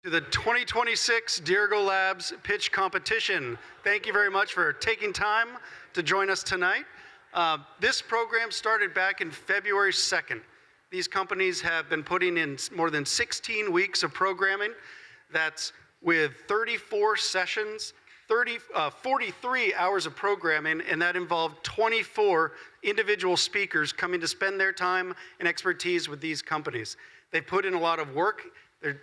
To the 2026 Dirigo Labs pitch competition. Thank you very much for taking time to join us tonight. This program started back in February 2nd. These companies have been putting in more than 16 weeks of programming. That's with 34 sessions, 43 hours of programming, and that involved 24 individual speakers coming to spend their time and expertise with these companies. They put in a lot of work.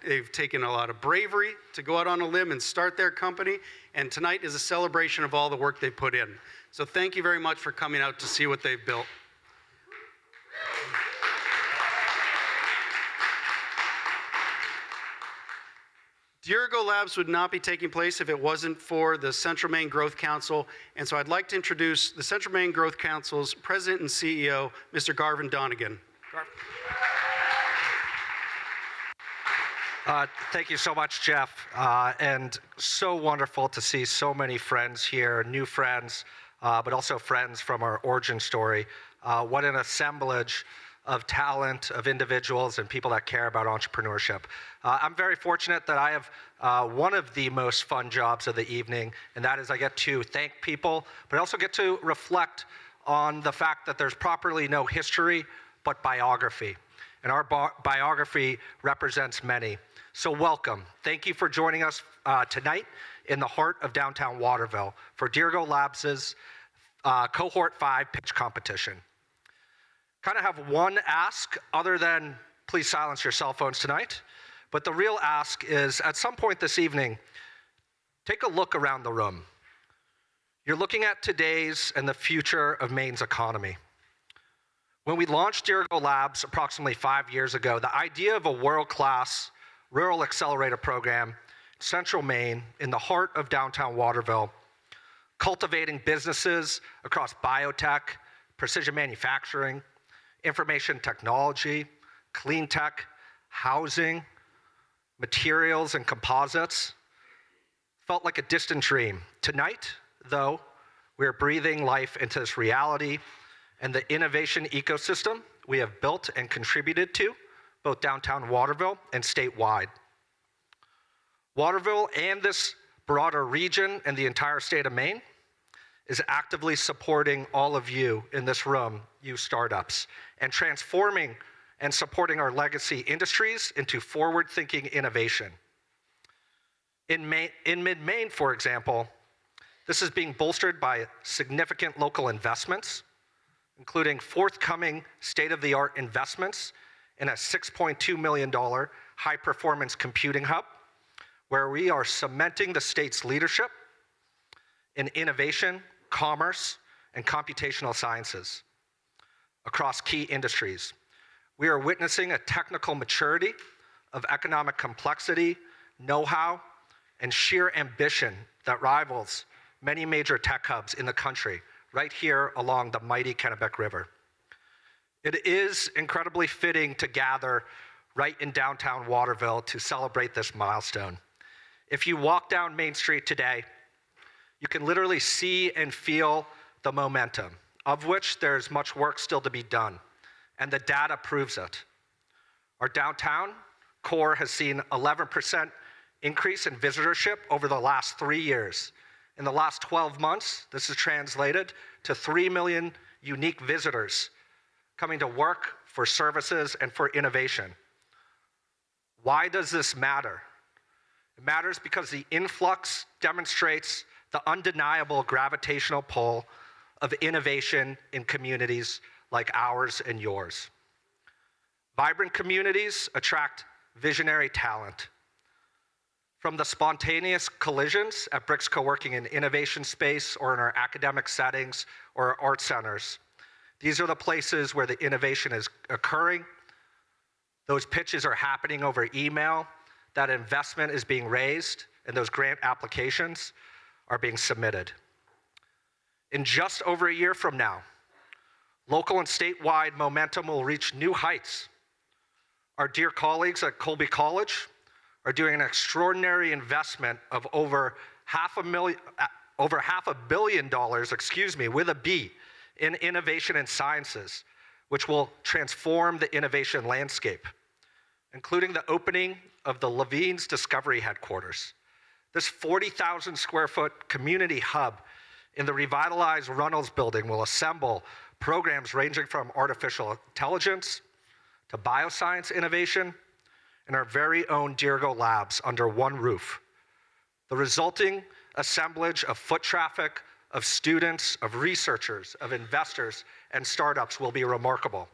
They've taken a lot of bravery to go out on a limb and start their company, and tonight is a celebration of all the work they put in. So thank you very much for coming out to see what they've built. Dirigo Labs would not be taking place if it wasn't for the Central Maine Growth Council, and so I'd like to introduce the Central Maine Growth Council's President and CEO, Mr. Garvin Donegan. Garvin. Thank you so much, Jeff, and so wonderful to see so many friends here, new friends, but also friends from our origin story. What an assemblage of talent, of individuals, and people that care about entrepreneurship. I'm very fortunate that I have one of the most fun jobs of the evening, and that is I get to thank people, but I also get to reflect on the fact that there's properly no history, but biography. And our biography represents many. So welcome. Thank you for joining us tonight in the heart of downtown Waterville for Dirigo Labs' Cohort 5 pitch competition. Kind of have one ask other than please silence your cell phones tonight. But the real ask is at some point this evening, take a look around the room. You're looking at today's and the future of Maine's economy. When we launched Dirigo Labs approximately 5 years ago, the idea of a world-class rural accelerator program in Central Maine in the heart of downtown Waterville, cultivating businesses across biotech, precision manufacturing, information technology, clean tech, housing, materials and composites, felt like a distant dream. Tonight, though, we're breathing life into this reality and the innovation ecosystem we have built and contributed to, both downtown Waterville and statewide. Waterville and this broader region and the entire state of Maine is actively supporting all of you in this room, you startups, and transforming and supporting our legacy industries into forward-thinking innovation. In mid-Maine, for example, this is being bolstered by significant local investments, including forthcoming state-of-the-art investments in a $6.2 million high-performance computing hub, where we are cementing the state's leadership in innovation, commerce, and computational sciences across key industries. We are witnessing a technical maturity of economic complexity, know-how, and sheer ambition that rivals many major tech hubs in the country, right here along the mighty Kennebec River. It is incredibly fitting to gather right in downtown Waterville to celebrate this milestone. If you walk down Main Street today, you can literally see and feel the momentum, of which there's much work still to be done, and the data proves it. Our downtown core has seen 11% increase in visitorship over the last 3 years. In the last 12 months, this has translated to 3 million unique visitors coming to work, for services, and for innovation. Why does this matter? It matters because the influx demonstrates the undeniable gravitational pull of innovation in communities like ours and yours. Vibrant communities attract visionary talent. From the spontaneous collisions at Bricks Co-working and Innovation Space or in our academic settings or our art centers, these are the places where the innovation is occurring. Those pitches are happening over email. That investment is being raised, and those grant applications are being submitted. In just over a year from now, local and statewide momentum will reach new heights. Our dear colleagues at Colby College are doing an extraordinary investment of over $500 million, with a B, in innovation and sciences, which will transform the innovation landscape, including the opening of the Levine's Discovery Headquarters. This 40,000 square foot community hub in the revitalized Runnels building will assemble programs ranging from artificial intelligence to bioscience innovation and our very own Dirigo Labs under one roof. The resulting assemblage of foot traffic, of students, of researchers, of investors, and startups will be remarkable.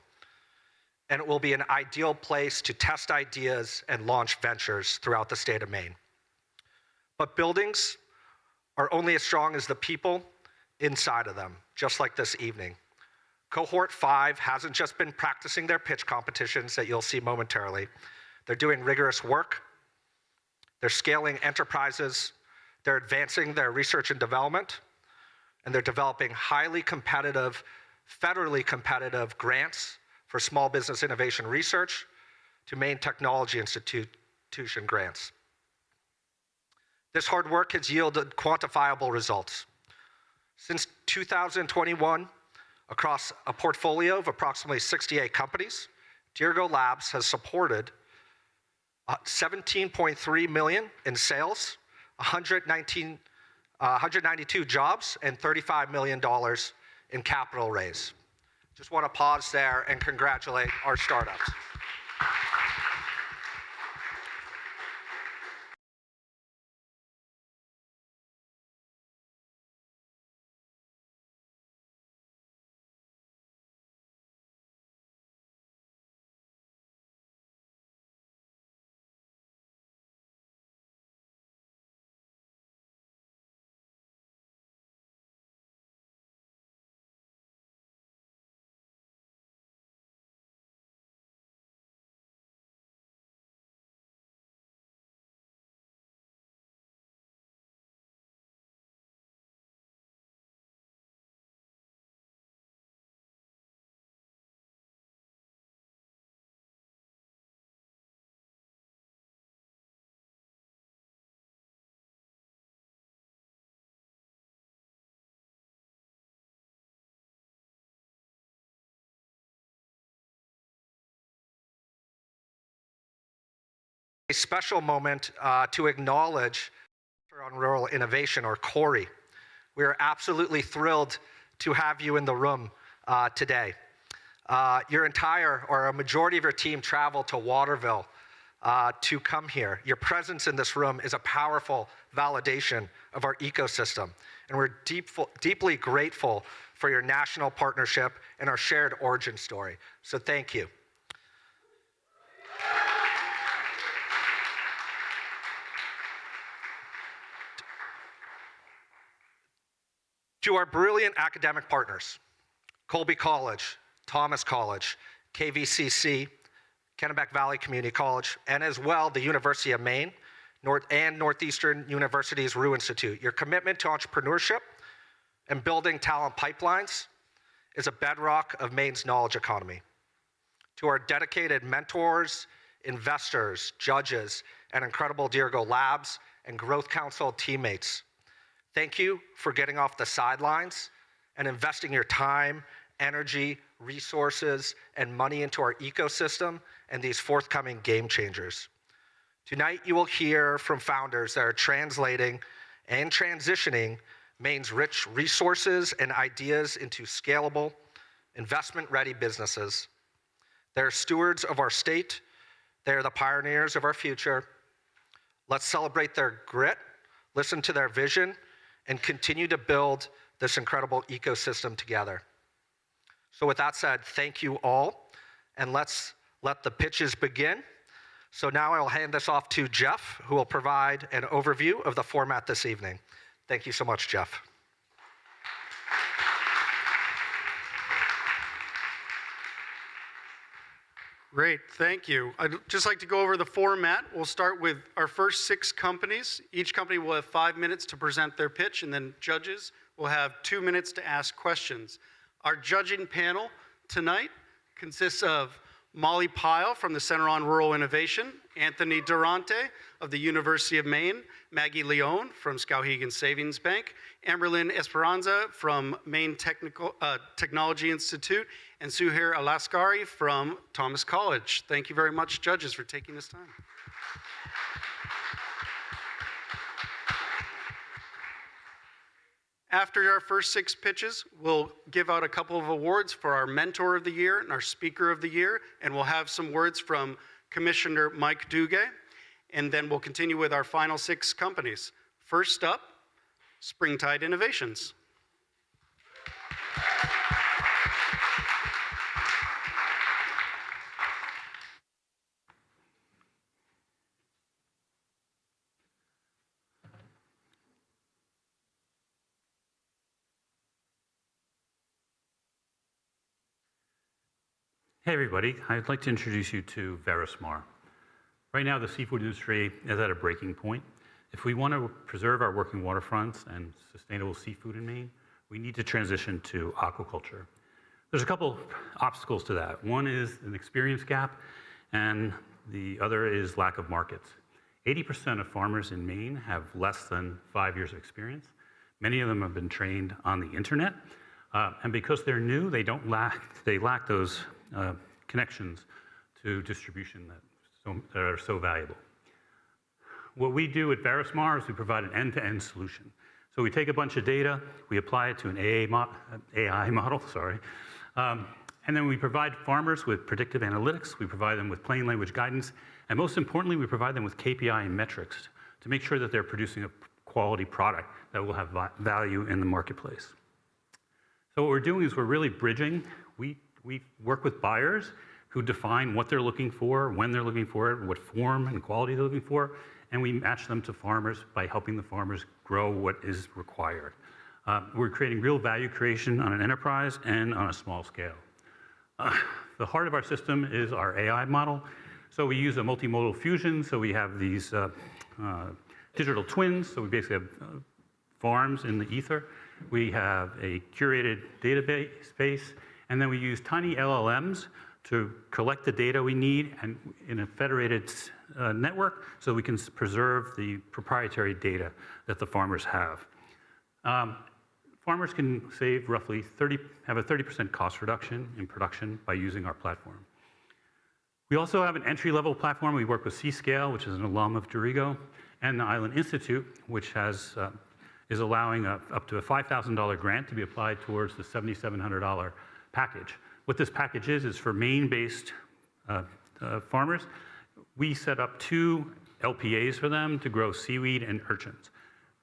And it will be an ideal place to test ideas and launch ventures throughout the state of Maine. But buildings are only as strong as the people inside of them, just like this evening. Cohort 5 hasn't just been practicing their pitch competitions that you'll see momentarily. They're doing rigorous work, they're scaling enterprises, they're advancing their research and development, and they're developing highly competitive, federally competitive grants for small business innovation research to Maine Technology Institution grants. This hard work has yielded quantifiable results. Since 2021, across a portfolio of approximately 68 companies, Dirigo Labs has supported $17.3 million in sales, 192 jobs, and $35 million in capital raise. Just want to pause there and congratulate our startups. A special moment to acknowledge on Rural Innovation, or Corey. We are absolutely thrilled to have you in the room today. Your entire, or a majority of your team traveled to Waterville to come here. Your presence in this room is a powerful validation of our ecosystem, and we're deeply grateful for your national partnership and our shared origin story. So thank you. To our brilliant academic partners, Colby College, Thomas College, KVCC, Kennebec Valley Community College, and as well the University of Maine and Northeastern University's Rue Institute. Your commitment to entrepreneurship and building talent pipelines is a bedrock of Maine's knowledge economy. To our dedicated mentors, investors, judges, and incredible Dirigo Labs and Growth Council teammates, thank you for getting off the sidelines and investing your time, energy, resources, and money into our ecosystem and these forthcoming game changers. Tonight, you will hear from founders that are translating and transitioning Maine's rich resources and ideas into scalable, investment-ready businesses. They're stewards of our state. They're the pioneers of our future. Let's celebrate their grit, listen to their vision, and continue to build this incredible ecosystem together. So with that said, thank you all, and let's let the pitches begin. So now I will hand this off to Jeff, who will provide an overview of the format this evening. Thank you so much, Jeff. Great, thank you. I'd just like to go over the format. We'll start with our first 6 companies. Each company will have 5 minutes to present their pitch, and then judges will have 2 minutes to ask questions. Our judging panel tonight consists of Molly Pyle from the Center on Rural Innovation, Anthony Durante of the University of Maine, Maggie Leone from Skowhegan Savings Bank, Amberlynn Esperanza from Maine Technology Institute, and Suhair Alaskari from Thomas College. Thank you very much, judges, for taking this time. After our first 6 pitches, we'll give out a couple of awards for our Mentor of the Year and our Speaker of the Year, and we'll have some words from Commissioner Mike Duguay, and then we'll continue with our final 6 companies. First up, Springtide Innovations. Hey everybody, I'd like to introduce you to Verismar. Right now the seafood industry is at a breaking point. If we want to preserve our working waterfronts and sustainable seafood in Maine, we need to transition to aquaculture. There's a couple obstacles to that. One is an experience gap, and the other is lack of markets. 80% of farmers in Maine have less than 5 years of experience. Many of them have been trained on the internet, and because they're new, they lack those connections to distribution that are so valuable. What we do at Verismar is we provide an end-to-end solution. So we take a bunch of data, we apply it to an AI model, and then we provide farmers with predictive analytics, we provide them with plain language guidance, and most importantly, we provide them with KPI and metrics to make sure that they're producing a quality product that will have value in the marketplace. So what we're doing is we're really bridging. We work with buyers who define what they're looking for, when they're looking for it, what form and quality they're looking for, and we match them to farmers by helping the farmers grow what is required. We're creating real value creation on an enterprise and on a small scale. The heart of our system is our AI model. So we use a multimodal fusion, so we have these digital twins, so we basically have farms in the ether. We have a curated database, and then we use tiny LLMs to collect the data we need and in a federated network so we can preserve the proprietary data that the farmers have. Farmers can save roughly have a 30% cost reduction in production by using our platform. We also have an entry-level platform. We work with C-Scale, which is an alum of Dirigo, and the Island Institute, which is allowing up to a $5,000 grant to be applied towards the $7,700 package. What this package is for Maine-based farmers. We set up 2 LPAs for them to grow seaweed and urchins.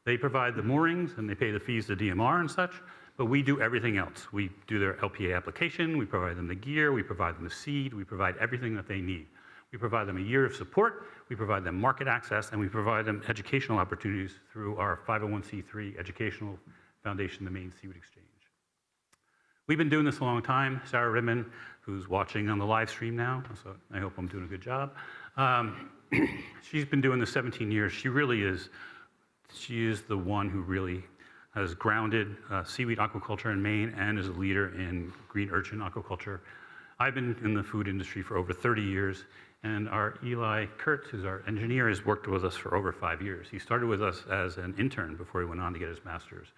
They provide the moorings and they pay the fees to DMR and such, but we do everything else. We do their LPA application, we provide them the gear, we provide them the seed, we provide everything that they need. We provide them a year of support, we provide them market access, and we provide them educational opportunities through our 501c3 educational foundation, the Maine Seaweed Exchange. We've been doing this a long time. Sarah Rittman, who's watching on the live stream now, so I hope I'm doing a good job. She's been doing this 17 years. She is the one who really has grounded seaweed aquaculture in Maine and is a leader in green urchin aquaculture. I've been in the food industry for over 30 years, and our Eli Kurtz, who's our engineer, has worked with us for over 5 years. He started with us as an intern before he went on to get his master's.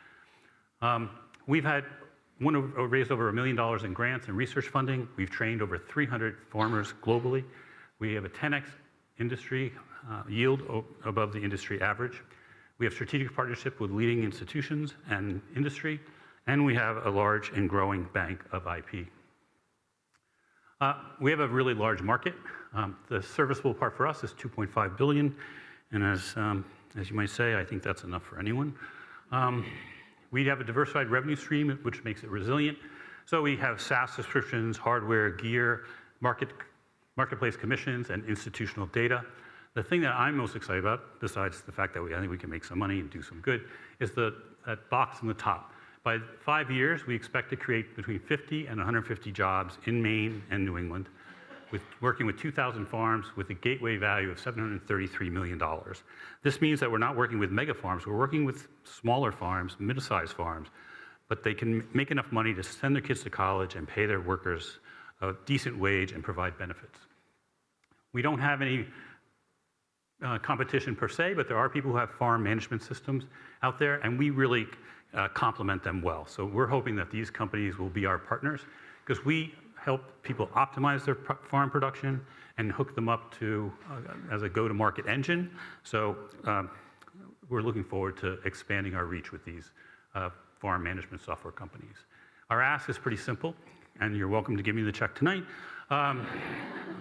We've raised over $1 million in grants and research funding. We've trained over 300 farmers globally. We have a 10x industry yield above the industry average. We have strategic partnership with leading institutions and industry, and we have a large and growing bank of IP. We have a really large market. The serviceable part for us is $2.5 billion, and as you might say, I think that's enough for anyone. We have a diversified revenue stream, which makes it resilient. So we have SaaS subscriptions, hardware, gear, marketplace commissions, and institutional data. The thing that I'm most excited about, besides the fact that I think we can make some money and do some good, is that box on the top. By 5 years, we expect to create between 50 and 150 jobs in Maine and New England, working with 2,000 farms with a gateway value of $733 million. This means that we're not working with mega farms, we're working with smaller farms, mid-sized farms, but they can make enough money to send their kids to college and pay their workers a decent wage and provide benefits. We don't have any competition per se, but there are people who have farm management systems out there, and we really complement them well. So we're hoping that these companies will be our partners, because we help people optimize their farm production and hook them up to as a go-to-market engine. So we're looking forward to expanding our reach with these farm management software companies. Our ask is pretty simple, and you're welcome to give me the check tonight.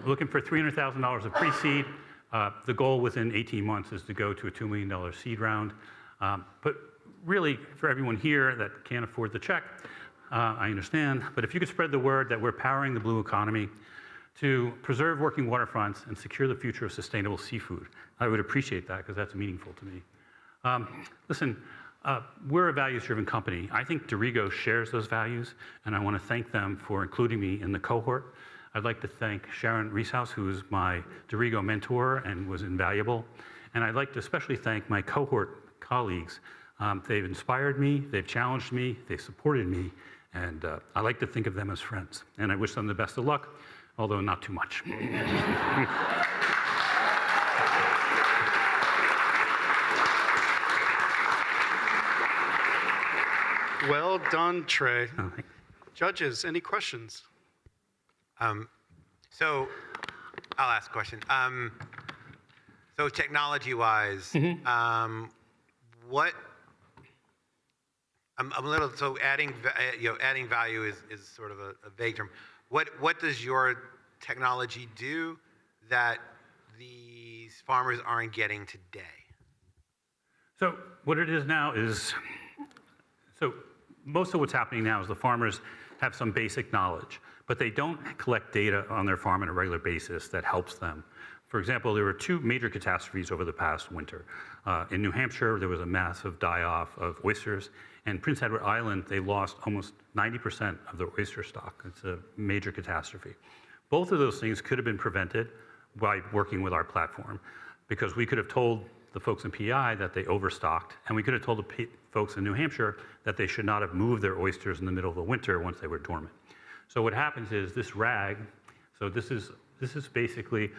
Looking for $300,000 of pre-seed. The goal within 18 months is to go to a $2 million seed round. But really, for everyone here that can't afford the check, I understand, but if you could spread the word that we're powering the blue economy to preserve working waterfronts and secure the future of sustainable seafood, I would appreciate that because that's meaningful to me. Listen, we're a values-driven company. I think Dirigo shares those values, and I want to thank them for including me in the cohort. I'd like to thank Sharon Reeshouse, who is my Dirigo mentor and was invaluable. And I'd like to especially thank my cohort colleagues. They've inspired me, they've challenged me, they've supported me, and I like to think of them as friends. And I wish them the best of luck, although not too much. Well done, Trey. Oh, Judges, any questions? So I'll ask a question. So technology-wise, what I'm a little so adding value is sort of a vague term. What does your technology do that these farmers aren't getting today? So what it is now is, so most of what's happening now is the farmers have some basic knowledge, but they don't collect data on their farm on a regular basis that helps them. For example, there were 2 major catastrophes over the past winter. In New Hampshire, there was a massive die-off of oysters, and Prince Edward Island, they lost almost 90% of their oyster stock. It's a major catastrophe. Both of those things could have been prevented by working with our platform, because we could have told the folks in PI that they overstocked, and we could have told the folks in New Hampshire that they should not have moved their oysters in the middle of the winter once they were dormant. So what happens is this RAG, so this is basically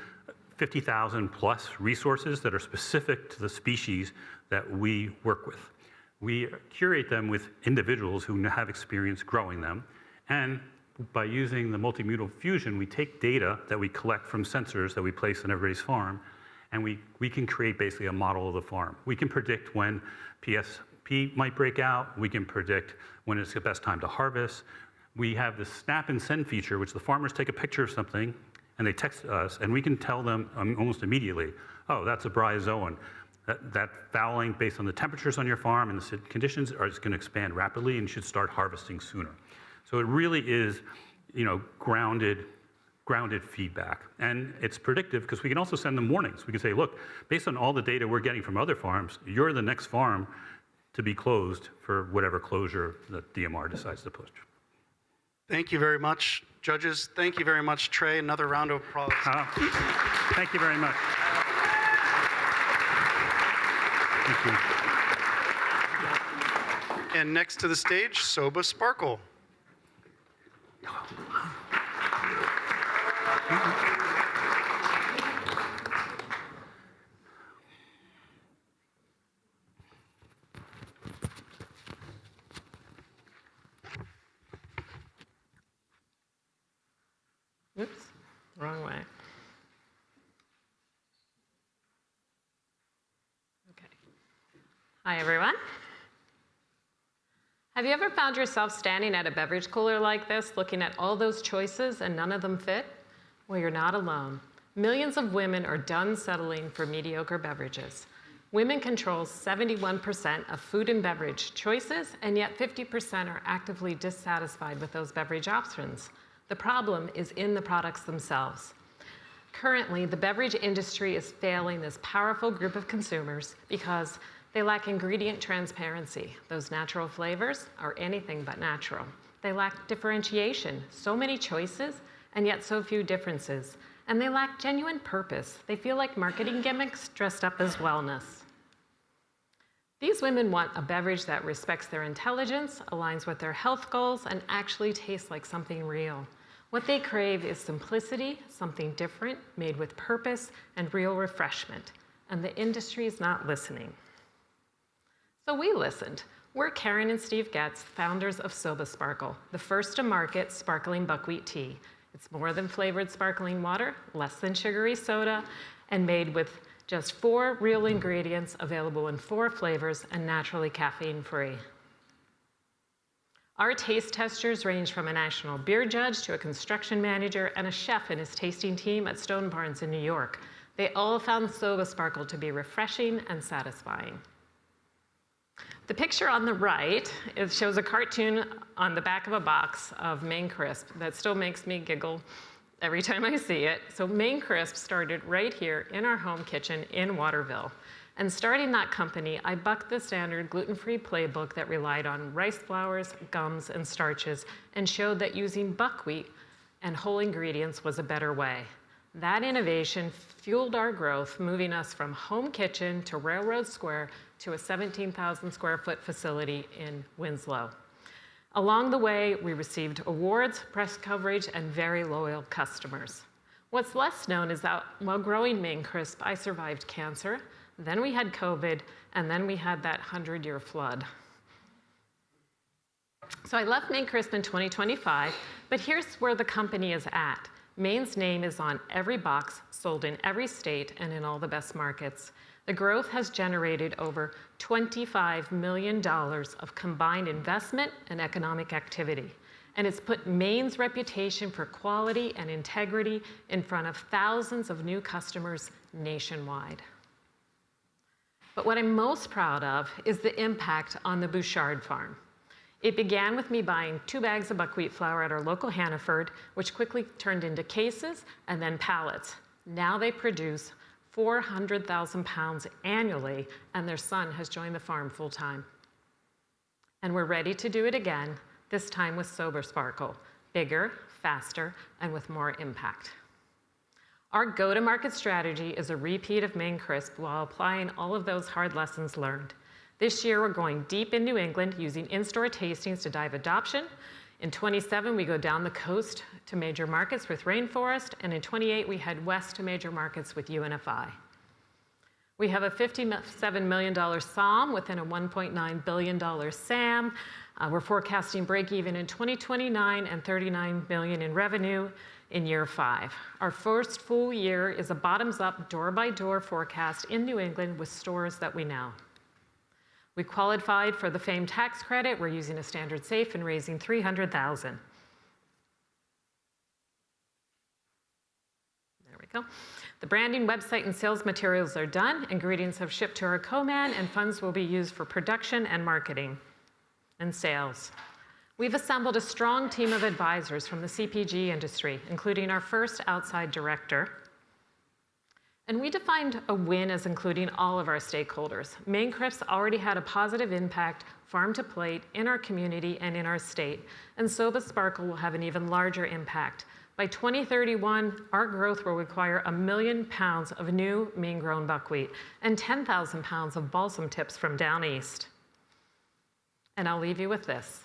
50,000 plus resources that are specific to the species that we work with. We curate them with individuals who have experience growing them, and by using the multimodal fusion, we take data that we collect from sensors that we place on everybody's farm, and we can create basically a model of the farm. We can predict when PSP might break out. We can predict when it's the best time to harvest. We have this snap and send feature, which the farmers take a picture of something and they text us, and we can tell them almost immediately, oh, that's a bryozoan. That fouling based on the temperatures on your farm and the conditions is going to expand rapidly, and you should start harvesting sooner. So it really is, grounded feedback. And it's predictive because we can also send them warnings. We can say, look, based on all the data we're getting from other farms, you're the next farm to be closed for whatever closure the DMR decides to push. Thank you very much, judges. Thank you very much, Trey. Another round of applause. Thank you very much. Thank you. And next to the stage, Soba Sparkle. Oops, wrong way. Okay. Hi, everyone. Have you ever found yourself standing at a beverage cooler like this, looking at all those choices and none of them fit? Well, you're not alone. Millions of women are done settling for mediocre beverages. Women control 71% of food and beverage choices, and yet 50% are actively dissatisfied with those beverage options. The problem is in the products themselves. Currently, the beverage industry is failing this powerful group of consumers because they lack ingredient transparency. Those natural flavors are anything but natural. They lack differentiation, so many choices, and yet so few differences. And they lack genuine purpose. They feel like marketing gimmicks dressed up as wellness. These women want a beverage that respects their intelligence, aligns with their health goals, and actually tastes like something real. What they crave is simplicity, something different, made with purpose and real refreshment. And the industry is not listening. So we listened. We're Karen and Steve Getz, founders of Soba Sparkle, the first to market sparkling buckwheat tea. It's more than flavored sparkling water, less than sugary soda, and made with just 4 real ingredients available in 4 flavors and naturally caffeine-free. Our taste testers range from a national beer judge to a construction manager and a chef and his tasting team at Stone Barns in New York. They all found Soba Sparkle to be refreshing and satisfying. The picture on the right, it shows a cartoon on the back of a box of Maine Crisp that still makes me giggle every time I see it. So Maine Crisp started right here in our home kitchen in Waterville. And starting that company, I bucked the standard gluten-free playbook that relied on rice flours, gums, and starches, and showed that using buckwheat and whole ingredients was a better way. That innovation fueled our growth, moving us from home kitchen to Railroad Square to a 17,000 square foot facility in Winslow. Along the way, we received awards, press coverage, and very loyal customers. What's less known is that while growing Maine Crisp, I survived cancer, then we had COVID, and then we had that 100-year flood. So I left Maine Crisp in 2025, but here's where the company is at. Maine's name is on every box, sold in every state, and in all the best markets. The growth has generated over $25 million of combined investment and economic activity. And it's put Maine's reputation for quality and integrity in front of thousands of new customers nationwide. But what I'm most proud of is the impact on the Bouchard farm. It began with me buying 2 bags of buckwheat flour at our local Hannaford, which quickly turned into cases and then pallets. Now they produce 400,000 pounds annually, and their son has joined the farm full time. And we're ready to do it again, this time with Soba Sparkle, bigger, faster, and with more impact. Our go-to-market strategy is a repeat of Maine Crisp while applying all of those hard lessons learned. This year, we're going deep in New England using in-store tastings to drive adoption. In 27, we go down the coast to major markets with Rainforest, and in 28, we head west to major markets with UNFI. We have a $57 million SOM within a $1.9 billion SAM. We're forecasting break even in 2029 and $39 million in revenue in year 5. Our first full year is a bottoms-up, door-by-door forecast in New England with stores that we know. We qualified for the famed tax credit. We're using a standard safe and raising $300,000. There we go. The branding, website, and sales materials are done. Ingredients have shipped to our co-man, and funds will be used for production and marketing and sales. We've assembled a strong team of advisors from the CPG industry, including our first outside director. And we defined a win as including all of our stakeholders. Maine Crisp already had a positive impact, farm to plate, in our community and in our state. And Soba Sparkle will have an even larger impact. By 2031, our growth will require 1 million pounds of new Maine-grown buckwheat and 10,000 pounds of balsam tips from down east. And I'll leave you with this.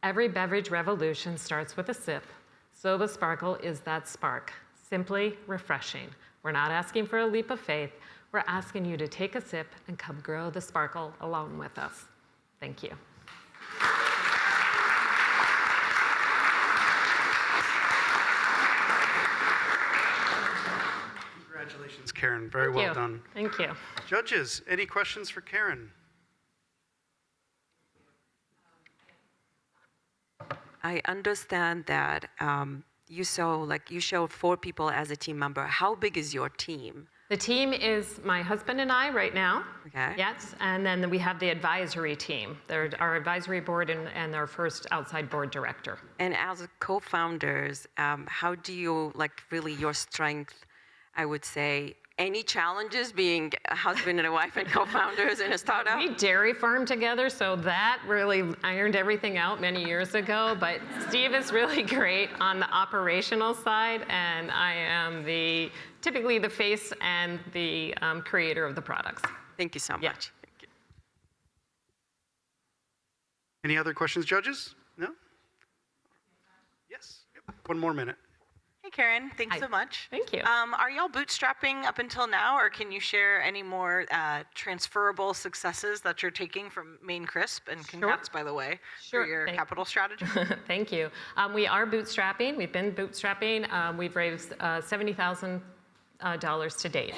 Every beverage revolution starts with a sip. Soba Sparkle is that spark, simply refreshing. We're not asking for a leap of faith. We're asking you to take a sip and come grow the sparkle along with us. Thank you. Congratulations, Karen. Very well done. Thank you. Judges, any questions for Karen? I understand that you show 4 people as a team member. How big is your team? The team is my husband and I right now. Okay. Yes, and then we have the advisory team. They're our advisory board and our first outside board director. And as co-founders, how do you, really your strength, I would say, any challenges being a husband and a wife and co-founders in a startup? We dairy farm together, so that really ironed everything out many years ago. But Steve is really great on the operational side, and I am typically the face and the creator of the products. Thank you so much. Yeah. Thank you. Any other questions, judges? No? Yes. Yep. 1 more minute. Hey, Karen, thanks Hi. so much. Thank you. Are y'all bootstrapping up until now, or can you share any more transferable successes that you're taking from Maine Crisp? And congrats, by the way, Sure. for your Thank- capital strategy. Thank you. We are bootstrapping. We've been bootstrapping. We've raised $70,000 to date.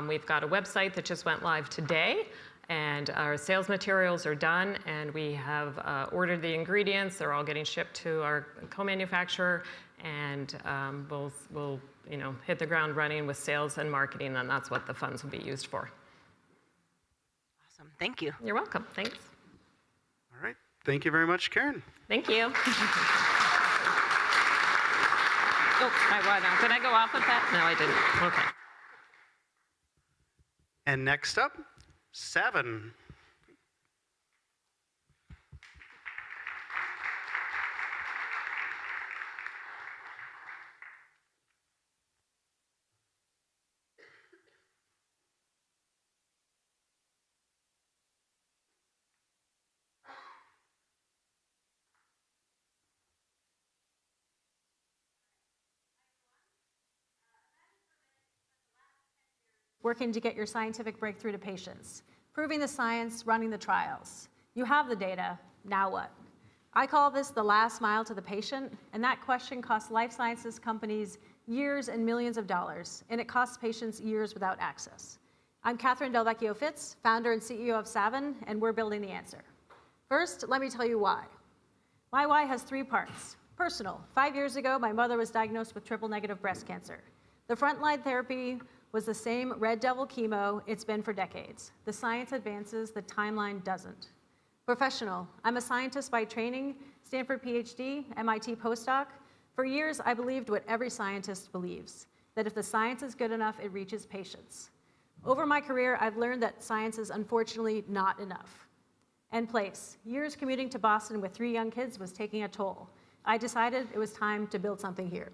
We've got a website that just went live today, And our sales materials are done, and we have ordered the ingredients. They're all getting shipped to our co-manufacturer, and we'll hit the ground running with sales and marketing, and that's what the funds will be used for. Awesome. Thank you. You're welcome. Thanks. All right. Thank you very much, Karen. Thank you. Oh, did I go off of that? No, I didn't. Okay. And next up, Savin. Working to get your scientific breakthrough to patients, proving the science, running the trials. You have the data, now what? I call this the last mile to the patient, and that question costs life sciences companies years and millions of dollars, and it costs patients years without access. I'm Catherine Delvecchio Fitz, founder and CEO of Savin, and we're building the answer. First, let me tell you why. My why has 3 parts. Personal. 5 years ago, my mother was diagnosed with triple-negative breast cancer. The frontline therapy was the same red devil chemo it's been for decades. The science advances, the timeline doesn't. Professional, I'm a scientist by training, Stanford PhD, MIT postdoc. For years, I believed what every scientist believes, that if the science is good enough, it reaches patients. Over my career, I've learned that science is unfortunately not enough. And place, years commuting to Boston with 3 young kids was taking a toll. I decided it was time to build something here.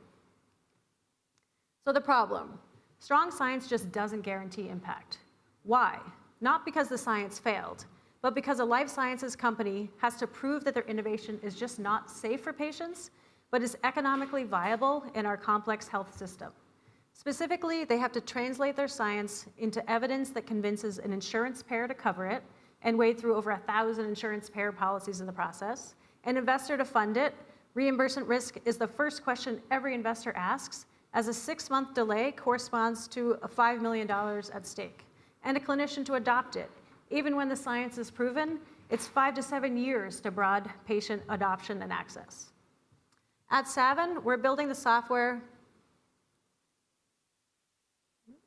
So the problem, strong science just doesn't guarantee impact. Why? Not because the science failed, but because a life sciences company has to prove that their innovation is just not safe for patients, but is economically viable in our complex health system. Specifically, they have to translate their science into evidence that convinces an insurance payer to cover it, and wade through over 1,000 insurance payer policies in the process, an investor to fund it. Reimbursement risk is the first question every investor asks, as a 6-month delay corresponds to $5 million at stake, and a clinician to adopt it. Even when the science is proven, it's 5 to 7 years to broad patient adoption and access. At Savin, we're building the software.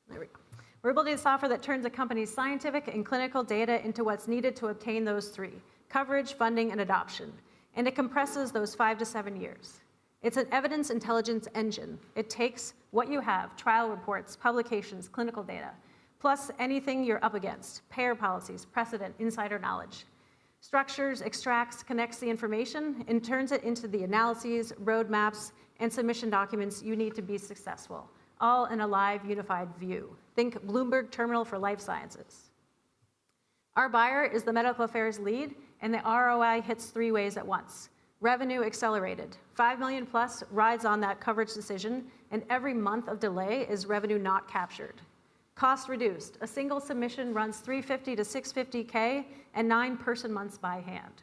There we go. We're building a software that turns a company's scientific and clinical data into what's needed to obtain those 3, coverage, funding, and adoption. And it compresses those 5 to 7 years. It's an evidence intelligence engine. It takes what you have, trial reports, publications, clinical data, plus anything you're up against, payer policies, precedent, insider knowledge, structures, extracts, connects the information, and turns it into the analyses, roadmaps, and submission documents you need to be successful, all in a live, unified view. Think Bloomberg Terminal for life sciences. Our buyer is the medical affairs lead, and the ROI hits 3 ways at once. Revenue accelerated. 5 million plus rides on that coverage decision, and every month of delay is revenue not captured. Cost reduced. A single submission runs $350 to $650K and 9 person months by hand.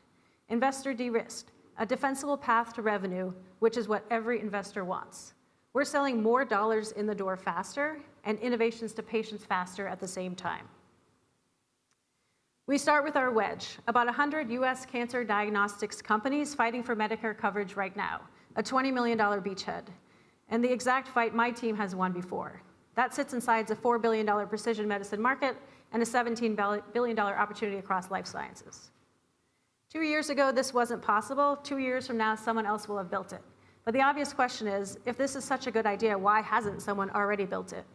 Investor de-risked. A defensible path to revenue, which is what every investor wants. We're selling more dollars in the door faster and innovations to patients faster at the same time. We start with our wedge, about 100 US cancer diagnostics companies fighting for Medicare coverage right now, a $20 million beachhead, and the exact fight my team has won before. That sits inside the $4 billion precision medicine market and a $17 billion opportunity across life sciences. 2 years ago, this wasn't possible. 2 years from now, someone else will have built it. But the obvious question is, if this is such a good idea, why hasn't someone already built it?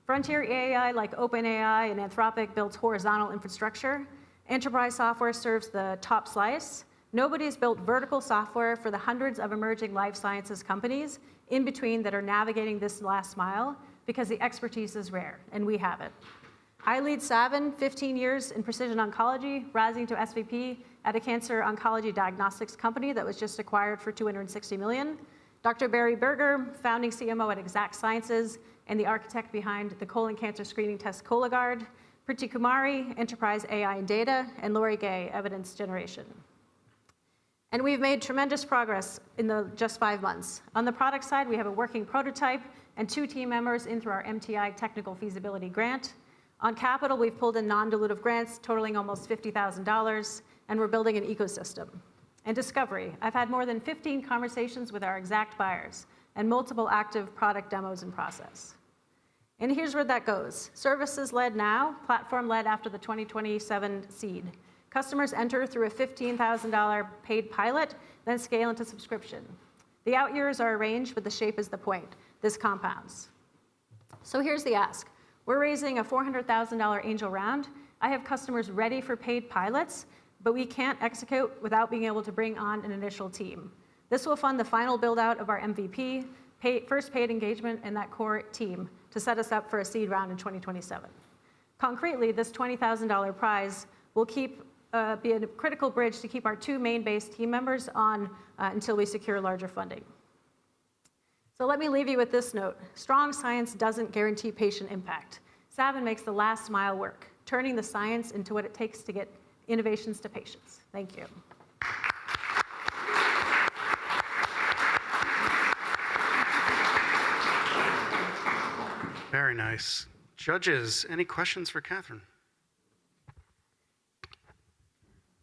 Frontier AI like OpenAI and Anthropic built horizontal infrastructure. Enterprise software serves the top slice. Nobody's built vertical software for the hundreds of emerging life sciences companies in between that are navigating this last mile because the expertise is rare, and we have it. I lead Savin, 15 years in precision oncology, rising to SVP at a cancer oncology diagnostics company that was just acquired for $260 million. Dr. Barry Berger, founding CMO at Exact Sciences and the architect behind the colon cancer screening test Cologuard. Priti Kumari, Enterprise AI and Data, and Lori Gay, Evidence Generation. And we've made tremendous progress in just 5 months. On the product side, we have a working prototype and 2 team members in through our MTI technical feasibility grant. On capital, we've pulled in non-dilutive grants totaling almost $50,000, and we're building an ecosystem. And discovery, I've had more than 15 conversations with our exact buyers and multiple active product demos in process. And here's where that goes. Services led now, platform led after the 2027 seed. Customers enter through a $15,000 paid pilot, then scale into subscription. The out years are arranged, but the shape is the point. This compounds. So here's the ask. We're raising a $400,000 angel round. I have customers ready for paid pilots, but we can't execute without being able to bring on an initial team. This will fund the final build out of our MVP, first paid engagement, and that core team to set us up for a seed round in 2027. Concretely, this $20,000 prize will be a critical bridge to keep our 2 Maine-based team members on until we secure larger funding. So let me leave you with this note. Strong science doesn't guarantee patient impact. Savin makes the last mile work, turning the science into what it takes to get innovations to patients. Thank you. Very nice. Judges, any questions for Catherine?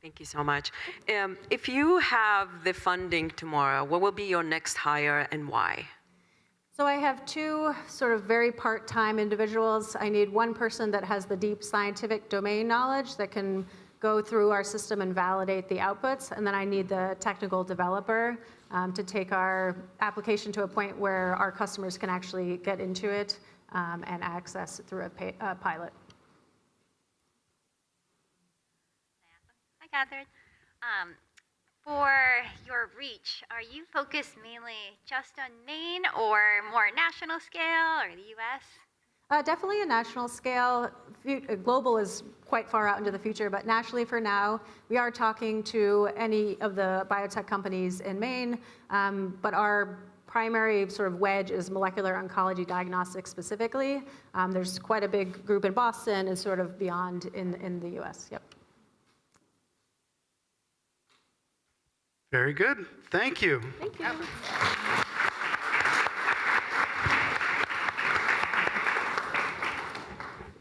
Thank you so much. If you have the funding tomorrow, what will be your next hire and why? So I have 2 sort of very part-time individuals. I need one person that has the deep scientific domain knowledge that can go through our system and validate the outputs. And then I need the technical developer to take our application to a point where our customers can actually get into it and access it through a pilot. Hi, Catherine. For your reach, are you focused mainly just on Maine or more national scale or the US? Definitely a national scale. Global is quite far out into the future, but nationally for now, we are talking to any of the biotech companies in Maine, but our primary sort of wedge is molecular oncology diagnostics specifically. There's quite a big group in Boston and sort of beyond in the US. Yep. Very good. Thank you. Thank you.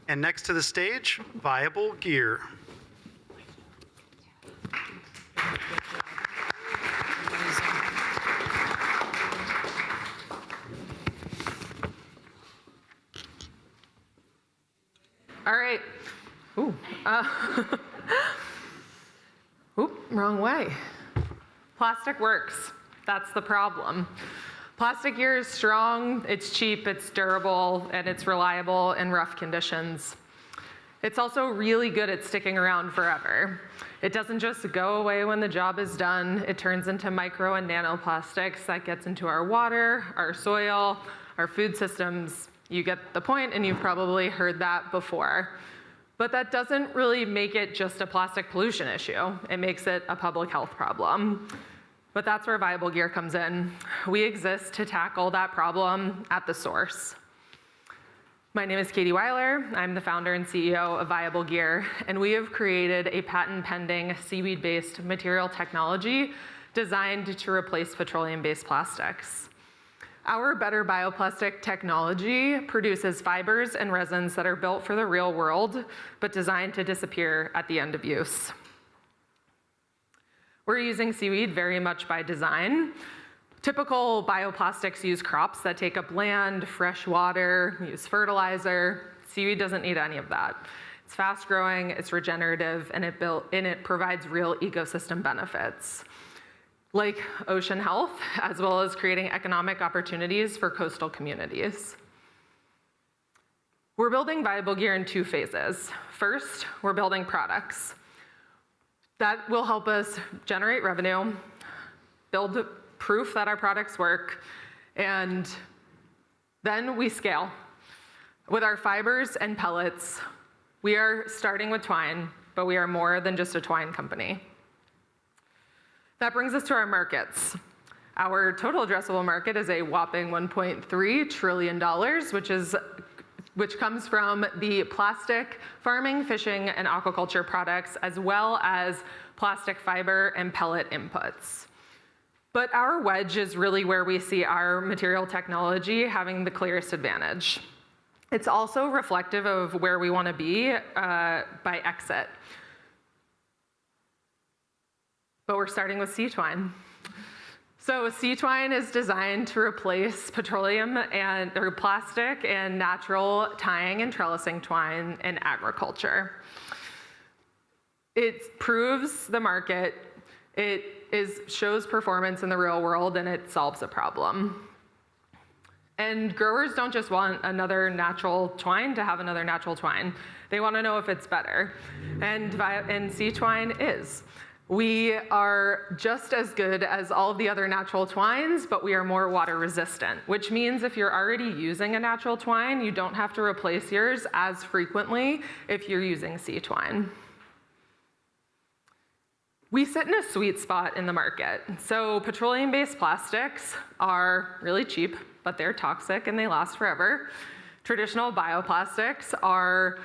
And next to the stage, Viable Gear. All right. Ooh. Wrong way. Plastic works. That's the problem. Plastic gear is strong, it's cheap, it's durable, and it's reliable in rough conditions. It's also really good at sticking around forever. It doesn't just go away when the job is done. It turns into micro and nanoplastics that gets into our water, our soil, our food systems. You get the point, and you've probably heard that before. But that doesn't really make it just a plastic pollution issue. It makes it a public health problem. But that's where Viable Gear comes in. We exist to tackle that problem at the source. My name is Katie Weiler. I'm the founder and CEO of Viable Gear, and we have created a patent-pending seaweed-based material technology designed to replace petroleum-based plastics. Our Better Bioplastic technology produces fibers and resins that are built for the real world, but designed to disappear at the end of use. We're using seaweed very much by design. Typical bioplastics use crops that take up land, fresh water, use fertilizer. Seaweed doesn't need any of that. It's fast growing, it's regenerative, and it provides real ecosystem benefits, like ocean health, as well as creating economic opportunities for coastal communities. We're building Viable Gear in 2 phases. First, we're building products. That will help us generate revenue, build proof that our products work, and then we scale. With our fibers and pellets, we are starting with twine, but we are more than just a twine company. That brings us to our markets. Our total addressable market is a whopping $1.3 trillion, which comes from the plastic farming, fishing, and aquaculture products, as well as plastic fiber and pellet inputs. But our wedge is really where we see our material technology having the clearest advantage. It's also reflective of where we want to be by exit. But we're starting with sea twine. So sea twine is designed to replace petroleum or plastic and natural tying and trellising twine in agriculture. It proves the market, shows performance in the real world, and it solves a problem. And growers don't just want another natural twine to have another natural twine. They want to know if it's better. And sea twine is. We are just as good as all of the other natural twines, but we are more water resistant, which means if you're already using a natural twine, you don't have to replace yours as frequently if you're using sea twine. We sit in a sweet spot in the market. So petroleum-based plastics are really cheap, but they're toxic and they last forever. Traditional bioplastics are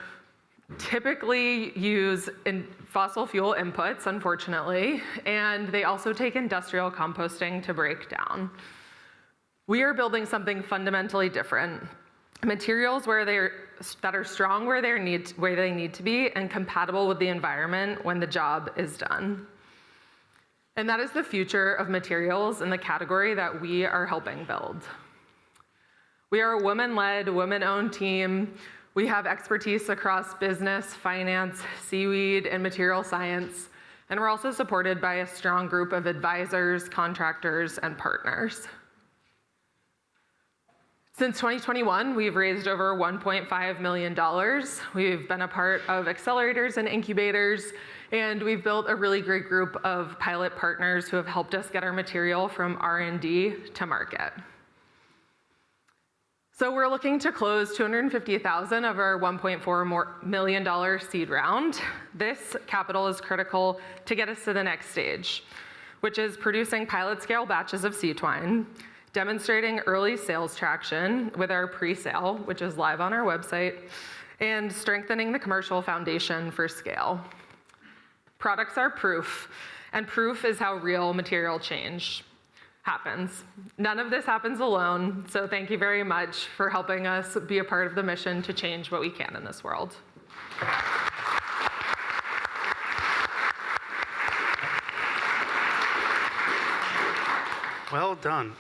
typically use in fossil fuel inputs, unfortunately, and they also take industrial composting to break down. We are building something fundamentally different. Materials that are strong where they need to be and compatible with the environment when the job is done. And that is the future of materials in the category that we are helping build. We are a women-led, women-owned team. We have expertise across business, finance, seaweed, and material science. And we're also supported by a strong group of advisors, contractors, and partners. Since 2021, we've raised over $1.5 million. We've been a part of accelerators and incubators, and we've built a really great group of pilot partners who have helped us get our material from R&D to market. So we're looking to close $250,000 of our $1.4 million seed round. This capital is critical to get us to the next stage, which is producing pilot scale batches of sea twine, demonstrating early sales traction with our pre-sale, which is live on our website, and strengthening the commercial foundation for scale. Products are proof, and proof is how real material change happens. None of this happens alone, so thank you very much for helping us be a part of the mission to change what we can in this world. Well done.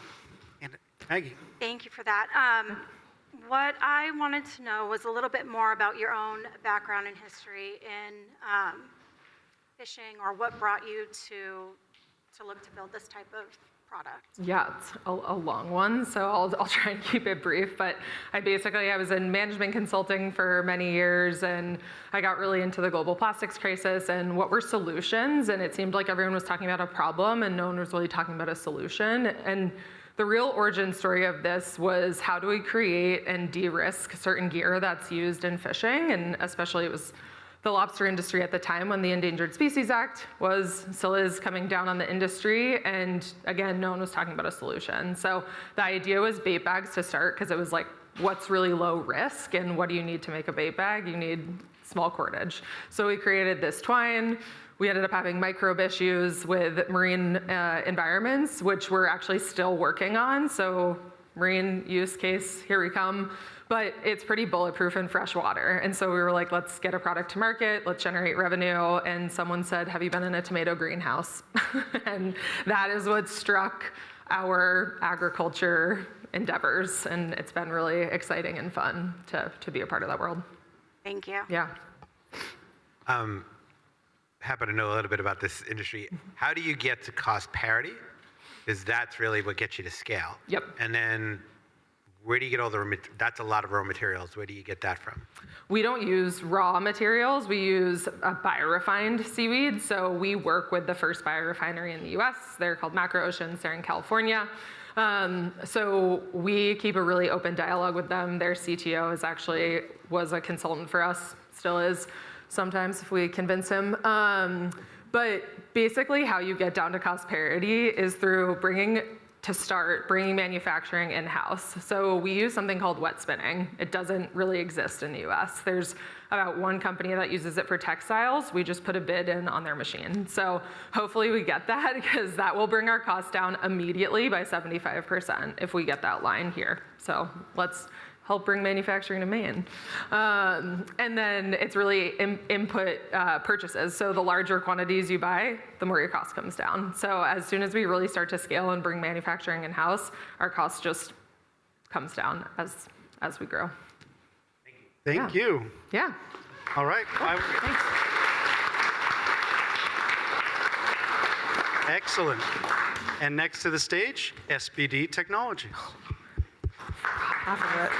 And Maggie. Thank you for that. What I wanted to know was a little bit more about your own background and history in fishing, or what brought you to look to build this type of product. Yeah, it's a long one, so I'll try and keep it brief. But I was in management consulting for many years, and I got really into the global plastics crisis and what were solutions. And it seemed like everyone was talking about a problem, and no one was really talking about a solution. And the real origin story of this was, how do we create and de-risk certain gear that's used in fishing? And especially it was the lobster industry at the time, when the Endangered Species Act still is coming down on the industry, and again, no one was talking about a solution. So the idea was bait bags to start, because it was like, what's really low risk, and what do you need to make a bait bag? You need small cordage. So we created this twine. We ended up having microbe issues with marine environments, which we're actually still working on. So marine use case, here we come. But it's pretty bulletproof in fresh water. And so we were like, let's get a product to market, let's generate revenue. And someone said, have you been in a tomato greenhouse? And that is what struck our agriculture endeavors. And it's been really exciting and fun to be a part of that world. Thank you. Yeah. Happen to know a little bit about this industry. How do you get to cost parity? Because that's really what gets you to scale. Yep. And then where do you get all that's a lot of raw materials. Where do you get that from? We don't use raw materials. We use a biorefined seaweed. So we work with the first biorefinery in the US. They're called Macro Oceans. They're in California. So we keep a really open dialogue with them. Their CTO was a consultant for us, still is sometimes if we convince him. But basically how you get down to cost parity is through bringing manufacturing in-house. So we use something called wet spinning. It doesn't really exist in the US. There's about one company that uses it for textiles. We just put a bid in on their machine. So hopefully we get that, because that will bring our cost down immediately by 75% if we get that line here. So let's help bring manufacturing to Maine. And then it's really input purchases. So the larger quantities you buy, the more your cost comes down. So as soon as we really start to scale and bring manufacturing in-house, our cost just comes down as we grow. Thank you. Yeah. All right. Thanks. Excellent. And next to the stage, SBD Technologies. Half of it.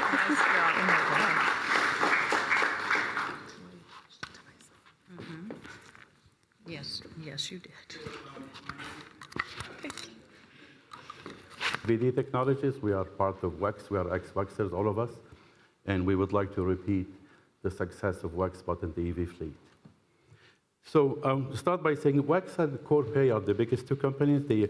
Yes, you did. BD Technologies, we are part of WEX. We are ex-WEXers, all of us. And we would like to repeat the success of WEXbot in the EV fleet. So start by saying WEX and Corpay are the biggest two companies. They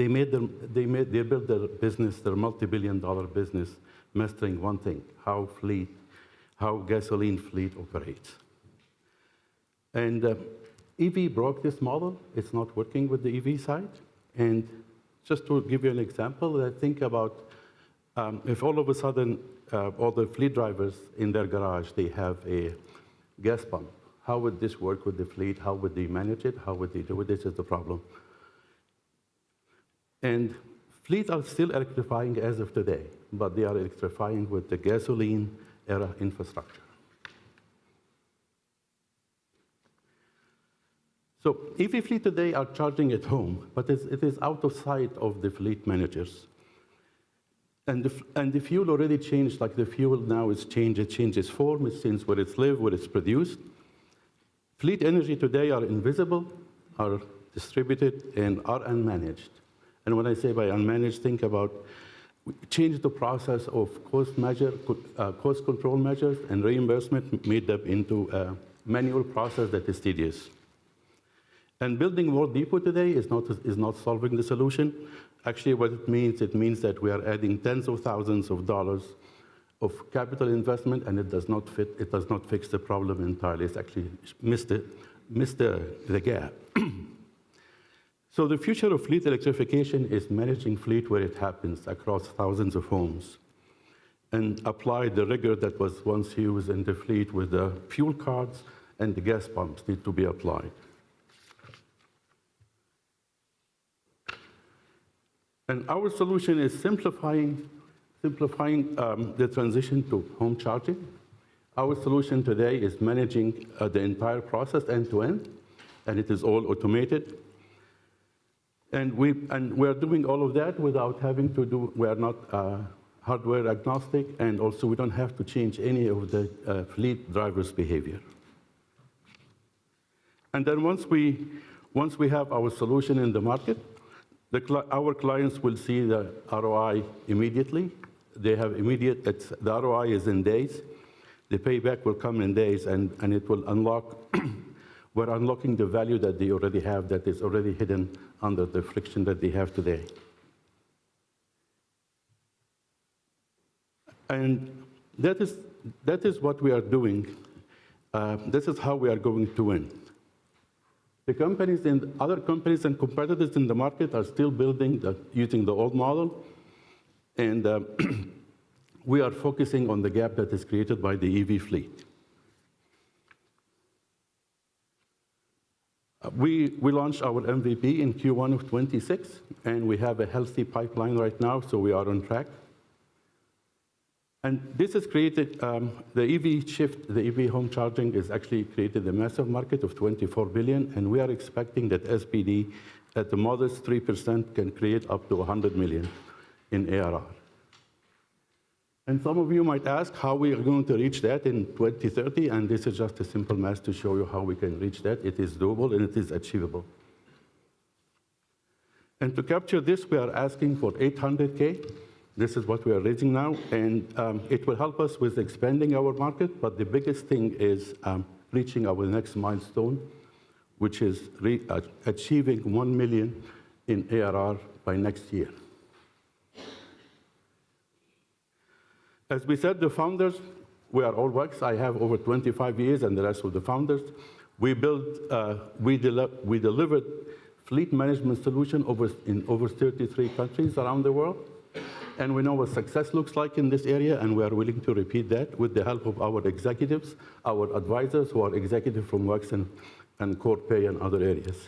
built their business, their multi-billion-dollar business, mastering one thing: how gasoline fleet operates. And EV broke this model. It's not working with the EV side. And just to give you an example, think about if all of a sudden all the fleet drivers in their garage, they have a gas pump. How would this work with the fleet? How would they manage it? How would they do it? This is the problem. And fleets are still electrifying as of today, but they are electrifying with the gasoline era infrastructure. So EV fleet today are charging at home, but it is out of sight of the fleet managers. And the fuel already changed, like the fuel now is changed, it changes form, it changes where it's lived, where it's produced. Fleet energy today are invisible, are distributed, and are unmanaged. And when I say by unmanaged, think about change the process of cost control measures and reimbursement made up into a manual process that is tedious. And building more depot today is not solving the solution. Actually, what it means that we are adding tens of thousands of dollars of capital investment, and it does not fix the problem entirely. It's actually missed the gap. So the future of fleet electrification is managing fleet where it happens across thousands of homes, and apply the rigor that was once used in the fleet with the fuel cards and the gas pumps need to be applied. And our solution is simplifying the transition to home charging. Our solution today is managing the entire process end to end, and it is all automated. And we are doing all of that without having to do. We are not hardware agnostic, and also we don't have to change any of the fleet drivers' behavior. And then once we have our solution in the market, our clients will see the ROI immediately. They have the ROI is in days. The payback will come in days, and it will unlock. We're unlocking the value that they already have that is already hidden under the friction that they have today. And that is what we are doing. This is how we are going to win. The companies and other companies and competitors in the market are still using the old model, and we are focusing on the gap that is created by the EV fleet. We launched our MVP in Q1 of 26, and we have a healthy pipeline right now, so we are on track. And this has created, the EV shift, the EV home charging has actually created a massive market of $24 billion, and we are expecting that SPD at the modest 3% can create up to $100 million in ARR. And some of you might ask how we are going to reach that in 2030, and this is just a simple math to show you how we can reach that. It is doable and it is achievable. And to capture this, we are asking for $800K. This is what we are raising now, and it will help us with expanding our market, but the biggest thing is reaching our next milestone, which is achieving $1 million in ARR by next year. As we said, the founders, we are all WEX. I have over 25 years, and the rest of the founders. We delivered fleet management solution in over 33 countries around the world. And we know what success looks like in this area, and we are willing to repeat that with the help of our executives, our advisors who are executive from WEX and Corpay and other areas.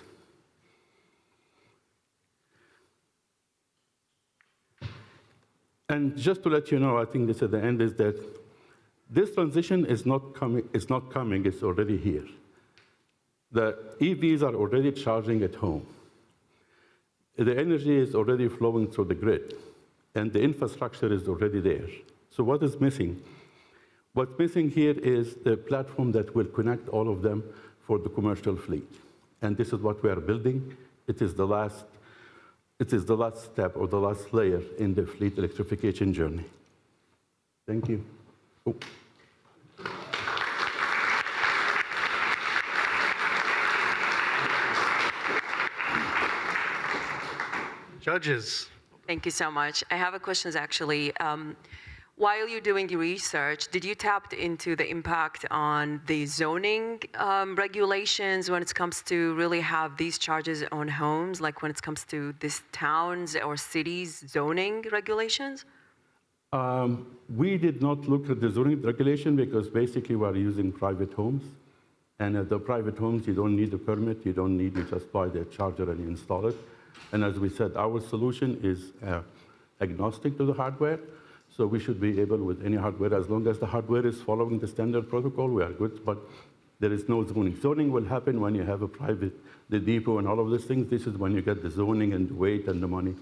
And just to let you know, I think this at the end is that this transition is not coming, it's already here. The EVs are already charging at home. The energy is already flowing through the grid, and the infrastructure is already there. So what is missing? What's missing here is the platform that will connect all of them for the commercial fleet. And this is what we are building. It is the last step or the last layer in the fleet electrification journey. Thank you. Oh. Judges. Thank you so much. I have a question actually. While you're doing your research, did you tap into the impact on the zoning regulations when it comes to really have these charges on homes, like when it comes to these towns or cities zoning regulations? We did not look at the zoning regulation because basically we are using private homes. And at the private homes, you don't need a permit, you just buy the charger and you install it. And as we said, our solution is agnostic to the hardware. So we should be able with any hardware, as long as the hardware is following the standard protocol, we are good, but there is no zoning. Zoning will happen when you have a private, the depot and all of these things. This is when you get the zoning and the weight and the money.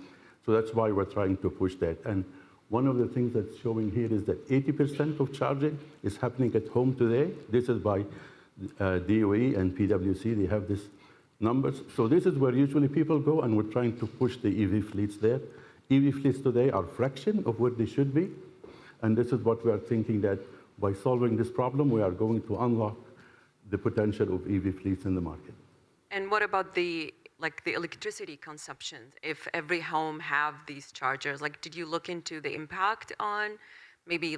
So that's why we're trying to push that. And one of the things that's showing here is that 80% of charging is happening at home today. This is by DOE and PwC, they have these numbers. So this is where usually people go, and we're trying to push the EV fleets there. EV fleets today are a fraction of what they should be, and this is what we are thinking, that by solving this problem, we are going to unlock the potential of EV fleets in the market. And what about the electricity consumption? If every home have these chargers, did you look into the impact on maybe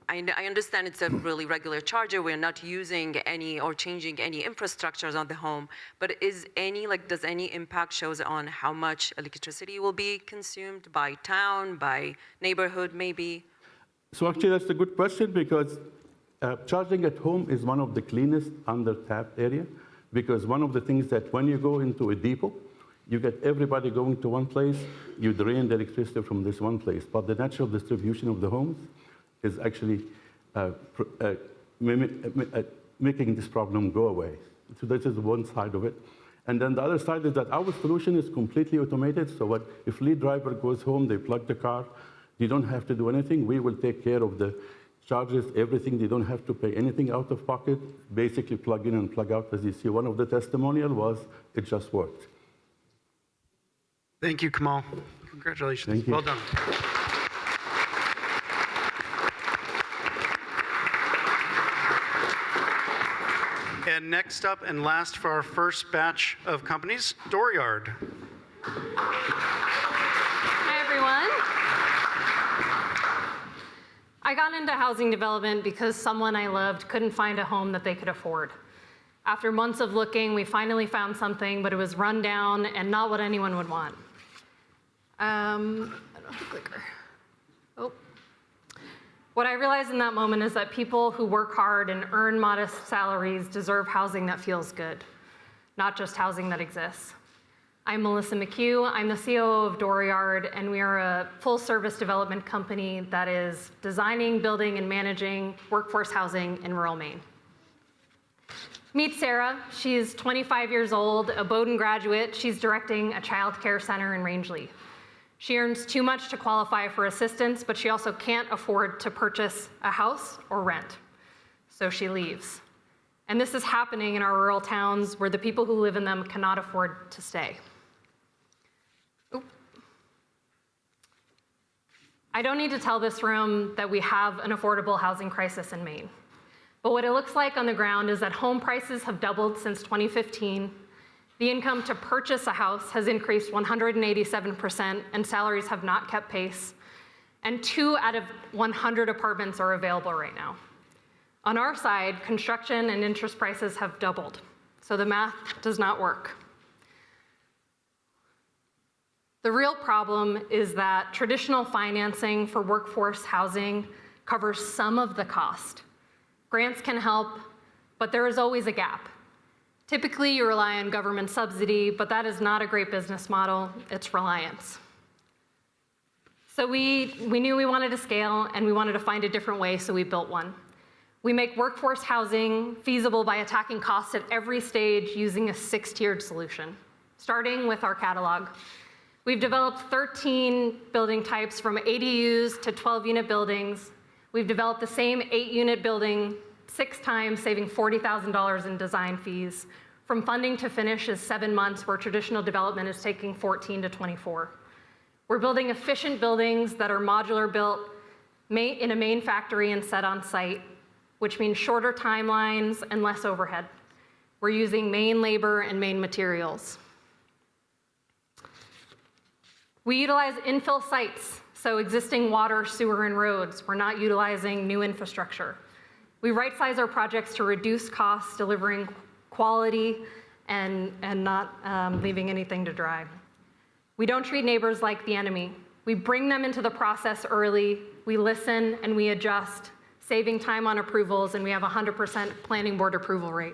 I understand it's a really regular charger. We're not using any or changing any infrastructures on the home, but does any impact shows on how much electricity will be consumed by town, by neighborhood maybe? So actually that's a good question, because charging at home is one of the cleanest under-tapped area, because one of the things that when you go into a depot, you get everybody going to one place, you drain the electricity from this one place, but the natural distribution of the homes is actually making this problem go away. So this is one side of it. And then the other side is that our solution is completely automated. So what if lead driver goes home, they plug the car, they don't have to do anything. We will take care of the charges, everything. They don't have to pay anything out of pocket. Basically plug in and plug out. As you see, one of the testimonial was it just worked. Thank you, Kamal. Congratulations. Thank you. Well done. And next up and last for our first batch of companies, Dooryard. Hi, everyone. I got into housing development because someone I loved couldn't find a home that they could afford. After months of looking, we finally found something, but it was run down and not what anyone would want. I don't have the clicker. Oh. What I realized in that moment is that people who work hard and earn modest salaries deserve housing that feels good, not just housing that exists. I'm Melissa McHugh. I'm the COO of Dooryard, and we are a full-service development company that is designing, building, and managing workforce housing in rural Maine. Meet Sarah. She's 25 years old, a Bowdoin graduate. She's directing a child care center in Rangeley. She earns too much to qualify for assistance, but she also can't afford to purchase a house or rent. So she leaves. And this is happening in our rural towns where the people who live in them cannot afford to stay. Oop. I don't need to tell this room that we have an affordable housing crisis in Maine. But what it looks like on the ground is that home prices have doubled since 2015. The income to purchase a house has increased 187%, and salaries have not kept pace. And 2 out of 100 apartments are available right now. On our side, construction and interest prices have doubled, so the math does not work. The real problem is that traditional financing for workforce housing covers some of the cost. Grants can help, but there is always a gap. Typically, you rely on government subsidy, but that is not a great business model. It's reliance. So we knew we wanted to scale, and we wanted to find a different way, so we built one. We make workforce housing feasible by attacking costs at every stage using a 6-tiered solution, starting with our catalog. We've developed 13 building types from ADUs to 12-unit buildings. We've developed the same 8-unit building 6 times, saving $40,000 in design fees. From funding to finish is 7 months, where traditional development is taking 14 to 24. We're building efficient buildings that are modular built in a Maine factory and set on site, which means shorter timelines and less overhead. We're using Maine labor and Maine materials. We utilize infill sites, so existing water, sewer, and roads. We're not utilizing new infrastructure. We right-size our projects to reduce costs, delivering quality, and not leaving anything to dry. We don't treat neighbors like the enemy. We bring them into the process early, we listen, and we adjust, saving time on approvals, and we have a 100% planning board approval rate.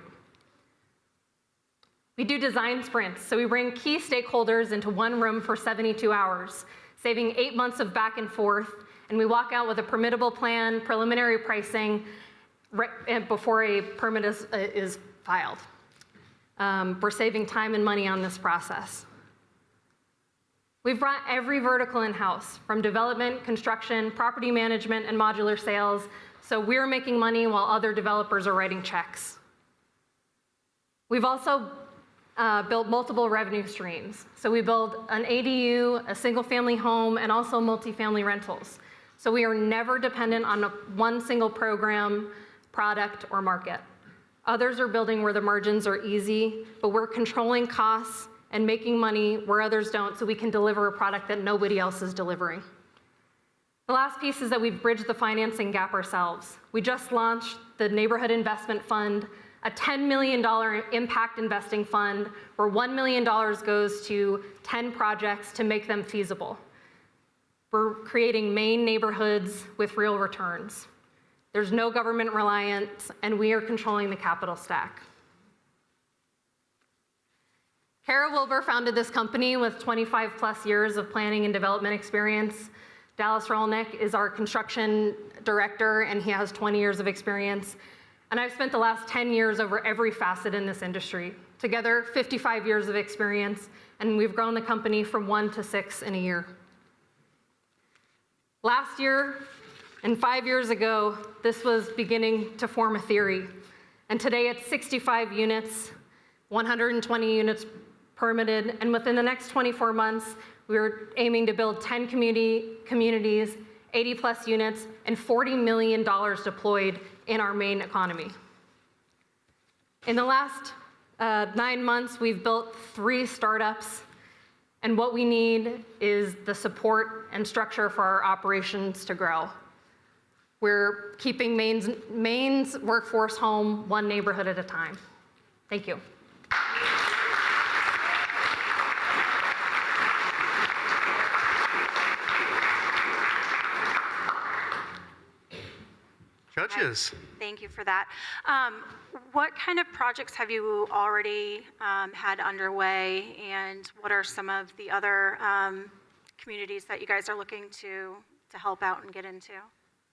We do design sprints, so we bring key stakeholders into one room for 72 hours, saving 8 months of back and forth, and we walk out with a permittable plan, preliminary pricing, before a permit is filed. We're saving time and money on this process. We've brought every vertical in-house, from development, construction, property management, and modular sales, so we're making money while other developers are writing checks. We've also built multiple revenue streams. So we build an ADU, a single-family home, and also multifamily rentals. So we are never dependent on one single program, product, or market. Others are building where the margins are easy, but we're controlling costs and making money where others don't, so we can deliver a product that nobody else is delivering. The last piece is that we've bridged the financing gap ourselves. We just launched the Neighborhood Investment Fund, a $10 million impact investing fund, where $1 million goes to 10 projects to make them feasible. We're creating Maine neighborhoods with real returns. There's no government reliance, and we are controlling the capital stack. Kara Wilbur founded this company with 25+ years of planning and development experience. Dallas Rolnick is our construction director, and he has 20 years of experience. And I've spent the last 10 years over every facet in this industry. Together, 55 years of experience, and we've grown the company from 1 to 6 in a year. Last year, and 5 years ago, this was beginning to form a theory. And today it's 65 units, 120 units permitted, and within the next 24 months, we're aiming to build 10 communities, 80+ units, and $40 million deployed in our Maine economy. In the last 9 months, we've built 3 startups, and what we need is the support and structure for our operations to grow. We're keeping Maine's workforce home, one neighborhood at a time. Thank you. Judges. Thank you for that. What kind of projects have you already had underway, and what are some of the other communities that you guys are looking to help out and get into?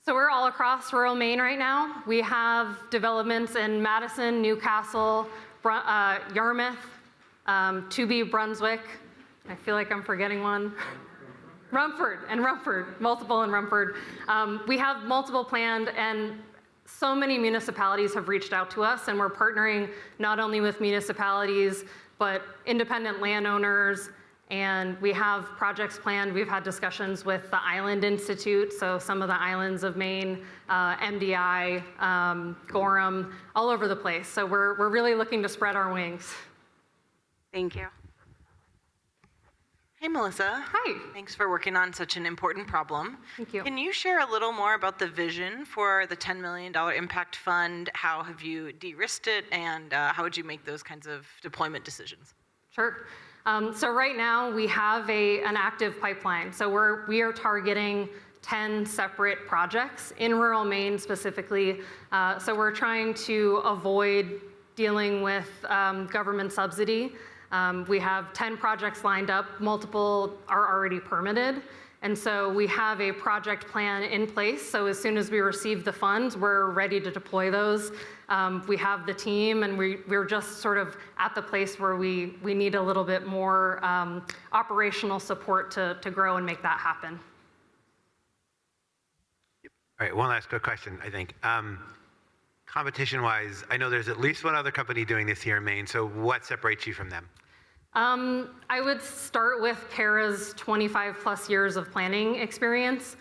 So we're all across rural Maine right now. We have developments in Madison, Newcastle, Yarmouth, To-Be Brunswick. I feel like I'm forgetting one. Rumford, multiple in Rumford. We have multiple planned, and so many municipalities have reached out to us, and we're partnering not only with municipalities, but independent landowners, and we have projects planned. We've had discussions with the Island Institute, so some of the islands of Maine, MDI, Gorham, all over the place. So we're really looking to spread our wings. Thank you. Hey, Melissa. Hi. Thanks for working on such an important problem. Thank you. Can you share a little more about the vision for the $10 million impact fund? How have you de-risked it, and how would you make those kinds of deployment decisions? Sure. So right now we have an active pipeline. So we are targeting 10 separate projects in rural Maine specifically. So we're trying to avoid dealing with government subsidy. We have 10 projects lined up, multiple are already permitted. And so we have a project plan in place. So as soon as we receive the funds, we're ready to deploy those. We have the team, and we're just sort of at the place where we need a little bit more operational support to grow and make that happen. All right, one last quick question, I think. Competition-wise, I know there's at least one other company doing this here in Maine, so what separates you from them? I would start with Kara's 25 plus years of planning experience.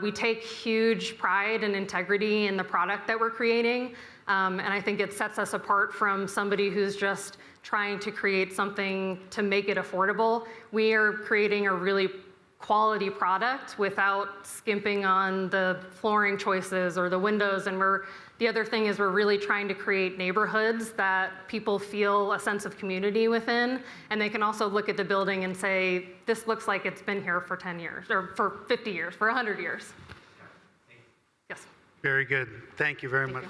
We take huge pride and integrity in the product that we're creating, and I think it sets us apart from somebody who's just trying to create something to make it affordable. We are creating a really quality product without skimping on the flooring choices or the windows, and the other thing is we're really trying to create neighborhoods that people feel a sense of community within, and they can also look at the building and say, this looks like it's been here for 10 years, or for 50 years, for 100 years. Yes. Very good. Thank you very much.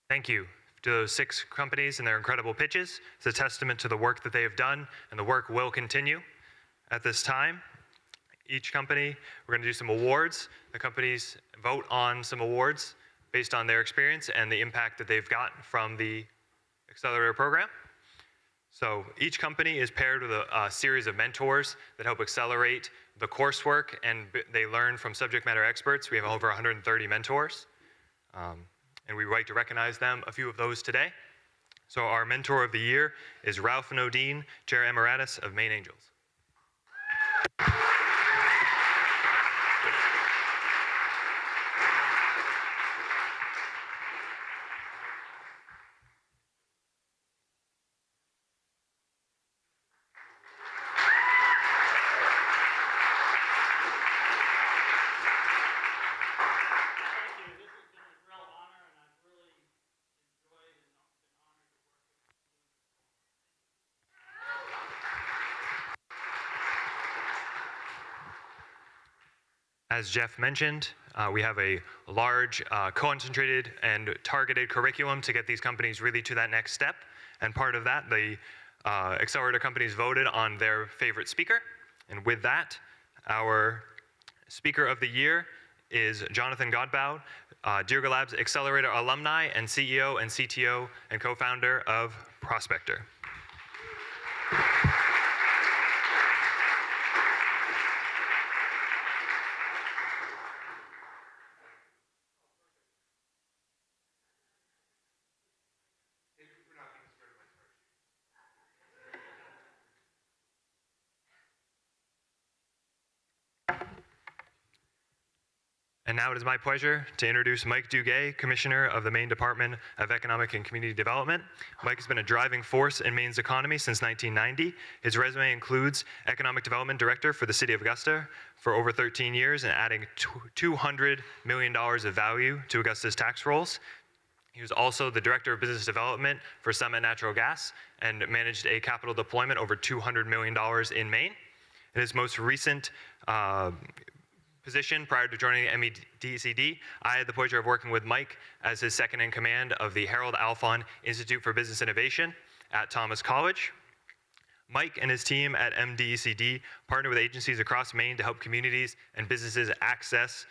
Thank you to those 6 companies and their incredible pitches. It's a testament to the work that they have done, and the work will continue. At this time, each company, we're going to do some awards. The companies vote on some awards based on their experience and the impact that they've got from the accelerator program. So each company is paired with a series of mentors that help accelerate the coursework, and they learn from subject matter experts. We have over 130 mentors. And we would like to recognize them, a few of those today. So our mentor of the year is Ralph Nodine, Chair Emeritus of Maine Angels. As Jeff mentioned, we have a large, concentrated and targeted curriculum to get these companies really to that next step. And part of that, the accelerator companies voted on their favorite speaker. And with that, our speaker of the year is Jonathan Godbout, Dirigo Labs Accelerator alumni and CEO and CTO and co-founder of Prospector. And now it is my pleasure to introduce Mike Duguay, Commissioner of the Maine Department of Economic and Community Development. Mike has been a driving force in Maine's economy since 1990. His resume includes Economic Development Director for the City of Augusta for over 13 years and adding $200 million of value to Augusta's tax rolls. He was also the Director of Business Development for Summit Natural Gas and managed a capital deployment over $200 million in Maine. In his most recent position prior to joining MEDCD, I had the pleasure of working with Mike as his second in command of the Harold Alfond Institute for Business Innovation at Thomas College. Mike and his team at MEDCD partner with agencies across Maine to help communities and businesses access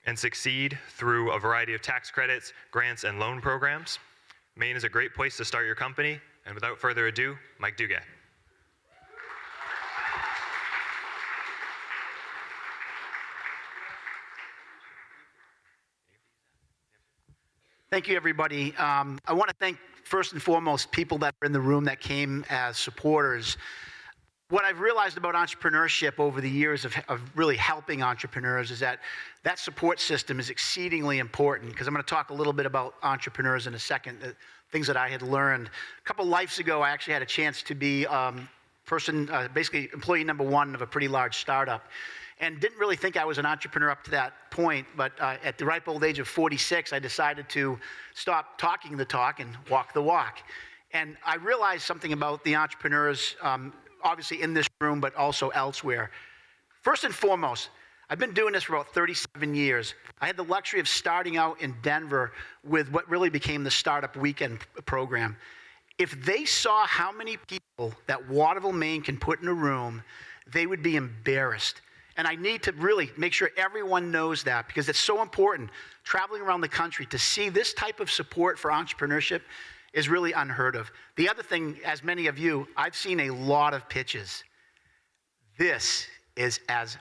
and succeed through a variety of tax credits, grants, and loan programs. Maine is a great place to start your company, and without further ado, Mike Duguay. Thank you, everybody. I want to thank, first and foremost, people that are in the room that came as supporters. What I've realized about entrepreneurship over the years of really helping entrepreneurs is that that support system is exceedingly important, because I'm going to talk a little bit about entrepreneurs in a second, the things that I had learned. A couple lives ago, I actually had a chance to be basically employee number one of a pretty large startup. And didn't really think I was an entrepreneur up to that point, but at the ripe old age of 46, I decided to stop talking the talk and walk the walk. And I realized something about the entrepreneurs, obviously in this room, but also elsewhere. First and foremost, I've been doing this for about 37 years. I had the luxury of starting out in Denver with what really became the Startup Weekend program. If they saw how many people that Waterville, Maine can put in a room, they would be embarrassed. And I need to really make sure everyone knows that, because it's so important, traveling around the country, to see this type of support for entrepreneurship is really unheard of. The other thing, as many of you, I've seen a lot of pitches. This is as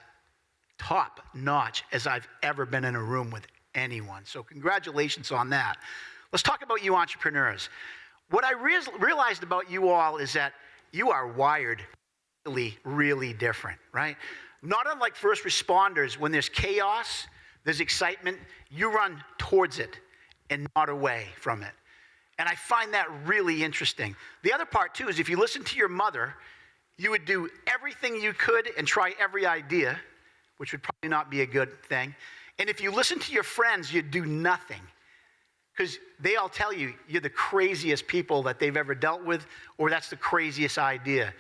top notch as I've ever been in a room with anyone. So congratulations on that. Let's talk about you entrepreneurs. What I realized about you all is that you are wired really, really different, right? Not unlike first responders, when there's chaos, there's excitement, you run towards it and not away from it. And I find that really interesting. The other part, too, is if you listen to your mother, you would do everything you could and try every idea, which would probably not be a good thing. And if you listen to your friends, you'd do nothing, because they all tell you you're the craziest people that they've ever dealt with, or that's the craziest idea.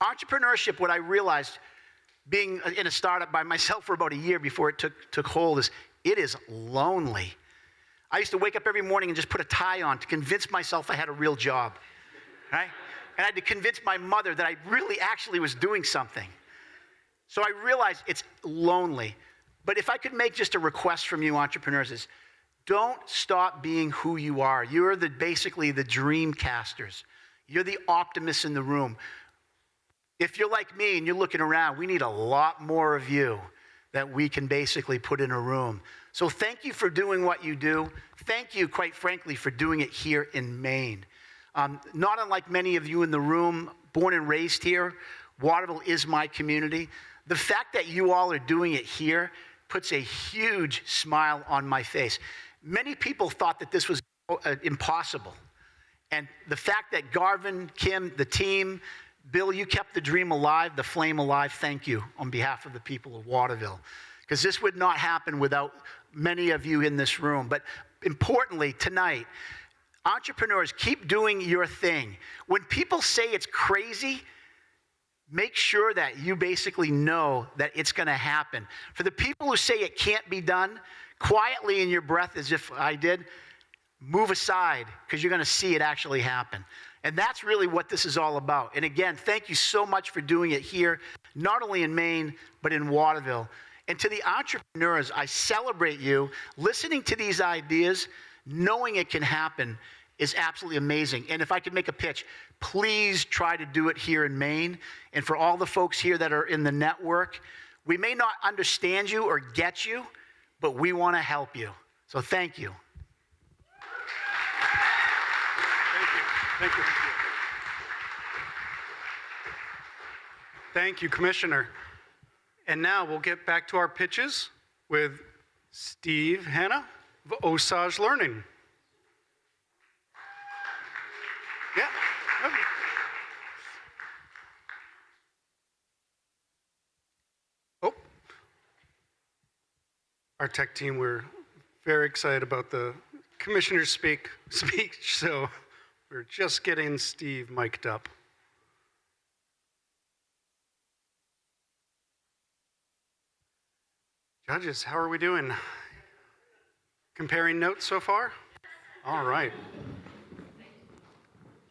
Entrepreneurship, what I realized, being in a startup by myself for about a year before it took hold, is it is lonely. I used to wake up every morning and just put a tie on to convince myself I had a real job, right? And I had to convince my mother that I really actually was doing something. So I realized it's lonely. But if I could make just a request from you entrepreneurs, is don't stop being who you are. You're basically the dream casters. You're the optimists in the room. If you're like me and you're looking around, we need a lot more of you that we can basically put in a room. So thank you for doing what you do. Thank you, quite frankly, for doing it here in Maine. Not unlike many of you in the room, born and raised here, Waterville is my community. The fact that you all are doing it here puts a huge smile on my face. Many people thought that this was impossible. And the fact that Garvin, Kim, the team, Bill, you kept the dream alive, the flame alive. Thank you on behalf of the people of Waterville, because this would not happen without many of you in this room. But importantly, tonight, entrepreneurs, keep doing your thing. When people say it's crazy, make sure that you basically know that it's going to happen. For the people who say it can't be done, quietly in your breath, as if I did, move aside, because you're going to see it actually happen. And that's really what this is all about. And again, thank you so much for doing it here, not only in Maine, but in Waterville. And to the entrepreneurs, I celebrate you. Listening to these ideas, knowing it can happen, is absolutely amazing. And if I could make a pitch, please try to do it here in Maine. And for all the folks here that are in the network, we may not understand you or get you, but we want to help you. So thank you. Thank you. Thank you, Commissioner. And now we'll get back to our pitches with Steve Hanna of Osage Learning. Yeah. Okay. Oh. Our tech team, we're very excited about the Commissioner's speech, so we're just getting Steve mic'd up. Judges, how are we doing? Comparing notes so far? All right.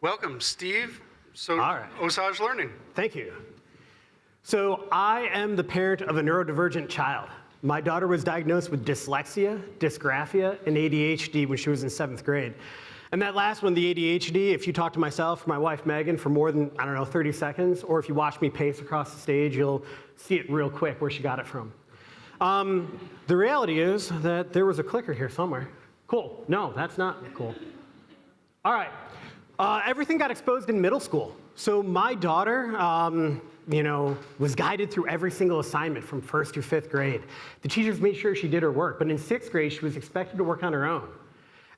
Welcome, Steve. So, all right. Osage Learning. Thank you. So I am the parent of a neurodivergent child. My daughter was diagnosed with dyslexia, dysgraphia, and ADHD when she was in 7th grade. And that last one, the ADHD, if you talk to myself or my wife Megan for more than, 30 seconds, or if you watch me pace across the stage, you'll see it real quick where she got it from. The reality is that there was a clicker here somewhere. Cool. No, that's not cool. All right. Everything got exposed in middle school. So my daughter, was guided through every single assignment from 1st through 5th grade. The teachers made sure she did her work, but in 6th grade, she was expected to work on her own.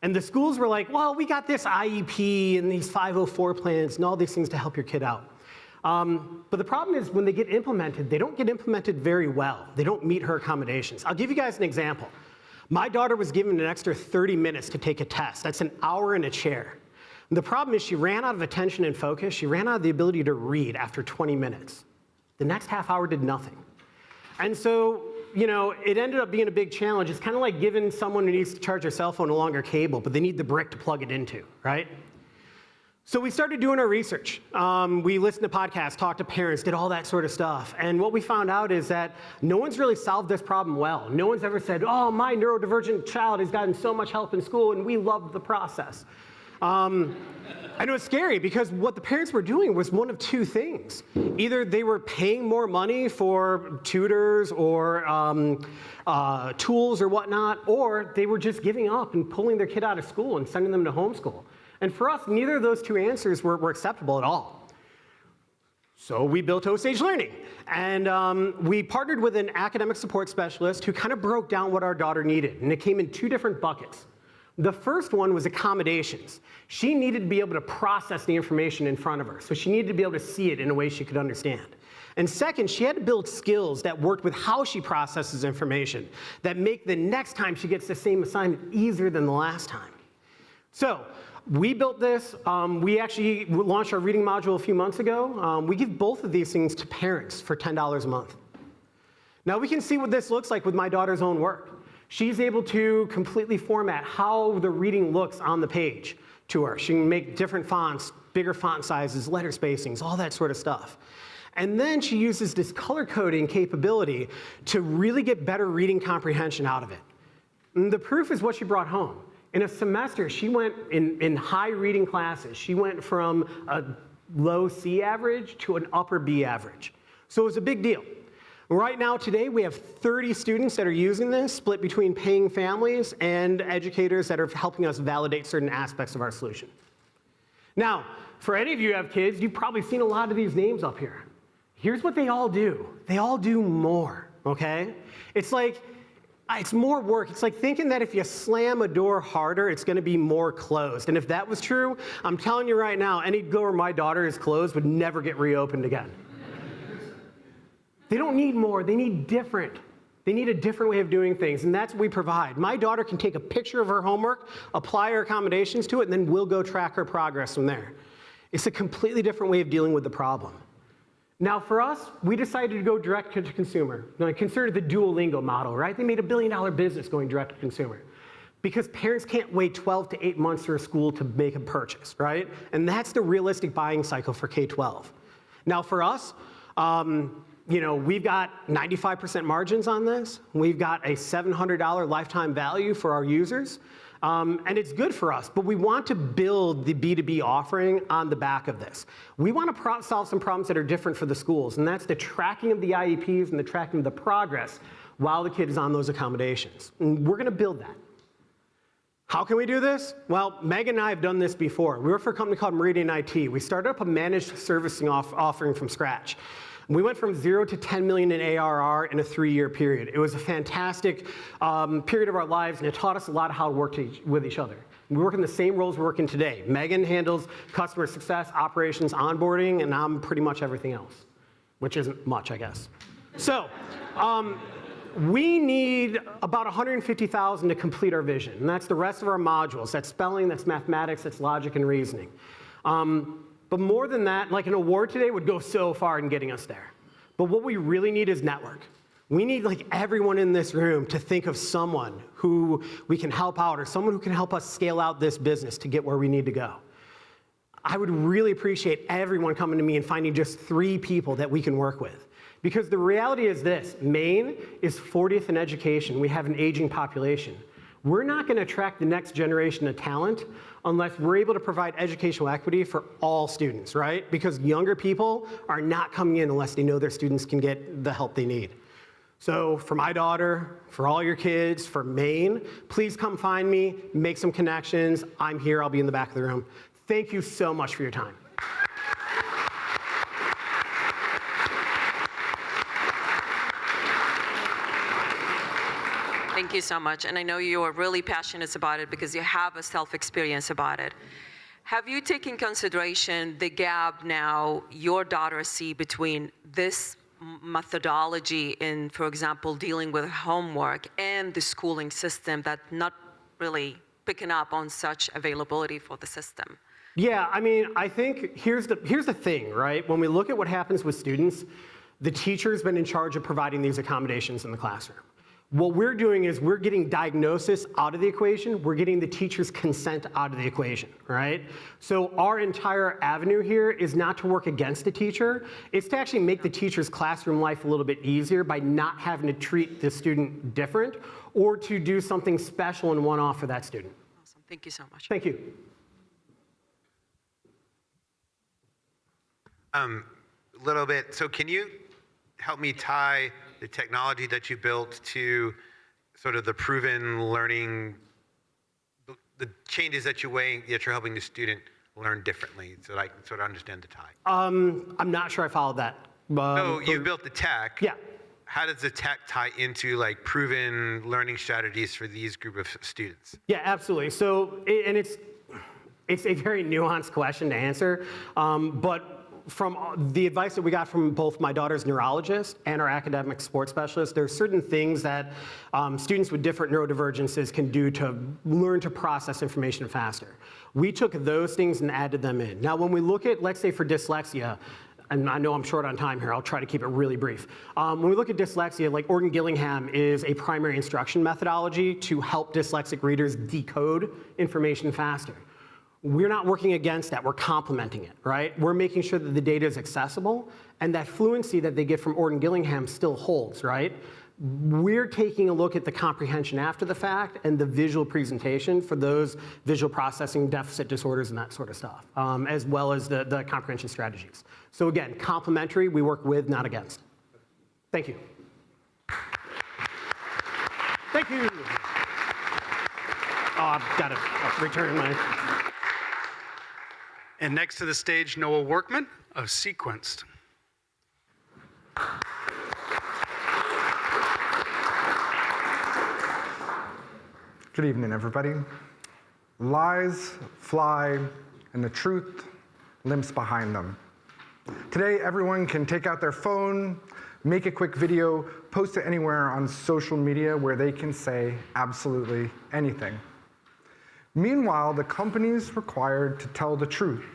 And the schools were like, well, we got this IEP and these 504 plans and all these things to help your kid out. But the problem is when they get implemented, they don't get implemented very well. They don't meet her accommodations. I'll give you guys an example. My daughter was given an extra 30 minutes to take a test. That's an hour in a chair. And the problem is she ran out of attention and focus. She ran out of the ability to read after 20 minutes. The next half hour did nothing. And so, it ended up being a big challenge. It's kind of like giving someone who needs to charge their cell phone a longer cable, but they need the brick to plug it into, right? So we started doing our research. We listened to podcasts, talked to parents, did all that sort of stuff. And what we found out is that no one's really solved this problem well. No one's ever said, oh, my neurodivergent child has gotten so much help in school, and we loved the process. I know it's scary because what the parents were doing was one of two things. Either they were paying more money for tutors or tools or whatnot, or they were just giving up and pulling their kid out of school and sending them to homeschool. And for us, neither of those two answers were acceptable at all. So we built Osage Learning. And we partnered with an academic support specialist who kind of broke down what our daughter needed. And it came in two different buckets. The first one was accommodations. She needed to be able to process the information in front of her. So she needed to be able to see it in a way she could understand. And second, she had to build skills that worked with how she processes information that make the next time she gets the same assignment easier than the last time. So we built this. We actually launched our reading module a few months ago. We give both of these things to parents for $10 a month. Now we can see what this looks like with my daughter's own work. She's able to completely format how the reading looks on the page to her. She can make different fonts, bigger font sizes, letter spacings, all that sort of stuff. And then she uses this color coding capability to really get better reading comprehension out of it. And the proof is what she brought home. In a semester, she went in high reading classes. She went from a low C average to an upper B average. So it was a big deal. Right now, today, we have 30 students that are using this, split between paying families and educators that are helping us validate certain aspects of our solution. Now, for any of you who have kids, you've probably seen a lot of these names up here. Here's what they all do. They all do more, okay? It's like, it's more work. It's like thinking that if you slam a door harder, it's gonna be more closed. And if that was true, I'm telling you right now, any door where my daughter is closed would never get reopened again. They don't need more, they need different. They need a different way of doing things, and that's what we provide. My daughter can take a picture of her homework, apply her accommodations to it, and then we'll go track her progress from there. It's a completely different way of dealing with the problem. Now for us, we decided to go direct to consumer. Now, consider the Duolingo model, right? They made $1 billion business going direct to consumer. Because parents can't wait 12 to 8 months for a school to make a purchase, right? And that's the realistic buying cycle for K-12. Now for us, we've got 95% margins on this. We've got a $700 lifetime value for our users. And it's good for us, but we want to build the B2B offering on the back of this. We want to solve some problems that are different for the schools, and that's the tracking of the IEPs and the tracking of the progress while the kid is on those accommodations. And we're going to build that. How can we do this? Well, Megan and I have done this before. We work for a company called Meridian IT. We started up a managed servicing offering from scratch. We went from 0 to 10 million in ARR in a 3-year period. It was a fantastic period of our lives, and it taught us a lot of how to work with each other. We work in the same roles we're working today. Megan handles customer success, operations, onboarding, and I'm pretty much everything else, which isn't much, I guess. So we need about 150,000 to complete our vision, and that's the rest of our modules. That's spelling, that's mathematics, that's logic and reasoning. But more than that, like an award today would go so far in getting us there. But what we really need is network. We need like everyone in this room to think of someone who we can help out or someone who can help us scale out this business to get where we need to go. I would really appreciate everyone coming to me and finding just 3 people that we can work with. Because the reality is this, Maine is 40th in education. We have an aging population. We're not going to attract the next generation of talent unless we're able to provide educational equity for all students, right? Because younger people are not coming in unless they know their students can get the help they need. So for my daughter, for all your kids, for Maine, please come find me, make some connections. I'm here, I'll be in the back of the room. Thank you so much for your time. Thank you so much. And I know you are really passionate about it because you have a self-experience about it. Have you taken consideration the gap now your daughters see between this methodology in, for example, dealing with homework and the schooling system that not really picking up on such availability for the system? Yeah, I mean, I think here's the thing, right? When we look at what happens with students, the teacher's been in charge of providing these accommodations in the classroom. What we're doing is we're getting diagnosis out of the equation, we're getting the teacher's consent out of the equation, right? So our entire avenue here is not to work against the teacher, it's to actually make the teacher's classroom life a little bit easier by not having to treat the student different or to do something special and one-off for that student. Awesome, thank you so much. Thank you. Little bit, so can you help me tie the technology that you built to sort of the proven learning, the changes that you're helping the student learn differently, so that I can sort of understand the tie? I'm not sure I followed that. So you built the tech. Yeah. How does the tech tie into like proven learning strategies for these group of students? Yeah, absolutely. So, and it's a very nuanced question to answer, but from the advice that we got from both my daughter's neurologist and our academic sports specialist, there are certain things that students with different neurodivergences can do to learn to process information faster. We took those things and added them in. Now, when we look at, let's say for dyslexia, and I know I'm short on time here, I'll try to keep it really brief. When we look at dyslexia, like Orton Gillingham is a primary instruction methodology to help dyslexic readers decode information faster. We're not working against that, we're complementing it, right? We're making sure that the data is accessible and that fluency that they get from Orton Gillingham still holds, right? We're taking a look at the comprehension after the fact and the visual presentation for those visual processing deficit disorders and that sort of stuff, as well as the comprehension strategies. So again, complementary, we work with, not against. Thank you. Thank you. Oh, I've got to return my... And next to the stage, Noah Workman of Sequenced. Good evening, everybody. Lies fly, and the truth limps behind them. Today, everyone can take out their phone, make a quick video, post it anywhere on social media where they can say absolutely anything. Meanwhile, the companies required to tell the truth,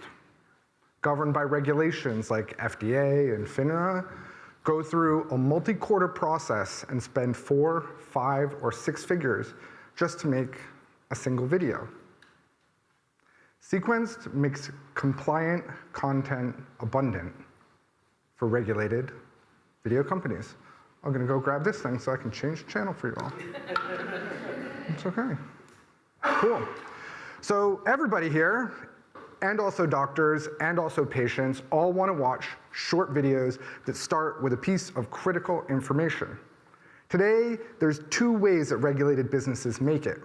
governed by regulations like FDA and FINRA, go through a multi-quarter process and spend 4, 5, or 6 figures just to make a single video. Sequenced makes compliant content abundant for regulated video companies. I'm gonna go grab this thing so I can change the channel for you all. It's okay. Cool. So everybody here, and also doctors, and also patients, all want to watch short videos that start with a piece of critical information. Today, there's 2 ways that regulated businesses make it.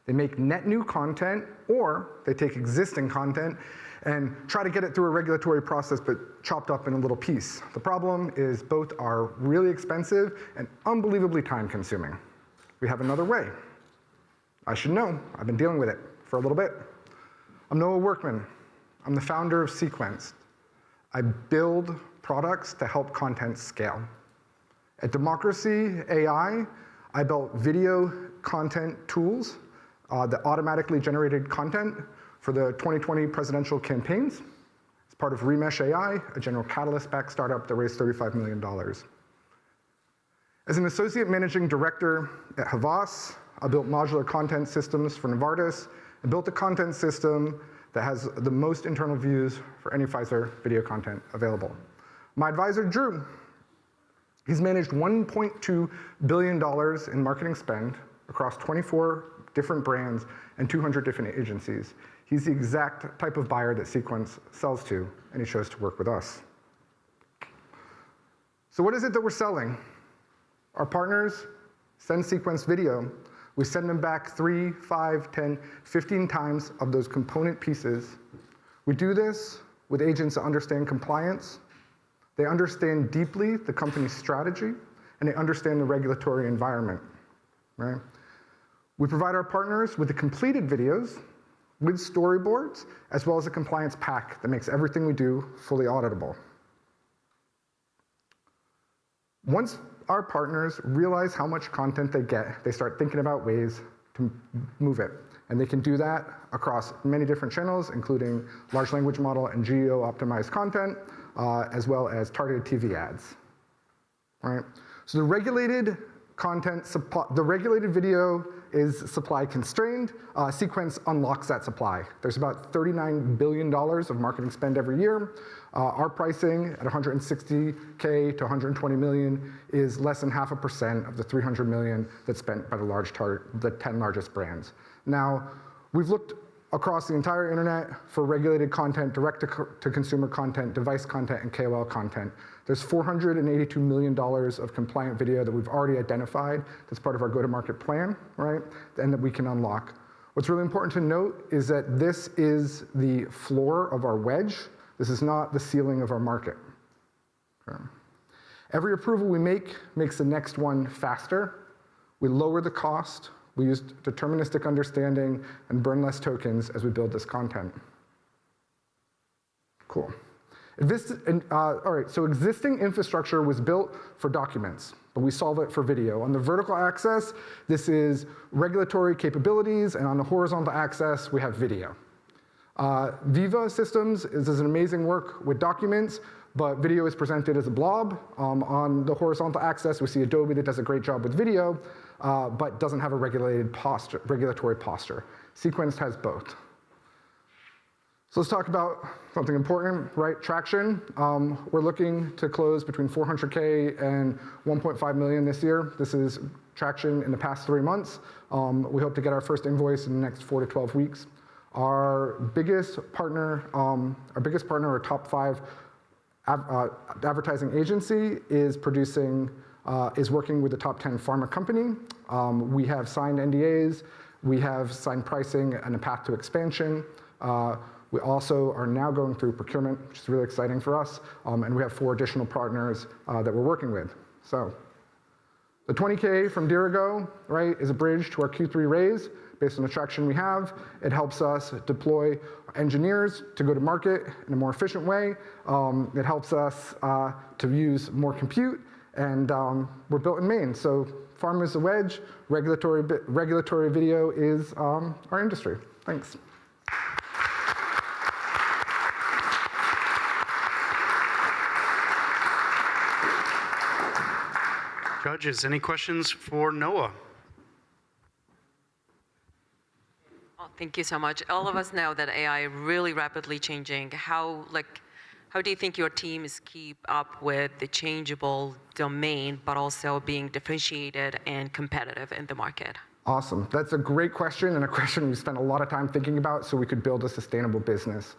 They make net new content, or they take existing content and try to get it through a regulatory process, but chopped up in a little piece. The problem is both are really expensive and unbelievably time-consuming. We have another way. I should know, I've been dealing with it for a little bit. I'm Noah Workman. I'm the founder of Sequenced. I build products to help content scale. At Democracy AI, I built video content tools that automatically generated content for the 2020 presidential campaigns. As part of Remesh AI, a General Catalyst-backed startup that raised $35 million. As an associate managing director at Havas, I built modular content systems for Novartis and built a content system that has the most internal views for any Pfizer video content available. My advisor, Drew, he's managed $1.2 billion in marketing spend across 24 different brands and 200 different agencies. He's the exact type of buyer that Sequence sells to, and he chose to work with us. So what is it that we're selling? Our partners send Sequence video. We send them back 3, 5, 10, 15 times of those component pieces. We do this with agents that understand compliance. They understand deeply the company's strategy, and they understand the regulatory environment, right? We provide our partners with the completed videos with storyboards, as well as a compliance pack that makes everything we do fully auditable. Once our partners realize how much content they get, they start thinking about ways to move it. And they can do that across many different channels, including large language model and geo-optimized content, as well as targeted TV ads. Right? So the regulated content, the regulated video is supply constrained. Sequence unlocks that supply. There's about $39 billion of marketing spend every year. Our pricing at $160K to $120 million is less than 0.5% of the $300 million that's spent by the 10 largest brands. Now, we've looked across the entire internet for regulated content, direct-to-consumer content, device content, and KOL content. There's $482 million of compliant video that we've already identified that's part of our go-to-market plan, right? And that we can unlock. What's really important to note is that this is the floor of our wedge. This is not the ceiling of our market. Okay. Every approval we make makes the next one faster. We lower the cost. We use deterministic understanding and burn less tokens as we build this content. Cool. All right, so existing infrastructure was built for documents, but we solve it for video. On the vertical axis, this is regulatory capabilities, and on the horizontal axis, we have video. Viva Systems does an amazing work with documents, but video is presented as a blob. On the horizontal axis, we see Adobe that does a great job with video, but doesn't have a regulatory posture. Sequenced has both. So let's talk about something important, right? Traction. We're looking to close between 400K and 1.5 million this year. This is traction in the past 3 months. We hope to get our first invoice in the next 4 to 12 weeks. Our biggest partner, our top 5 advertising agency is working with the top 10 pharma company. We have signed NDAs. We have signed pricing and a path to expansion. We also are now going through procurement, which is really exciting for us. And we have 4 additional partners that we're working with. So the 20K from Dirigo, right, is a bridge to our Q3 raise based on the traction we have. It helps us deploy engineers to go to market in a more efficient way. It helps us to use more compute. And we're built in Maine. So pharma is the wedge. Regulatory video is our industry. Thanks. Judges, any questions for Noah? Oh, thank you so much. All of us know that AI is really rapidly changing. How do you think your teams keep up with the changeable domain, but also being differentiated and competitive in the market? Awesome. That's a great question, and a question we spent a lot of time thinking about so we could build a sustainable business.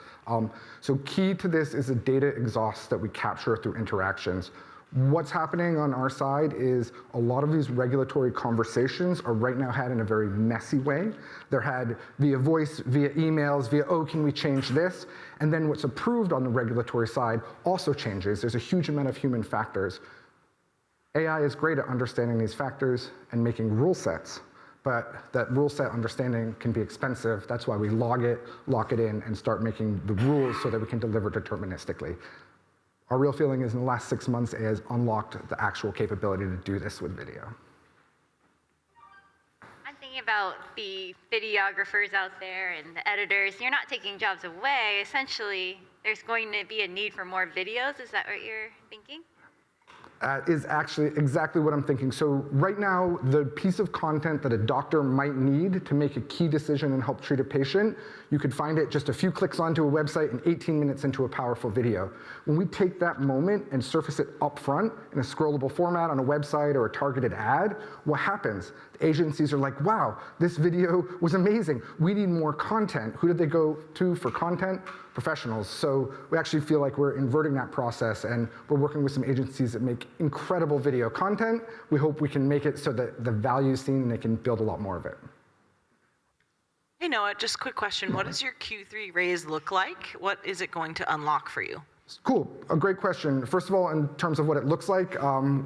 So key to this is the data exhaust that we capture through interactions. What's happening on our side is a lot of these regulatory conversations are right now had in a very messy way. They're had via voice, via emails, via, oh, can we change this? And then what's approved on the regulatory side also changes. There's a huge amount of human factors. AI is great at understanding these factors and making rule sets, but that rule set understanding can be expensive. That's why we lock it in, and start making the rules so that we can deliver deterministically. Our real feeling is in the last 6 months, AI has unlocked the actual capability to do this with video. I'm thinking about the videographers out there and the editors. You're not taking jobs away. Essentially, there's going to be a need for more videos. Is that what you're thinking? Is actually exactly what I'm thinking. So right now, the piece of content that a doctor might need to make a key decision and help treat a patient, you could find it just a few clicks onto a website and 18 minutes into a powerful video. When we take that moment and surface it up front in a scrollable format on a website or a targeted ad, what happens? The agencies are like, wow, this video was amazing. We need more content. Who did they go to for content? Professionals. So we actually feel like we're inverting that process, and we're working with some agencies that make incredible video content. We hope we can make it so that the value is seen and they can build a lot more of it. Hey Noah, just a quick question. What does your Q3 raise look like? What is it going to unlock for you? Cool, a great question. First of all, in terms of what it looks like,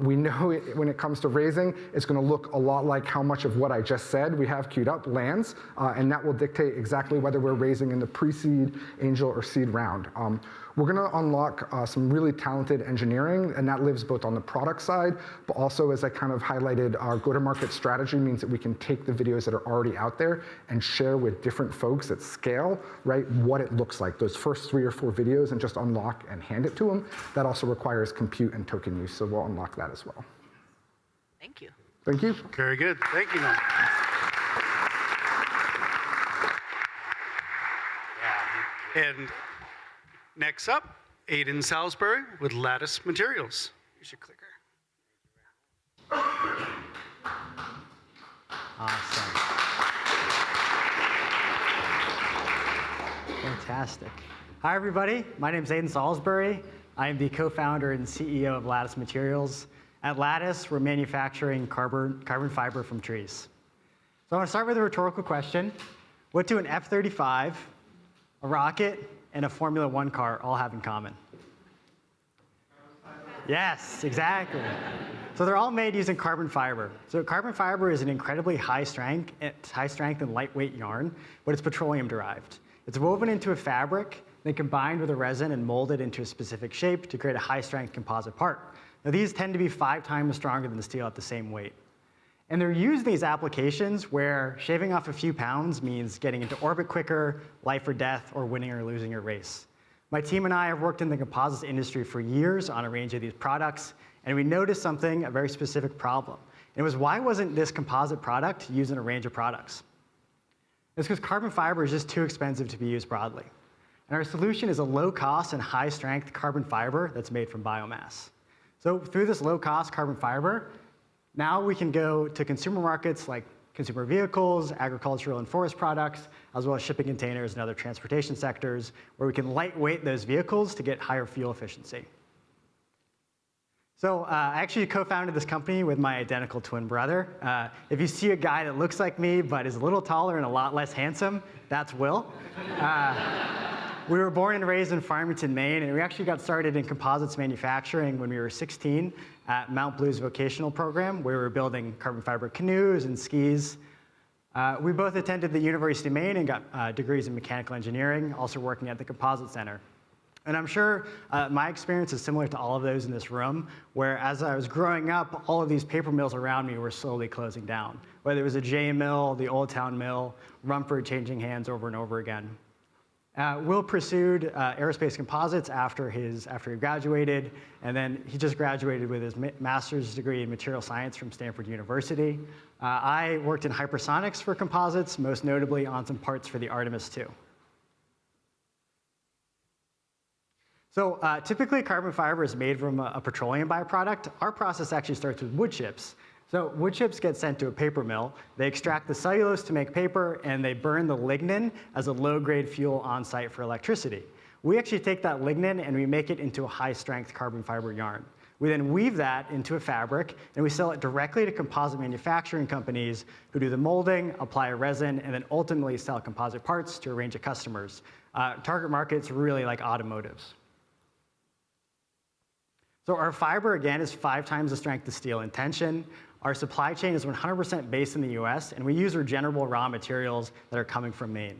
we know when it comes to raising, it's gonna look a lot like how much of what I just said we have queued up lands, and that will dictate exactly whether we're raising in the pre-seed, angel, or seed round. We're gonna unlock some really talented engineering, and that lives both on the product side, but also, as I kind of highlighted, our go-to-market strategy means that we can take the videos that are already out there and share with different folks at scale, right, what it looks like, those first 3 or 4 videos, and just unlock and hand it to them. That also requires compute and token use, so we'll unlock that as well. Thank you. Thank you. Very good. Thank you, Noel. And next up, Aiden Salisbury with Lattice Materials. Here's your clicker. Awesome. Fantastic. Hi, everybody. My name is Aiden Salisbury. I am the co-founder and CEO of Lattice Materials. At Lattice, we're manufacturing carbon fiber from trees. So I want to start with a rhetorical question. What do an F-35, a rocket, and a Formula One car all have in common? Yes, exactly. So they're all made using carbon fiber. So carbon fiber is an incredibly high strength and lightweight yarn, but it's petroleum derived. It's woven into a fabric, then combined with a resin and molded into a specific shape to create a high strength composite part. Now these tend to be 5 times stronger than the steel at the same weight. And they're used in these applications where shaving off a few pounds means getting into orbit quicker, life or death, or winning or losing a race. My team and I have worked in the composites industry for years on a range of these products, and we noticed something, a very specific problem. And it was, why wasn't this composite product used in a range of products? It's because carbon fiber is just too expensive to be used broadly. And our solution is a low-cost and high-strength carbon fiber that's made from biomass. So through this low-cost carbon fiber, now we can go to consumer markets like consumer vehicles, agricultural and forest products, as well as shipping containers and other transportation sectors, where we can lightweight those vehicles to get higher fuel efficiency. So I actually co-founded this company with my identical twin brother. If you see a guy that looks like me but is a little taller and a lot less handsome, that's Will. We were born and raised in Farmington, Maine, and we actually got started in composites manufacturing when we were 16 at Mount Blue's vocational program, where we were building carbon fiber canoes and skis. We both attended the University of Maine and got degrees in mechanical engineering, also working at the Composite Center. And I'm sure my experience is similar to all of those in this room, where as I was growing up, all of these paper mills around me were slowly closing down. Whether it was a J Mill, the Old Town Mill, Rumford changing hands over and over again. Will pursued aerospace composites after he graduated, and then he just graduated with his master's degree in material science from Stanford University. I worked in hypersonics for composites, most notably on some parts for the Artemis II. So typically carbon fiber is made from a petroleum byproduct. Our process actually starts with wood chips. So wood chips get sent to a paper mill. They extract the cellulose to make paper, and they burn the lignin as a low-grade fuel on site for electricity. We actually take that lignin and we make it into a high-strength carbon fiber yarn. We then weave that into a fabric, and we sell it directly to composite manufacturing companies who do the molding, apply a resin, and then ultimately sell composite parts to a range of customers. Target markets really like automotives. So our fiber, again, is 5 times the strength of steel in tension. Our supply chain is 100% based in the US, and we use regenerable raw materials that are coming from Maine.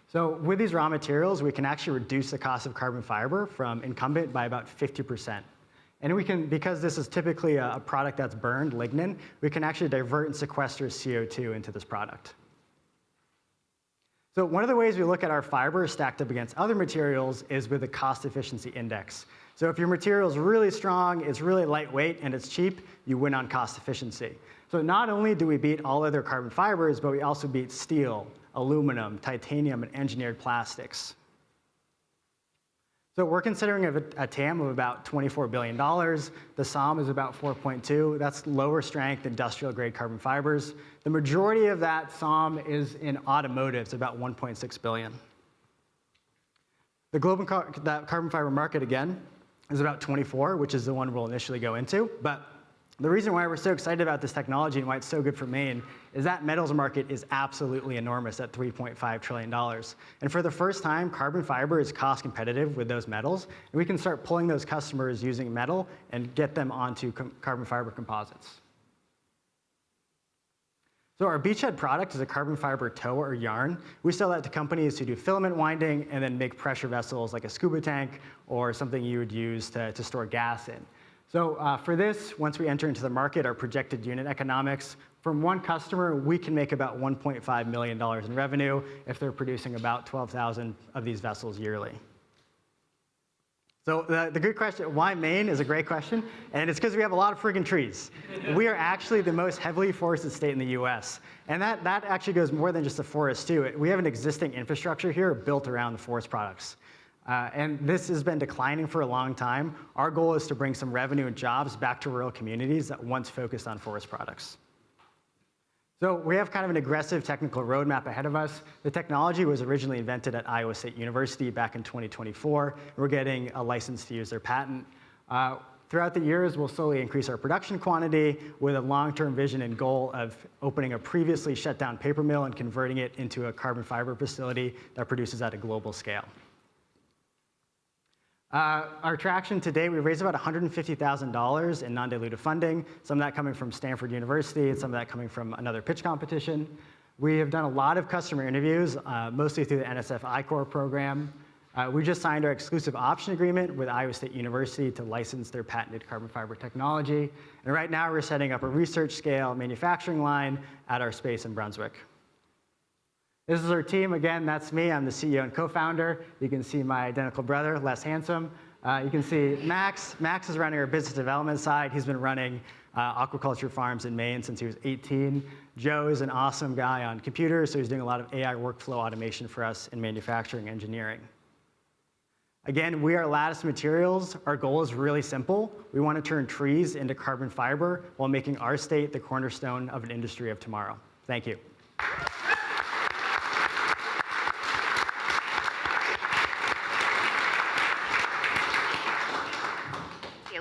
So with these raw materials, we can actually reduce the cost of carbon fiber from incumbent by about 50%. And we can, because this is typically a product that's burned, lignin, we can actually divert and sequester CO2 into this product. So one of the ways we look at our fiber stacked up against other materials is with the cost efficiency index. So if your material is really strong, it's really lightweight, and it's cheap, you win on cost efficiency. So not only do we beat all other carbon fibers, but we also beat steel, aluminum, titanium, and engineered plastics. So we're considering a TAM of about $24 billion. The SOM is about 4.2. That's lower strength industrial grade carbon fibers. The majority of that SOM is in automotives, about 1.6 billion. The global carbon fiber market, again, is about 24, which is the one we'll initially go into. But The reason why we're so excited about this technology and why it's so good for Maine is that metals market is absolutely enormous at $3.5 trillion. And for the first time, carbon fiber is cost competitive with those metals, and we can start pulling those customers using metal and get them onto carbon fiber composites. So our beachhead product is a carbon fiber tow or yarn. We sell that to companies who do filament winding and then make pressure vessels like a scuba tank or something you would use to store gas in. So for this, once we enter into the market, our projected unit economics, from one customer, we can make about $1.5 million in revenue if they're producing about 12,000 of these vessels yearly. So the good question, why Maine, is a great question, and it's because we have a lot of friggin' trees. We are actually the most heavily forested state in the US, and that actually goes more than just the forest too. We have an existing infrastructure here built around the forest products. And this has been declining for a long time. Our goal is to bring some revenue and jobs back to rural communities that once focused on forest products. So we have kind of an aggressive technical roadmap ahead of us. The technology was originally invented at Iowa State University back in 2024. We're getting a license to use their patent. Throughout the years, we'll slowly increase our production quantity with a long-term vision and goal of opening a previously shut down paper mill and converting it into a carbon fiber facility that produces at a global scale. Our traction to date, we've raised about $150,000 in non-dilutive funding, some of that coming from Stanford University and some of that coming from another pitch competition. We have done a lot of customer interviews, mostly through the NSF I-Corps program. We just signed our exclusive option agreement with Iowa State University to license their patented carbon fiber technology. And right now we're setting up a research scale manufacturing line at our space in Brunswick. This is our team. Again, that's me. I'm the CEO and co-founder. You can see my identical brother, less handsome. You can see Max. Max is running our business development side. He's been running aquaculture farms in Maine since he was 18. Joe is an awesome guy on computers, so he's doing a lot of AI workflow automation for us in manufacturing engineering. Again, we are Lattice Materials. Our goal is really simple. We want to turn trees into carbon fiber while making our state the cornerstone of an industry of tomorrow. Thank you.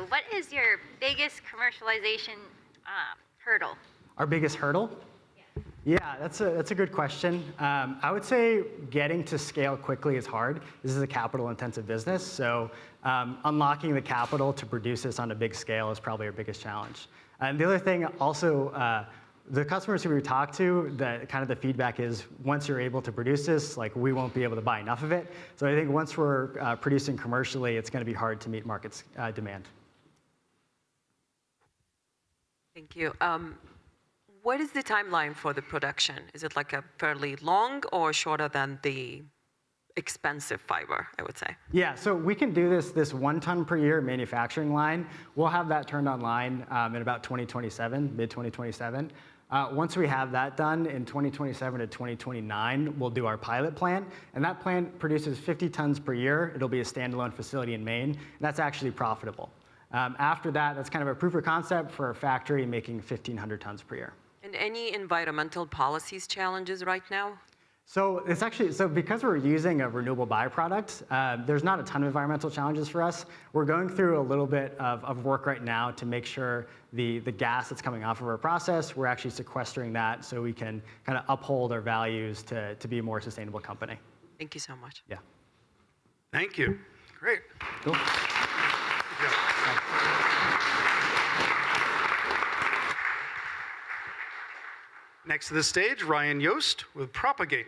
What is your biggest commercialization hurdle? Our biggest hurdle? Yeah, that's a good question. I would say getting to scale quickly is hard. This is a capital-intensive business, so unlocking the capital to produce this on a big scale is probably our biggest challenge. And the other thing also, the customers who we talk to, the feedback is once you're able to produce this, like we won't be able to buy enough of it. So I think once we're producing commercially, it's going to be hard to meet market's demand. Thank you. What is the timeline for the production? Is it like a fairly long or shorter than the expensive fiber, I would say? Yeah, so we can do this 1 ton per year manufacturing line. We'll have that turned online in about 2027, mid-2027. Once we have that done in 2027 to 2029, we'll do our pilot plant. And that plant produces 50 tons per year. It'll be a standalone facility in Maine, and that's actually profitable. After that, that's kind of a proof of concept for a factory making 1,500 tons per year. And any environmental policies challenges right now? So it's actually, because we're using a renewable byproduct, there's not a ton of environmental challenges for us. We're going through a little bit of work right now to make sure the gas that's coming off of our process, we're actually sequestering that so we can kind of uphold our values to be a more sustainable company. Thank you so much. Yeah. Thank you. Great. Cool. Next to the stage, Ryan Yost with Propagate.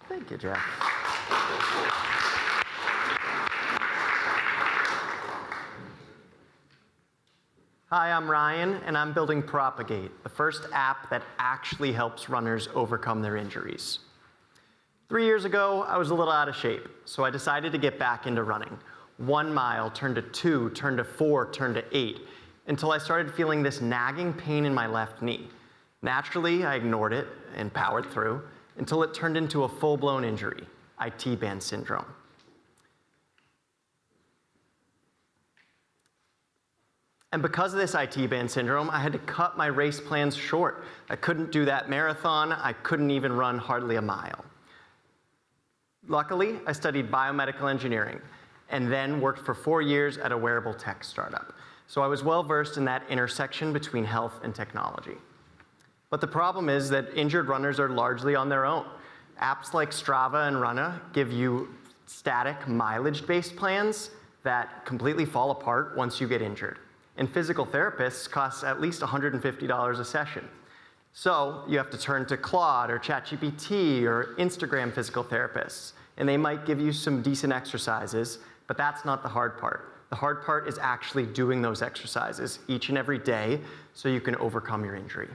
Thank you, Jeff. Hi, I'm Ryan, and I'm building Propagate, the first app that actually helps runners overcome their injuries. 3 years ago, I was a little out of shape, so I decided to get back into running. 1 mile turned to 2, turned to 4, turned to 8, until I started feeling this nagging pain in my left knee. Naturally, I ignored it and powered through until it turned into a full-blown injury, IT band syndrome. And because of this IT band syndrome, I had to cut my race plans short. I couldn't do that marathon. I couldn't even run hardly a mile. Luckily, I studied biomedical engineering, and then worked for 4 years at a wearable tech startup. So I was well versed in that intersection between health and technology. But the problem is that injured runners are largely on their own. Apps like Strava and Runna give you static mileage-based plans that completely fall apart once you get injured. And physical therapists cost at least $150 a session. So you have to turn to Claude or ChatGPT or Instagram physical therapists. And they might give you some decent exercises, but that's not the hard part. The hard part is actually doing those exercises each and every day so you can overcome your injury.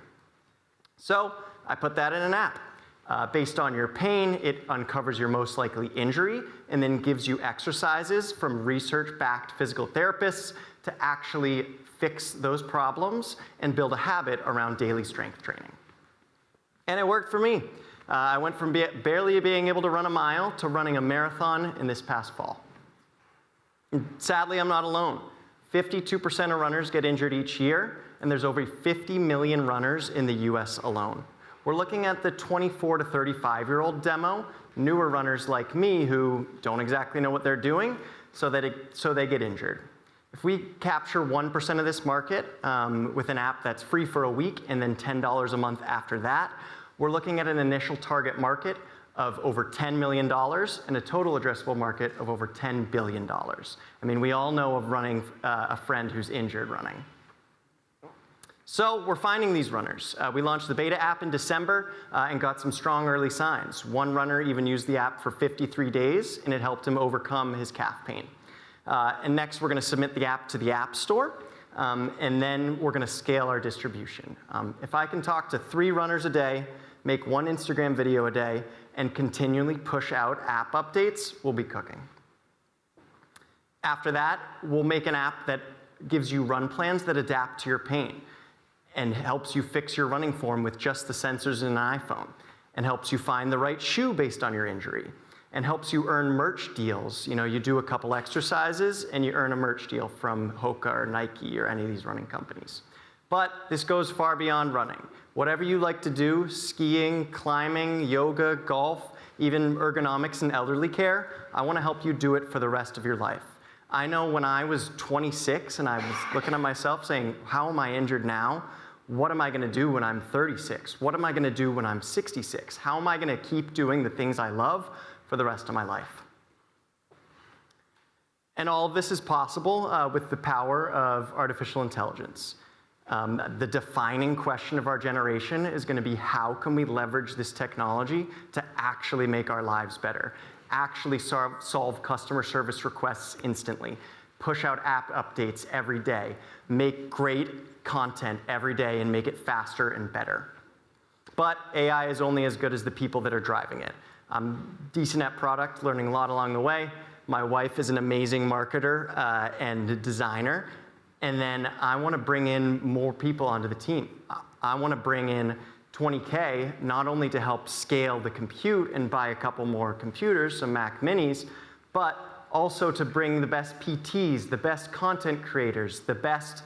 So I put that in an app. Based on your pain, it uncovers your most likely injury and then gives you exercises from research-backed physical therapists to actually fix those problems and build a habit around daily strength training. And it worked for me. I went from barely being able to run a mile to running a marathon in this past fall. And sadly, I'm not alone. 52% of runners get injured each year, and there's over 50 million runners in the US alone. We're looking at the 24 to 35-year-old demo, newer runners like me who don't exactly know what they're doing, so they get injured. If we capture 1% of this market with an app that's free for a week and then $10 a month after that, we're looking at an initial target market of over $10 million and a total addressable market of over $10 billion. I mean, we all know of running a friend who's injured running. So we're finding these runners. We launched the beta app in December and got some strong early signs. One runner even used the app for 53 days, and it helped him overcome his calf pain. And next, we're going to submit the app to the App Store, and then we're going to scale our distribution. If I can talk to 3 runners a day, make 1 Instagram video a day, and continually push out app updates, we'll be cooking. After that, we'll make an app that gives you run plans that adapt to your pain and helps you fix your running form with just the sensors in an iPhone, and helps you find the right shoe based on your injury, and helps you earn merch deals. You know, you do a couple exercises and you earn a merch deal from Hoka or Nike or any of these running companies. But this goes far beyond running. Whatever you like to do, skiing, climbing, yoga, golf, even ergonomics and elderly care, I want to help you do it for the rest of your life. I know when I was 26 and I was looking at myself saying, how am I injured now? What am I going to do when I'm 36? What am I going to do when I'm 66? How am I going to keep doing the things I love for the rest of my life? And all of this is possible with the power of artificial intelligence. The defining question of our generation is going to be, how can we leverage this technology to actually make our lives better? Actually solve customer service requests instantly, push out app updates every day, make great content every day, and make it faster and better. But AI is only as good as the people that are driving it. I'm decent at product, learning a lot along the way. My wife is an amazing marketer and designer. And then I want to bring in more people onto the team. I want to bring in 20K, not only to help scale the compute and buy a couple more computers, some Mac Minis, but also to bring the best PTs, the best content creators, the best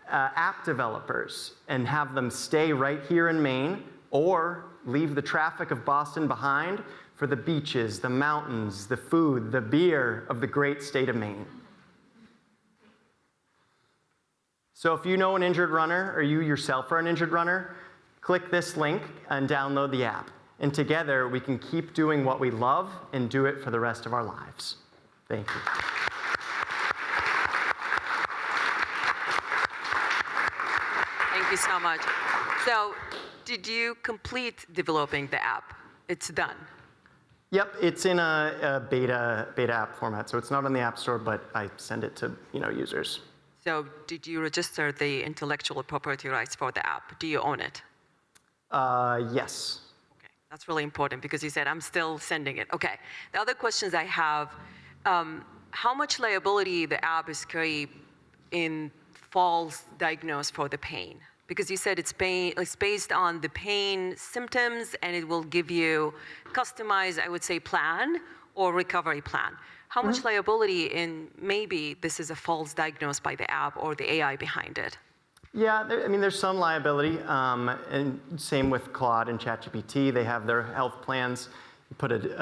app developers, and have them stay right here in Maine or leave the traffic of Boston behind for the beaches, the mountains, the food, the beer of the great state of Maine. So if you know an injured runner, or you yourself are an injured runner, click this link and download the app. And together, we can keep doing what we love and do it for the rest of our lives. Thank you. Thank you so much. So, did you complete developing the app? It's done. Yep, it's in a beta app format, so it's not on the App Store, but I send it to users. So, did you register the intellectual property rights for the app? Do you own it? Yes. Okay, that's really important because you said I'm still sending it. Okay. The other questions I have: how much liability the app is carrying in false diagnosis for the pain? Because you said it's based on the pain symptoms, and it will give you customized, I would say, plan or recovery plan. How much liability in maybe this is a false diagnosis by the app or the AI behind it? Yeah, there's some liability, and same with Claude and ChatGPT. They have their health plans. You put it.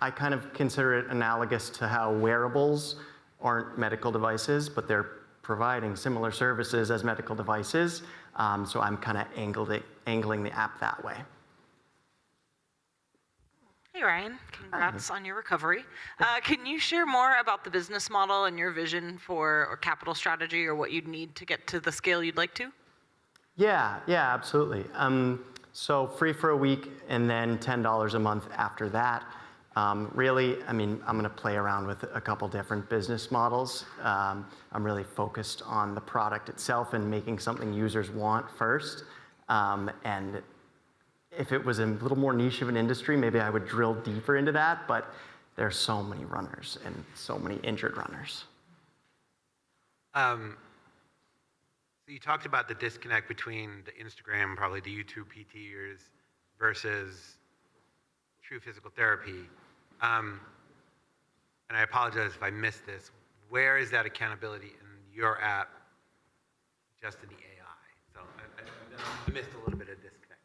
I kind of consider it analogous to how wearables aren't medical devices, but they're providing similar services as medical devices. So I'm kind of angling the app that way. Hey Ryan, congrats on your recovery. Can you share more about the business model and your vision for or capital strategy or what you'd need to get to the scale you'd like to? Yeah, absolutely. So free for a week and then $10 a month after that. Really, I mean, I'm going to play around with a couple different business models. I'm really focused on the product itself and making something users want first. And if it was a little more niche of an industry, maybe I would drill deeper into that, but there's so many runners and so many injured runners. So you talked about the disconnect between the Instagram, probably the YouTube PTers versus true physical therapy. And I apologize if I missed this. Where is that accountability in your app, just in the AI? So I missed a little bit of disconnect.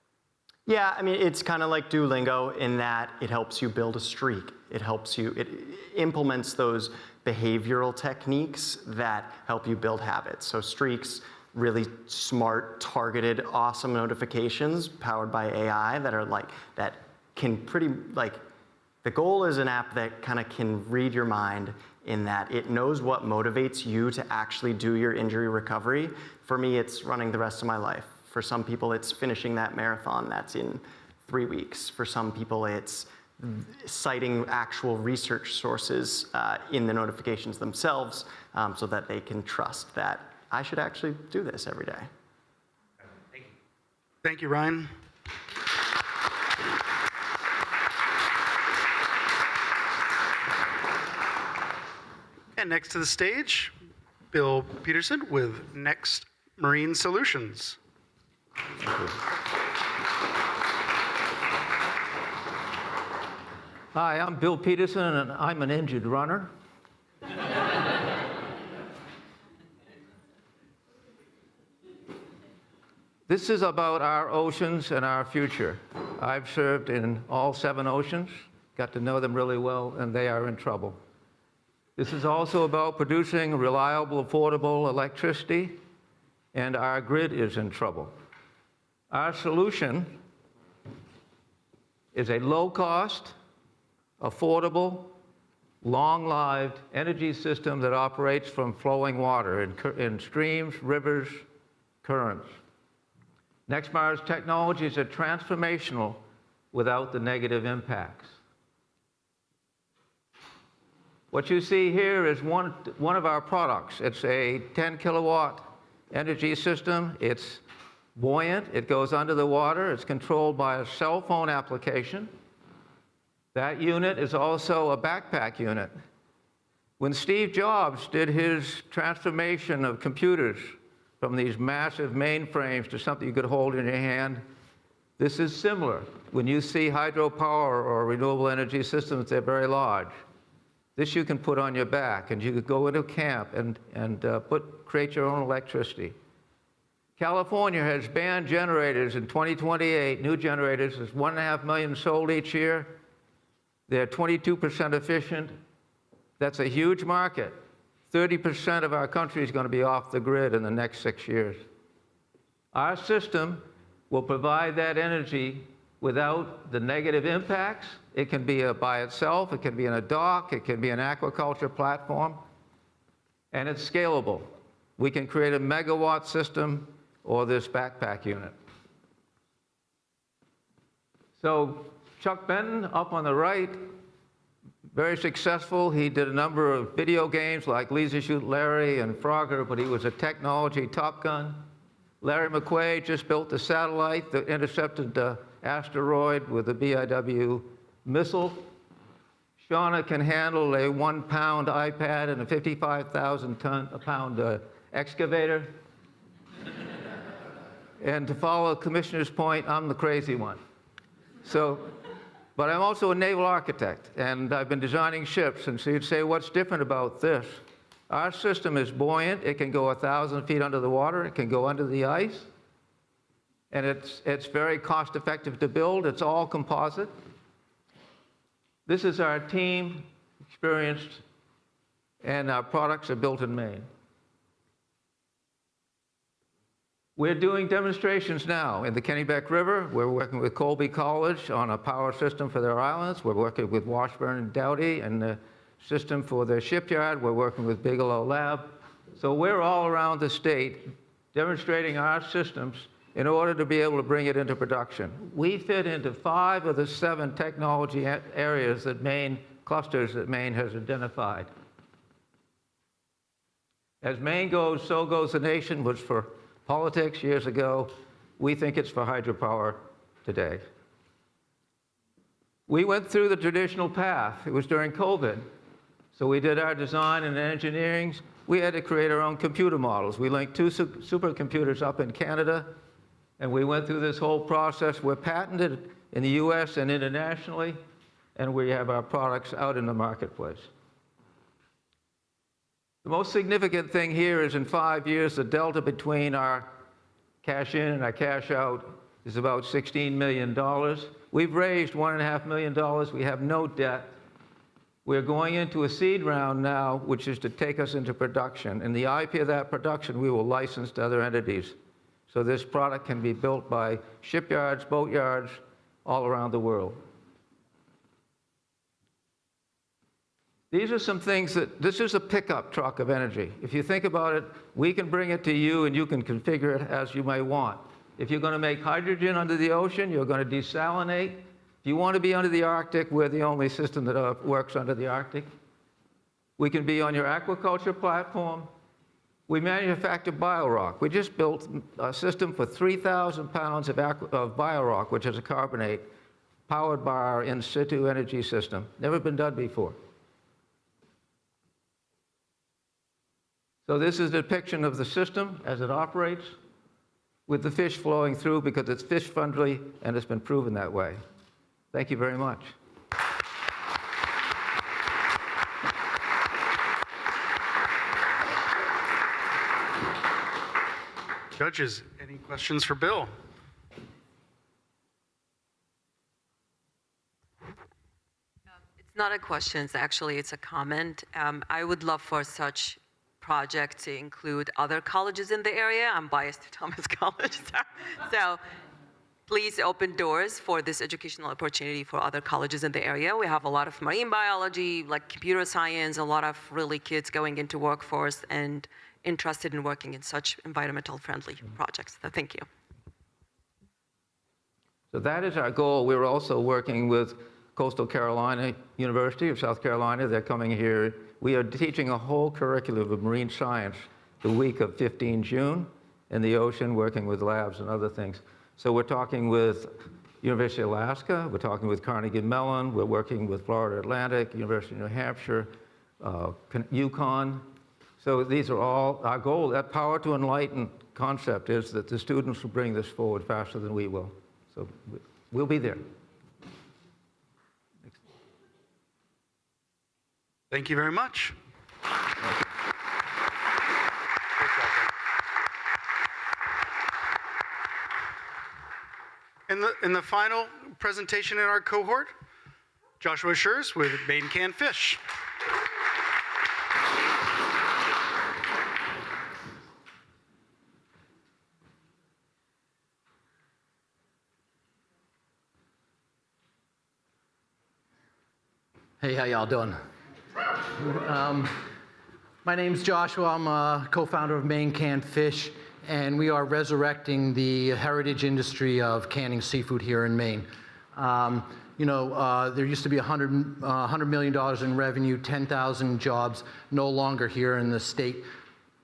Yeah, I mean, it's kind of like Duolingo in that it helps you build a streak. It implements those behavioral techniques that help you build habits. So streaks, really smart, targeted, awesome notifications powered by AI that can the goal is an app that kind of can read your mind in that it knows what motivates you to actually do your injury recovery. For me, it's running the rest of my life. For some people, it's finishing that marathon that's in 3 weeks. For some people, it's citing actual research sources in the notifications themselves so that they can trust that I should actually do this every day. Thank you. Thank you, Ryan. And next to the stage, Bill Peterson with Next Marine Solutions. Hi, I'm Bill Peterson, and I'm an injured runner. This is about our oceans and our future. I've served in all 7 oceans, got to know them really well, and they are in trouble. This is also about producing reliable, affordable electricity, and our grid is in trouble. Our solution is a low-cost, affordable, long-lived energy system that operates from flowing water in streams, rivers, currents. NextMar's technologies are transformational without the negative impacts. What you see here is one of our products. It's a 10 kilowatt energy system. It's buoyant. It goes under the water. It's controlled by a cell phone application. That unit is also a backpack unit. When Steve Jobs did his transformation of computers from these massive mainframes to something you could hold in your hand, this is similar. When you see hydropower or renewable energy systems, they're very large. This you can put on your back, and you could go into camp and create your own electricity. California has banned generators in 2028, new generators. There's 1.5 million sold each year. They're 22% efficient. That's a huge market. 30% of our country is going to be off the grid in the next 6 years. Our system will provide that energy without the negative impacts. It can be by itself, it can be in a dock, it can be an aquaculture platform, and it's scalable. We can create a megawatt system or this backpack unit. So Chuck Benton up on the right, very successful. He did a number of video games like Leisure Suit Larry and Frogger, but he was a technology top gun. Larry McQuaid just built a satellite that intercepted the asteroid with a BIW missile. Shauna can handle a 1-pound iPad and a 55,000-pound excavator. And to follow Commissioner's point, I'm the crazy one. But I'm also a naval architect, and I've been designing ships. And so you'd say, what's different about this? Our system is buoyant. It can go 1,000 feet under the water. It can go under the ice. And it's very cost-effective to build. It's all composite. This is our team, experienced, and our products are built in Maine. We're doing demonstrations now in the Kennebec River. We're working with Colby College on a power system for their islands. We're working with Washburn and Doughty and the system for their shipyard. We're working with Dirigo Labs. So we're all around the state demonstrating our systems in order to be able to bring it into production. We fit into 5 of the 7 technology areas that clusters that Maine has identified. As Maine goes, so goes the nation was for politics years ago. We think it's for hydropower today. We went through the traditional path. It was during COVID. So we did our design and engineering. We had to create our own computer models. We linked 2 supercomputers up in Canada, and we went through this whole process. We're patented in the US and internationally, and we have our products out in the marketplace. The most significant thing here is in 5 years, the delta between our cash in and our cash out is about $16 million. We've raised $1.5 million. We have no debt. We're going into a seed round now, which is to take us into production. And the IP of that production, we will license to other entities. So this product can be built by shipyards, boatyards, all around the world. These are some things this is a pickup truck of energy. If you think about it, we can bring it to you and you can configure it as you may want. If you're going to make hydrogen under the ocean, you're going to desalinate. If you want to be under the Arctic, we're the only system that works under the Arctic. We can be on your aquaculture platform. We manufacture biorock. We just built a system for 3,000 pounds of biorock, which is a carbonate, powered by our in situ energy system. Never been done before. So this is a depiction of the system as it operates, with the fish flowing through because it's fish friendly and it's been proven that way. Thank you very much. Judges, any questions for Bill? It's not a question, actually, it's a comment. I would love for such project to include other colleges in the area. I'm biased to Thomas College, so please open doors for this educational opportunity for other colleges in the area. We have a lot of marine biology, like computer science, a lot of really kids going into workforce and interested in working in such environmental friendly projects. So thank you. So that is our goal. We're also working with Coastal Carolina University of South Carolina. They're coming here. We are teaching a whole curriculum of marine science the week of 15 June in the ocean, working with labs and other things. So we're talking with University of Alaska, we're talking with Carnegie Mellon, we're working with Florida Atlantic, University of New Hampshire, UConn. So these are all our goal. That power to enlighten concept is that the students will bring this forward faster than we will. So we'll be there. Thank you very much. In the final presentation in our cohort, Joshua Schurz with Maine Canned Fish. Hey, how y'all doing? My name's Joshua. I'm a co-founder of Maine Canned Fish, and we are resurrecting the heritage industry of canning seafood here in Maine. There used to be $100 million in revenue, 10,000 jobs, no longer here in the state,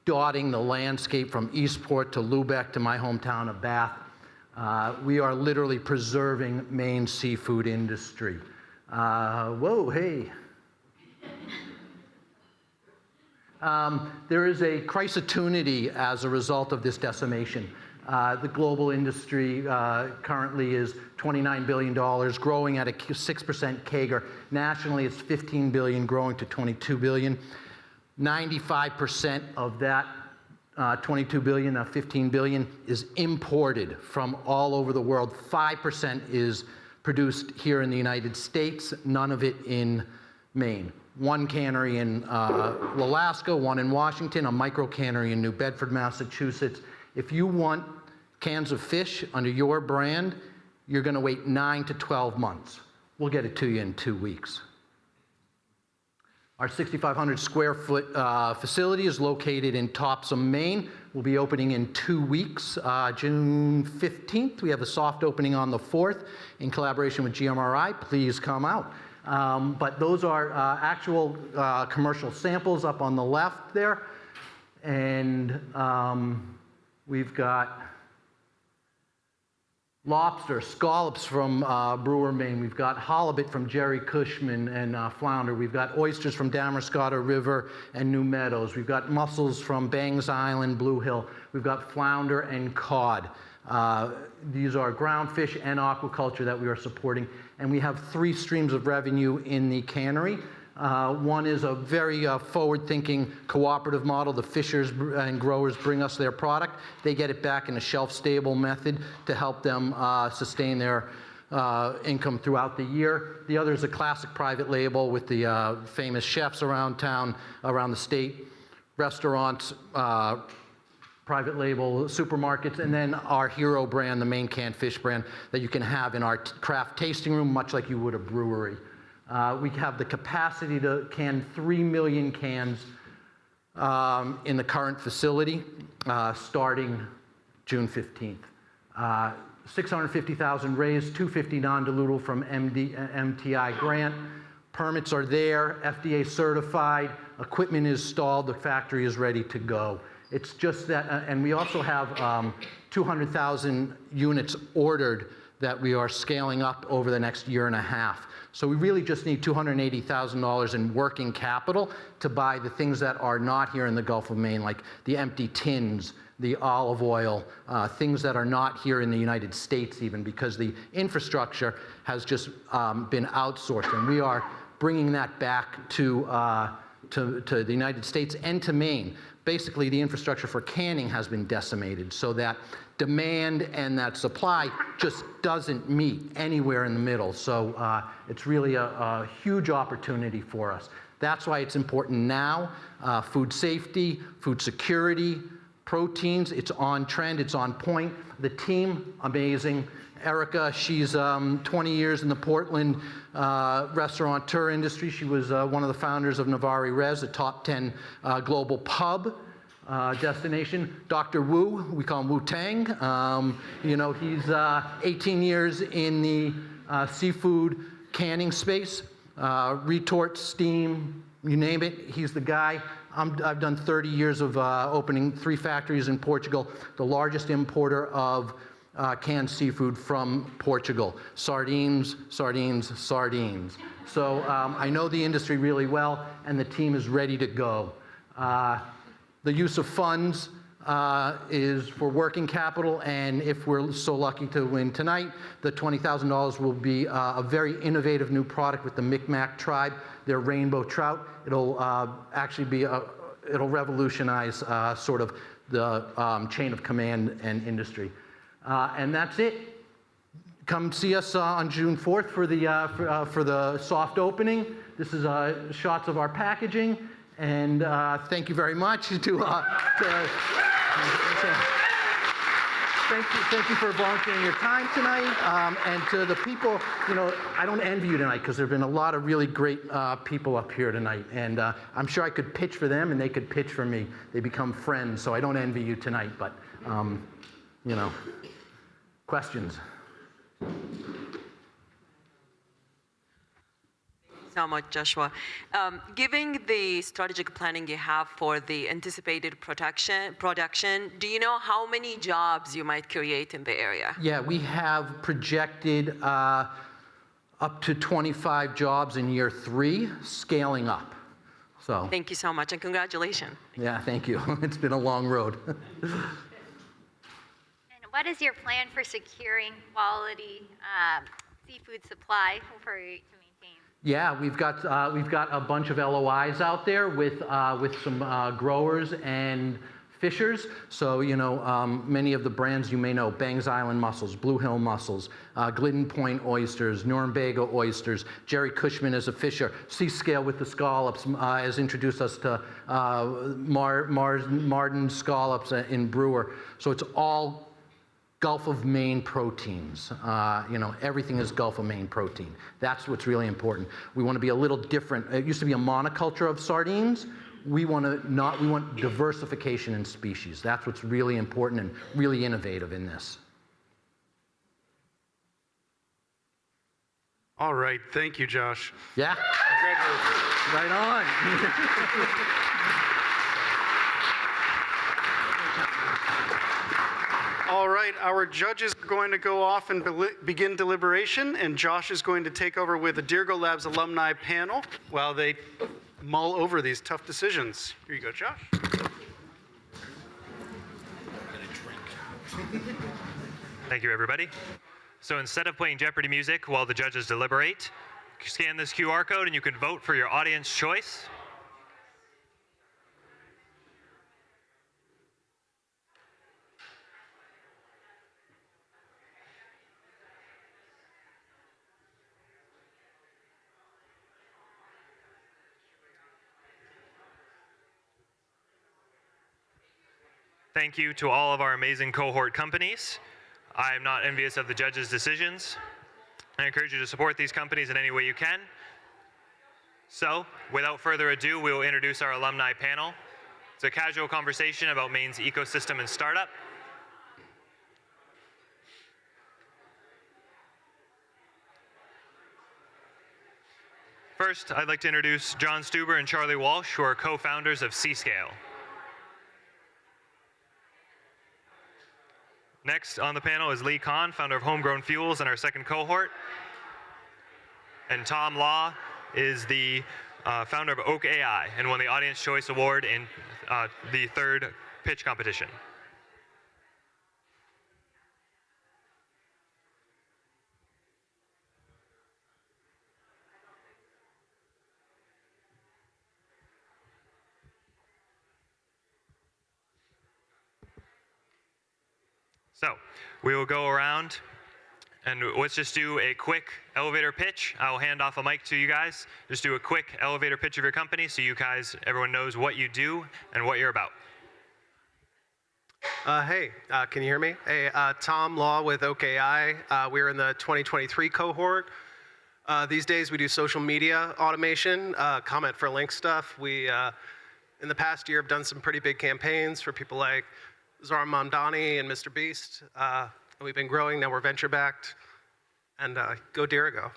dotting the landscape from Eastport to Lubec to my hometown of Bath. We are literally preserving Maine's seafood industry. Whoa, hey. There is a crisis-opportunity as a result of this decimation. The global industry currently is $29 billion, growing at a 6% CAGR. Nationally, it's $15 billion, growing to $22 billion. 95% of that $22 billion, $15 billion is imported from all over the world. 5% is produced here in the United States, none of it in Maine. One cannery in Alaska, one in Washington, a micro cannery in New Bedford, Massachusetts. If you want cans of fish under your brand, you're going to wait 9 to 12 months. We'll get it to you in 2 weeks. Our 6,500 square foot facility is located in Topsom, Maine. We'll be opening in 2 weeks, June 15th. We have a soft opening on the 4th in collaboration with GMRI. Please come out. But those are actual commercial samples up on the left there. And we've got lobster, scallops from Brewer, Maine. We've got halibut from Jerry Cushman and flounder. We've got oysters from Damariscotta River and New Meadows. We've got mussels from Bangs Island, Blue Hill. We've got flounder and cod. These are ground fish and aquaculture that we are supporting. And we have 3 streams of revenue in the cannery. One is a very forward-thinking cooperative model. The fishers and growers bring us their product. They get it back in a shelf-stable method to help them sustain their income throughout the year. The other is a classic private label with the famous chefs around town, around the state, restaurants, private label supermarkets, and then our hero brand, the Maine canned fish brand, that you can have in our craft tasting room, much like you would a brewery. We have the capacity to can 3 million cans in the current facility starting June 15th. 650,000 raised, 250 non-dilutive from MTI grant. Permits are there, FDA certified, equipment is installed, the factory is ready to go. It's just that, and we also have 200,000 units ordered that we are scaling up over the next year and a half. So we really just need $280,000 in working capital to buy the things that are not here in the Gulf of Maine, like the empty tins, the olive oil, things that are not here in the United States even, because the infrastructure has just been outsourced. And we are bringing that back to the United States and to Maine. Basically, the infrastructure for canning has been decimated so that demand and that supply just doesn't meet anywhere in the middle. So it's really a huge opportunity for us. That's why it's important now. Food safety, food security, proteins, it's on trend, it's on point. The team, amazing. Erica, she's 20 years in the Portland restaurateur industry. She was one of the founders of Navari Res, a top 10 global pub destination. Dr. Wu, we call him Wu Tang. You know, he's 18 years in the seafood canning space, retort, steam, you name it, he's the guy. I've done 30 years of opening 3 factories in Portugal, the largest importer of canned seafood from Portugal. Sardines, sardines, sardines. So I know the industry really well, and the team is ready to go. The use of funds is for working capital, and if we're so lucky to win tonight, the $20,000 will be a very innovative new product with the Micmac tribe, their rainbow trout. It'll actually be it'll revolutionize sort of the chain of command and industry. And that's it. Come see us on June 4th for the soft opening. This is shots of our packaging, and thank you very much Thank you for volunteering your time tonight. And to the people, you know, I don't envy you tonight because there have been a lot of really great people up here tonight. And I'm sure I could pitch for them and they could pitch for me. They become friends, so I don't envy you tonight. But, you know, questions? So much, Joshua. Given the strategic planning you have for the anticipated production, do you know how many jobs you might create in the area? Yeah, we have projected up to 25 jobs in year 3, scaling up. So. Thank you so much, and congratulations. Yeah, thank you. It's been a long road. And what is your plan for securing quality seafood supply for you to maintain? Yeah, we've got a bunch of LOIs out there with some growers and fishers. So, many of the brands you may know, Bangs Island mussels, Blue Hill mussels, Glidden Point oysters, Norumbega oysters. Jerry Cushman is a fisher. Seascale with the scallops has introduced us to Marden scallops in Brewer. So it's all Gulf of Maine proteins. Everything is Gulf of Maine protein. That's what's really important. We want to be a little different. It used to be a monoculture of sardines. We want diversification in species. That's what's really important and really innovative in this. All right, thank you, Josh. Yeah. Congratulations. Right on. All right, our judges are going to go off and begin deliberation, and Josh is going to take over with the Dirigo Labs alumni panel while they mull over these tough decisions. Here you go, Josh. Thank you, everybody. So instead of playing Jeopardy music while the judges deliberate, scan this QR code and you can vote for your audience choice. Thank you to all of our amazing cohort companies. I am not envious of the judges' decisions. I encourage you to support these companies in any way you can. So, without further ado, we will introduce our alumni panel. It's a casual conversation about Maine's ecosystem and startup. First, I'd like to introduce John Stuber and Charlie Walsh, who are co-founders of Seascale. Next on the panel is Lee Kahn, founder of Homegrown Fuels and our second cohort. And Tom Law is the founder of Oak AI and won the Audience Choice Award in the third pitch competition. So we will go around and let's just do a quick elevator pitch. I will hand off a mic to you guys. Just do a quick elevator pitch of your company so you guys, everyone knows what you do and what you're about. Hey, can you hear me? Hey, Tom Law with Oak AI. We're in the 2023 cohort. These days we do social media automation, comment for link stuff. We, in the past year, have done some pretty big campaigns for people like Zara Mamdani and Mr. Beast. And we've been growing, now we're venture backed. And go Dirigo.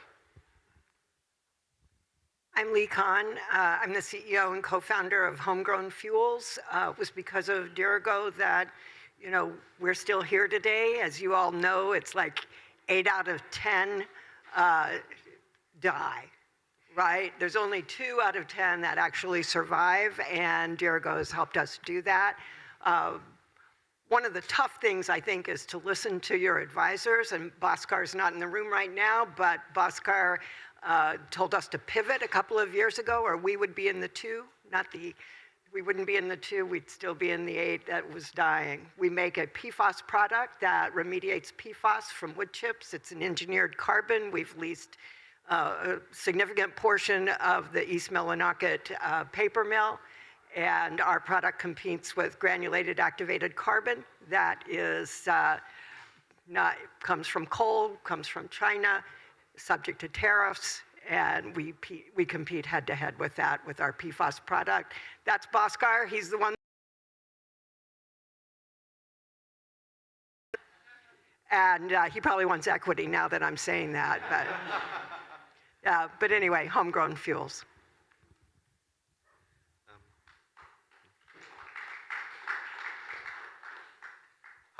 I'm Lee Kahn. I'm the CEO and co-founder of Homegrown Fuels. It was because of Dirigo that, we're still here today. As you all know, it's like 8 out of 10 die, right? There's only 2 out of 10 that actually survive, and Dirigo has helped us do that. One of the tough things, I think, is to listen to your advisors, and Bhaskar's not in the room right now, but Bhaskar told us to pivot a couple of years ago, or we would be in the 2, we wouldn't be in the 2, we'd still be in the 8 that was dying. We make a PFAS product that remediates PFAS from wood chips. It's an engineered carbon. We've leased a significant portion of the East Millinocket paper mill. And our product competes with granulated activated carbon that is comes from coal, comes from China, subject to tariffs, and we compete head to head with that with our PFAS product. That's Bhaskar. He's the one. And he probably wants equity now that I'm saying that. But anyway, Homegrown Fuels.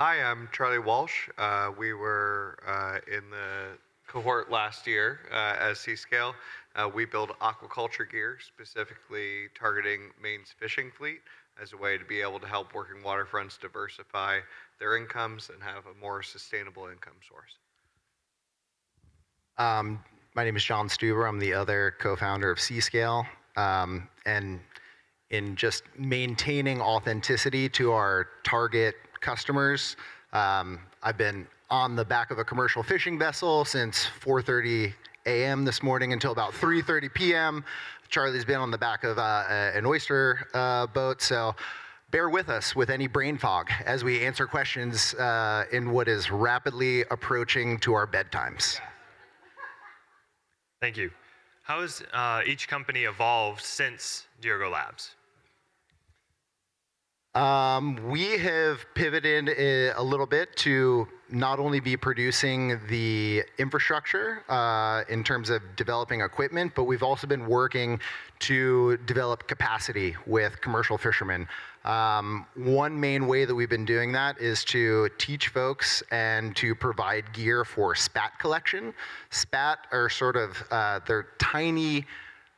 Hi, I'm Charlie Walsh. We were in the cohort last year as Seascale. We build aquaculture gear, specifically targeting Maine's fishing fleet as a way to be able to help working waterfronts diversify their incomes and have a more sustainable income source. My name is John Stuber. I'm the other co-founder of Seascale. And in just maintaining authenticity to our target customers. I've been on the back of a commercial fishing vessel since 4:30 a.m. this morning until about 3:30 p.m. Charlie's been on the back of an oyster boat, so bear with us with any brain fog as we answer questions in what is rapidly approaching to our bedtimes. Thank you. How has each company evolved since Dirigo Labs? We have pivoted a little bit to not only be producing the infrastructure in terms of developing equipment, but we've also been working to develop capacity with commercial fishermen. One main way that we've been doing that is to teach folks and to provide gear for spat collection. Spat are sort of, they're tiny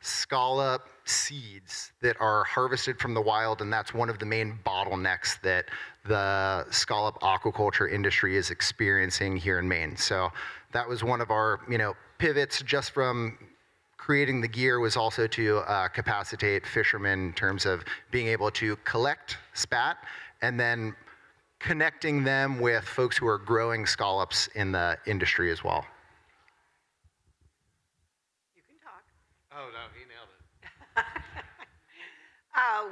scallop seeds that are harvested from the wild, and that's one of the main bottlenecks that the scallop aquaculture industry is experiencing here in Maine. So that was one of our, pivots just from creating the gear, was also to capacitate fishermen in terms of being able to collect spat and then connecting them with folks who are growing scallops in the industry as well. Oh, no, he nailed it.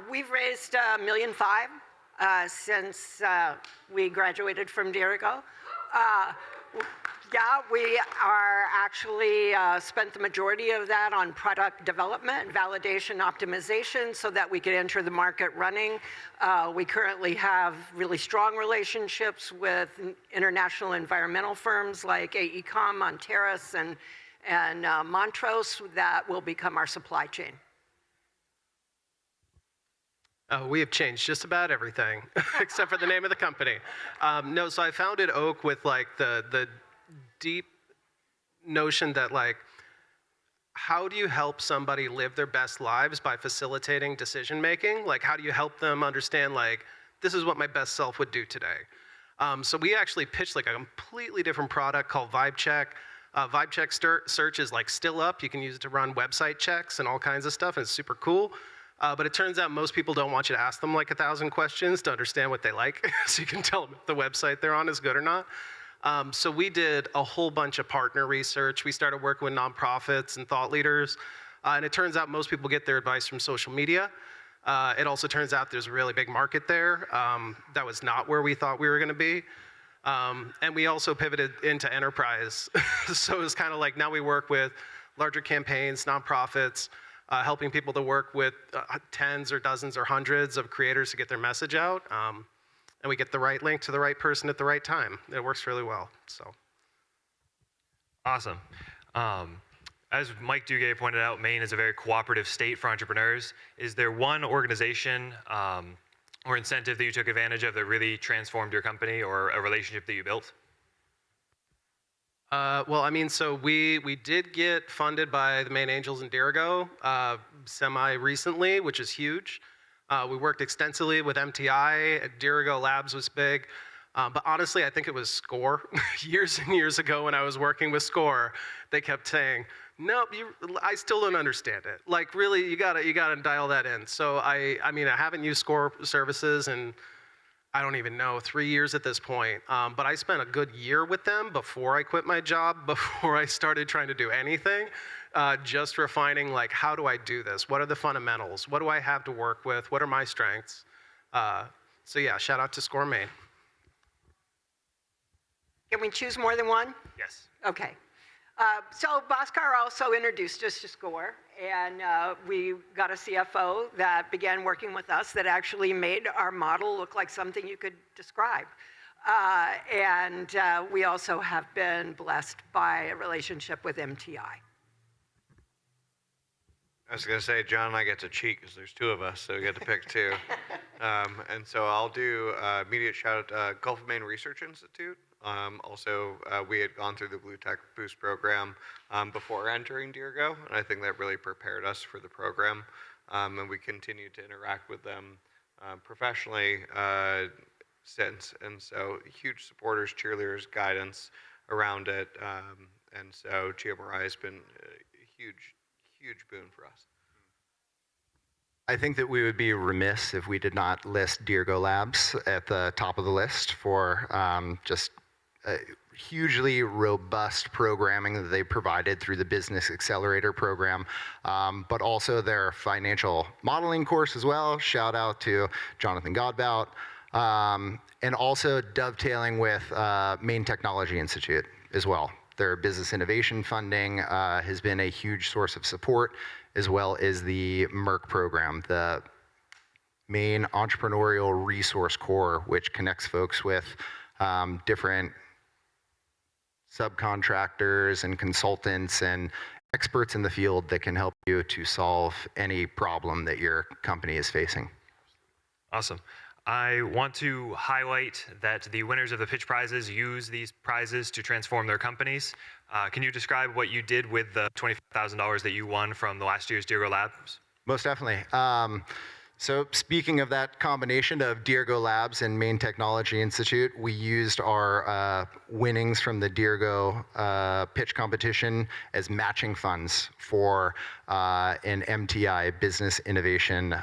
We've raised $1.5 million since we graduated from Dirigo. Yeah, we are actually spent the majority of that on product development, validation, optimization, so that we could enter the market running. We currently have really strong relationships with international environmental firms like AECOM, Monteris, and Montrose that will become our supply chain. We have changed just about everything, except for the name of the company. No, so I founded Oak with like the deep notion that like, how do you help somebody live their best lives by facilitating decision making? Like, how do you help them understand like, this is what my best self would do today? So we actually pitched like a completely different product called Vibe Check. Vibe Check search is like still up. You can use it to run website checks and all kinds of stuff, and it's super cool. But it turns out most people don't want you to ask them like 1,000 questions to understand what they like, so you can tell them if the website they're on is good or not. So we did a whole bunch of partner research. We started working with nonprofits and thought leaders, and it turns out most people get their advice from social media. It also turns out there's a really big market there. That was not where we thought we were going to be. And we also pivoted into enterprise. So it was kind of like now we work with larger campaigns, nonprofits, helping people to work with tens or dozens or hundreds of creators to get their message out. And we get the right link to the right person at the right time. It works really well. So. Awesome. As Mike Duguay pointed out, Maine is a very cooperative state for entrepreneurs. Is there one organization or incentive that you took advantage of that really transformed your company or a relationship that you built? Well, I mean, so we did get funded by the Maine Angels and Dirigo semi-recently, which is huge. We worked extensively with MTI. Dirigo Labs was big. But honestly, I think it was SCORE. Years and years ago when I was working with SCORE, they kept saying, nope, I still don't understand it. Like, really, you gotta dial that in. So I mean, I haven't used SCORE services in, I don't even know, 3 years at this point. But I spent a good year with them before I quit my job, before I started trying to do anything, just refining, like, how do I do this? What are the fundamentals? What do I have to work with? What are my strengths? So yeah, shout out to SCORE Maine. Can we choose more than one? Yes. Okay. So Bhaskar also introduced us to SCORE, and we got a CFO that began working with us that actually made our model look like something you could describe. And we also have been blessed by a relationship with MTI. I was going to say, John and I get to cheat because there's two of us, so we get to pick two. And so I'll do immediate shout out to Gulf of Maine Research Institute. Also, we had gone through the Blue Tech Boost program before entering Dirigo, and I think that really prepared us for the program. And we continue to interact with them professionally since. And so huge supporters, cheerleaders, guidance around it. And so GMRI has been a huge boon for us. I think that we would be remiss if we did not list Dirigo Labs at the top of the list for just hugely robust programming that they provided through the Business Accelerator program, but also their financial modeling course as well. Shout out to Jonathan Godbout. And also dovetailing with Maine Technology Institute as well. Their business innovation funding has been a huge source of support, as well as the MERC program, the Maine Entrepreneurial Resource Corps, which connects folks with different subcontractors and consultants and experts in the field that can help you to solve any problem that your company is facing. Awesome. I want to highlight that the winners of the pitch prizes use these prizes to transform their companies. Can you describe what you did with the $25,000 that you won from the last year's Dirigo Labs? Most definitely. So speaking of that combination of Dirigo Labs and Maine Technology Institute, we used our winnings from the Dirigo pitch competition as matching funds for an MTI Business Innovation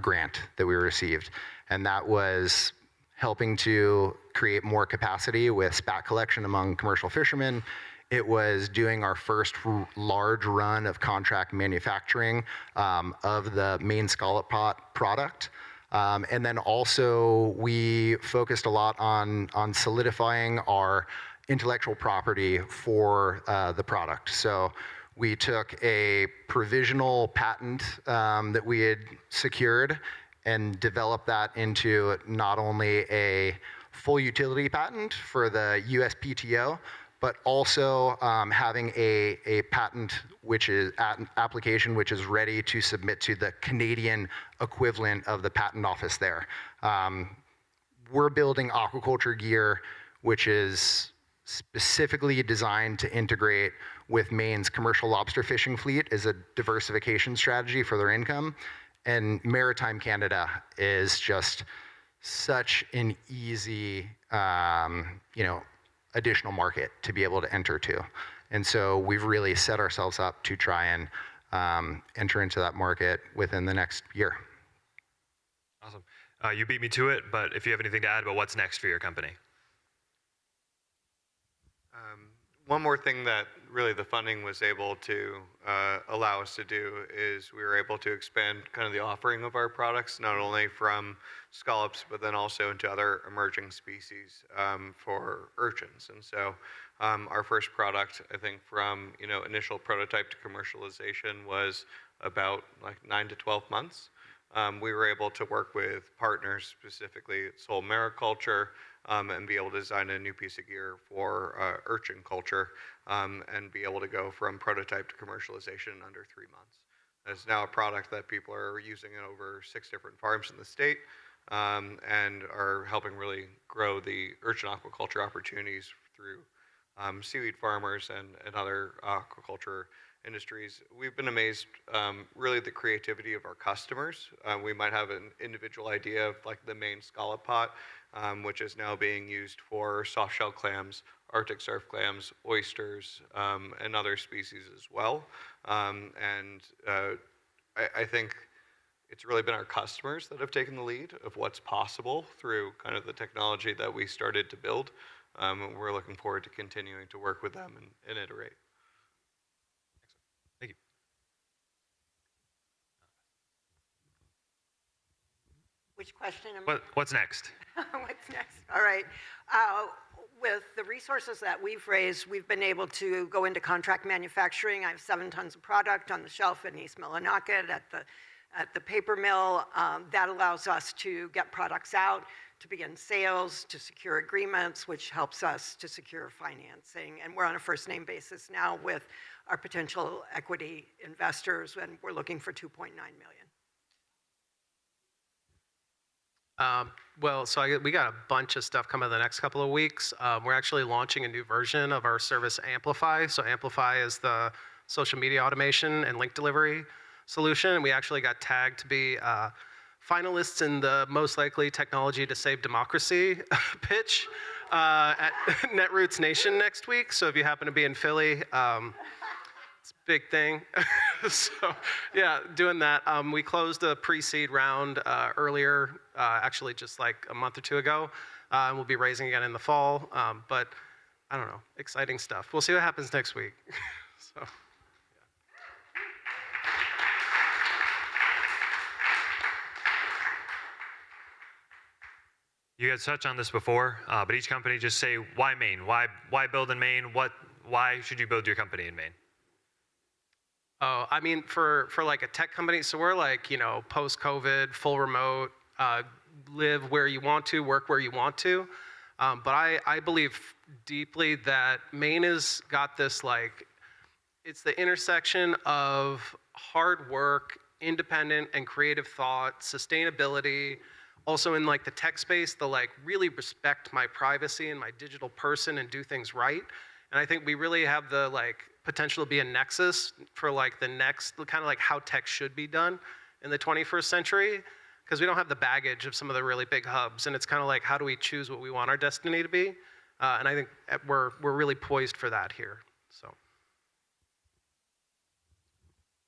grant that we received. And that was helping to create more capacity with spat collection among commercial fishermen. It was doing our first large run of contract manufacturing of the Maine scallop pot product. And then also we focused a lot on solidifying our intellectual property for the product. So we took a provisional patent that we had secured and developed that into not only a full utility patent for the USPTO, but also having a patent which is an application which is ready to submit to the Canadian equivalent of the patent office there. We're building aquaculture gear which is specifically designed to integrate with Maine's commercial lobster fishing fleet as a diversification strategy for their income. And maritime Canada is just such an easy, additional market to be able to enter to. And so we've really set ourselves up to try and enter into that market within the next year. Awesome. You beat me to it, but if you have anything to add about what's next for your company. One more thing that really the funding was able to allow us to do is we were able to expand kind of the offering of our products, not only from scallops, but then also into other emerging species for urchins. And so our first product, I think from initial prototype to commercialization was about like 9 to 12 months. We were able to work with partners, specifically Seoul Mariculture, and be able to design a new piece of gear for urchin culture and be able to go from prototype to commercialization in under 3 months. It's now a product that people are using in over 6 different farms in the state and are helping really grow the urchin aquaculture opportunities through seaweed farmers and other aquaculture industries. We've been amazed, really, the creativity of our customers. We might have an individual idea of like the Maine scallop pot, which is now being used for soft shell clams, Arctic surf clams, oysters, and other species as well. I think it's really been our customers that have taken the lead of what's possible through kind of the technology that we started to build. We're looking forward to continuing to work with them and iterate. Thank you. Which question? What's next? What's next? All right. With the resources that we've raised, we've been able to go into contract manufacturing. I have 7 tons of product on the shelf in East Millinocket at the paper mill. That allows us to get products out, to begin sales, to secure agreements, which helps us to secure financing. And we're on a first name basis now with our potential equity investors, and we're looking for $2.9 million. We got a bunch of stuff coming in the next couple of weeks. We're actually launching a new version of our service Amplify. So Amplify is the social media automation and link delivery solution. And we actually got tagged to be finalists in the most likely technology to save democracy pitch at Netroots Nation next week. So if you happen to be in Philly, big thing. So yeah, doing that. We closed a pre-seed round earlier, actually just like a month or two ago, and we'll be raising again in the fall. But I don't know, exciting stuff. We'll see what happens next week. So. You guys touched on this before, but each company just say, why Maine? Why build in Maine? Why should you build your company in Maine? Oh, I mean, for like a tech company, so we're like, you know, post-COVID, full remote, live where you want to, work where you want to. But I believe deeply that Maine has got this, like, it's the intersection of hard work, independent and creative thought, sustainability, also in like the tech space, the like really respect my privacy and my digital person and do things right. And I think we really have the like potential to be a nexus for like the next, kind of like how tech should be done in the 21st century, because we don't have the baggage of some of the really big hubs. And it's kind of like, how do we choose what we want our destiny to be? And I think we're really poised for that here, so.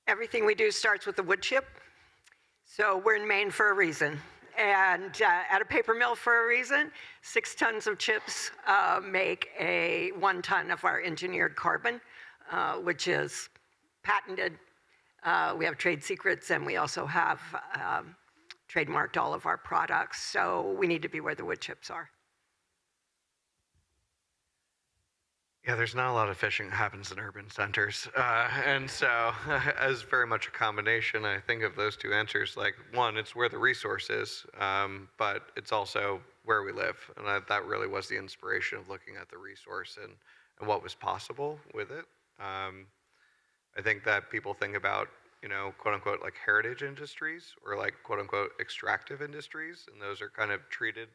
Everything we do starts with the wood chip. So we're in Maine for a reason. And at a paper mill for a reason. 6 tons of chips make 1 ton of our engineered carbon, which is patented. We have trade secrets, and we also have trademarked all of our products. So we need to be where the wood chips are. Yeah, there's not a lot of fishing that happens in urban centers. And so as very much a combination, I think of those two answers, like one, it's where the resource is, but it's also where we live. And that really was the inspiration of looking at the resource and what was possible with it. I think that people think about, you know, quote unquote, like heritage industries or like quote unquote extractive industries. And those are kind of treated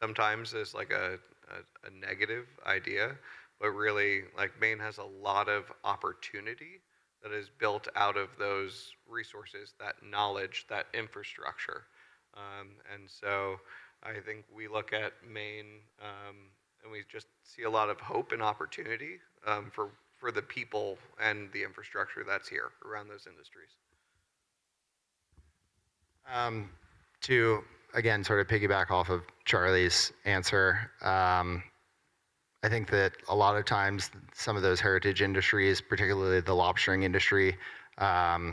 sometimes as like a negative idea. But really, like Maine has a lot of opportunity that is built out of those resources, that knowledge, that infrastructure. And so I think we look at Maine and we just see a lot of hope and opportunity for the people and the infrastructure that's here around those industries. To, again, sort of piggyback off of Charlie's answer, I think that a lot of times some of those heritage industries, particularly the lobstering industry, a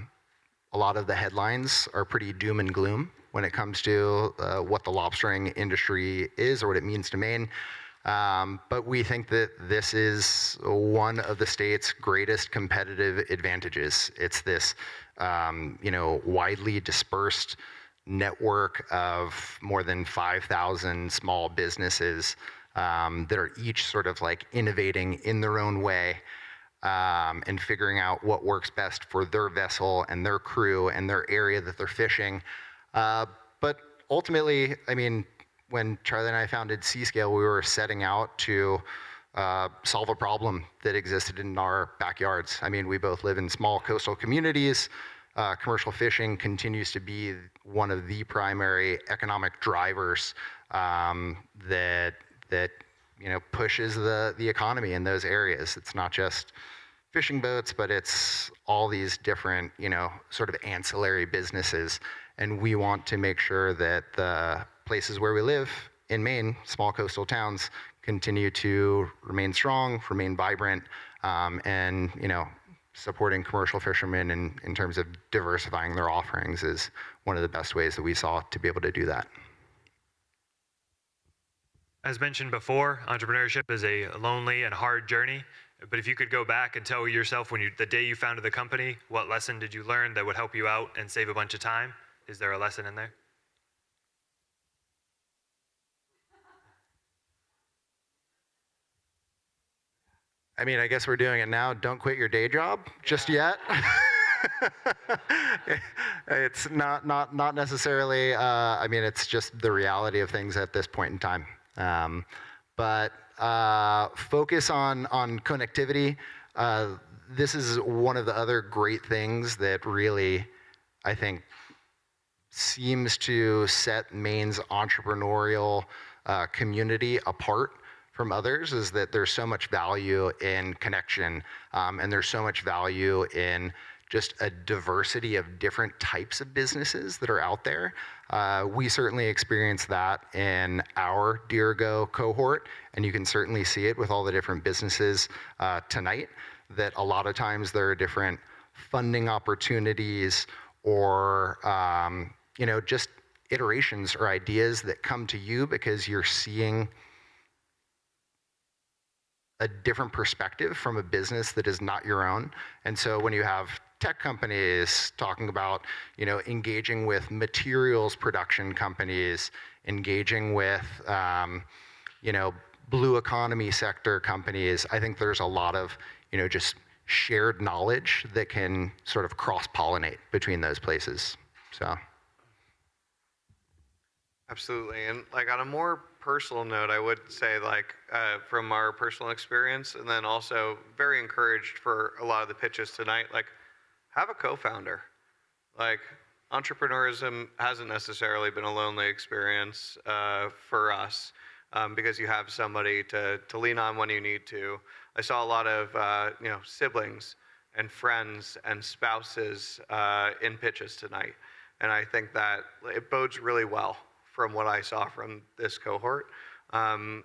lot of the headlines are pretty doom and gloom when it comes to what the lobstering industry is or what it means to Maine. But we think that this is one of the state's greatest competitive advantages. It's this, you know, widely dispersed network of more than 5,000 small businesses that are each sort of like innovating in their own way and figuring out what works best for their vessel and their crew and their area that they're fishing. But ultimately, I mean, when Charlie and I founded Seascale, we were setting out to solve a problem that existed in our backyards. I mean, we both live in small coastal communities. Commercial fishing continues to be one of the primary economic drivers that you know pushes the economy in those areas. It's not just fishing boats, but it's all these different, you know, sort of ancillary businesses. And we want to make sure that the places where we live in Maine, small coastal towns, continue to remain strong, remain vibrant, and you know, supporting commercial fishermen in terms of diversifying their offerings is one of the best ways that we saw to be able to do that. As mentioned before, entrepreneurship is a lonely and hard journey. But if you could go back and tell yourself the day you founded the company, what lesson did you learn that would help you out and save a bunch of time? Is there a lesson in there? I mean, I guess we're doing it now. Don't quit your day job just yet. It's not necessarily, I mean, it's just the reality of things at this point in time. But focus on connectivity. This is one of the other great things that really, I think, seems to set Maine's entrepreneurial community apart from others is that there's so much value in connection, and there's so much value in just a diversity of different types of businesses that are out there. We certainly experience that in our Dirigo cohort, and you can certainly see it with all the different businesses tonight, that a lot of times there are different funding opportunities or just iterations or ideas that come to you because you're seeing a different perspective from a business that is not your own. And so when you have tech companies talking about, engaging with materials production companies, engaging with, blue economy sector companies, I think there's a lot of, just shared knowledge that can sort of cross-pollinate between those places. So. Absolutely, and like on a more personal note, I would say from our personal experience, and then also very encouraged for a lot of the pitches tonight, have a co-founder. Entrepreneurism hasn't necessarily been a lonely experience for us because you have somebody to lean on when you need to. I saw a lot of siblings and friends and spouses in pitches tonight, and I think that it bodes really well from what I saw from this cohort. I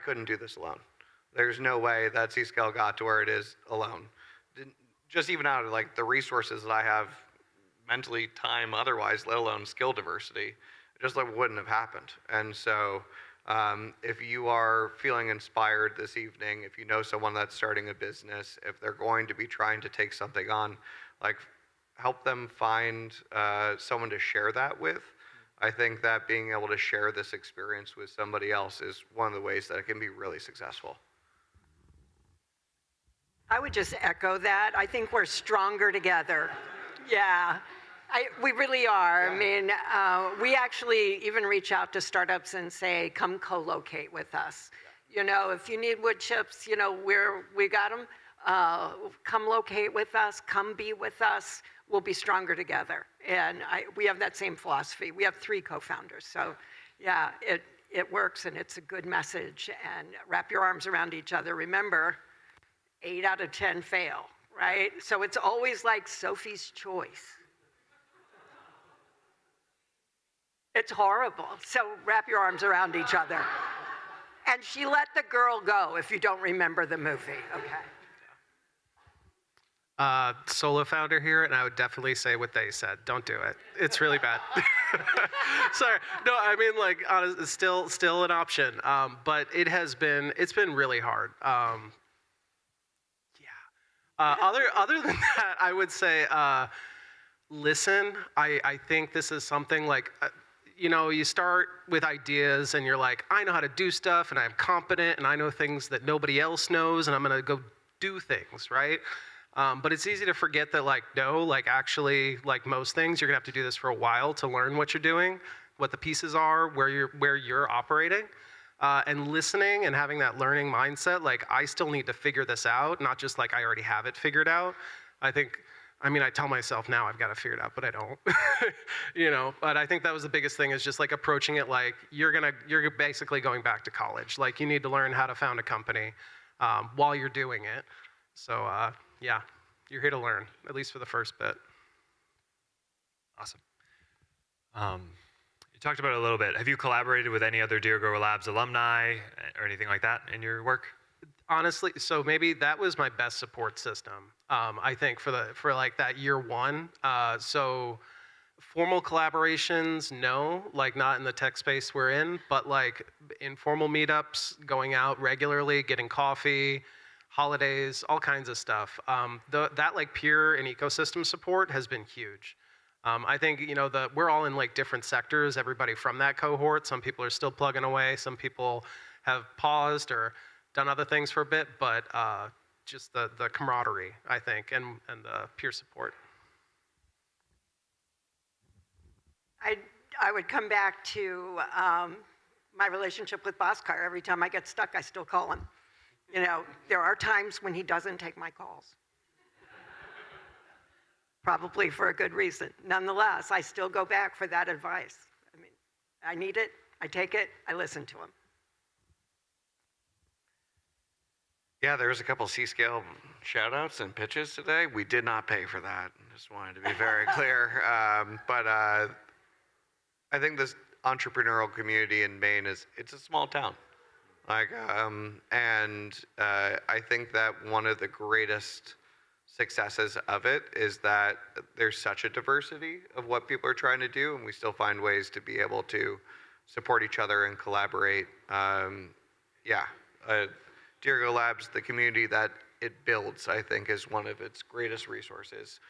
couldn't do this alone. There's no way that C-Scale got to where it is alone. Just even out of the resources that I have mentally, time, otherwise, let alone skill diversity, it just wouldn't have happened. And so if you are feeling inspired this evening, if you know someone that's starting a business, if they're going to be trying to take something on, help them find someone to share that with. I think that being able to share this experience with somebody else is one of the ways that it can be really successful. I would just echo that. I think we're stronger together. Yeah, we really are. Yeah. I mean, we actually even reach out to startups and say, come co-locate with us. Yeah. If you need wood chips, we got them. Come locate with us, come be with us. We'll be stronger together. And we have that same philosophy. We have 3 co-founders. So yeah, it works and it's a good message. And wrap your arms around each other. Remember, 8 out of 10 fail, right? So it's always like Sophie's choice. It's horrible. So wrap your arms around each other. And she let the girl go, if you don't remember the movie, okay? Solo founder here, and I would definitely say what they said. Don't do it. It's really bad. Sorry. No, I mean, honestly, still an option. But it's been really hard. Other than that, I would say, listen. I think this is something you start with ideas and you're like, I know how to do stuff and I'm competent and I know things that nobody else knows and I'm going to go do things, right? But it's easy to forget that actually, most things, you're gonna have to do this for a while to learn what you're doing, what the pieces are, where you're operating, and listening and having that learning mindset. I still need to figure this out, not just I already have it figured out. I tell myself now I've got to figure it out, but I don't. But I think that was the biggest thing, is just approaching it you're basically going back to college. You need to learn how to found a company while you're doing it. So yeah, you're here to learn, at least for the first bit. Awesome. You talked about it a little bit. Have you collaborated with any other Dirigo Labs alumni or anything like that in your work? Honestly, so maybe that was my best support system. I think for that year one. So formal collaborations, no, not in the tech space we're in, but informal meetups, going out regularly, getting coffee, holidays, all kinds of stuff. That peer and ecosystem support has been huge. I think we're all in different sectors. Everybody from that cohort. Some people are still plugging away. Some people have paused or done other things for a bit. But just the camaraderie, I think, and the peer support. I would come back to my relationship with Bhaskar. Every time I get stuck, I still call him. There are times when he doesn't take my calls. Probably for a good reason. Nonetheless, I still go back for that advice. I need it, I take it, I listen to him. Yeah, there was a couple C-scale shout-outs and pitches today. We did not pay for that. Just wanted to be very clear. But I think this entrepreneurial community in Maine it's a small town. I think that one of the greatest successes of it is that there's such a diversity of what people are trying to do, and we still find ways to be able to support each other and collaborate. Dirigo Labs, the community that it builds, I think, is one of its greatest resources,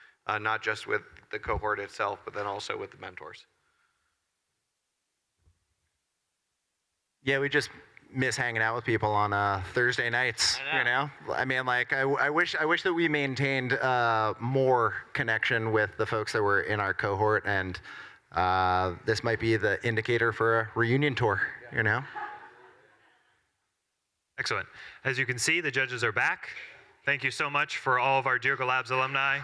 not just with the cohort itself, but then also with the mentors. Yeah, we just miss hanging out with people on Thursday nights. You know, I mean, like I wish that we maintained more connection with the folks that were in our cohort, and this might be the indicator for a reunion tour. You know. Excellent. As you can see, the judges are back. Thank you so much for all of our Dirigo Labs alumni.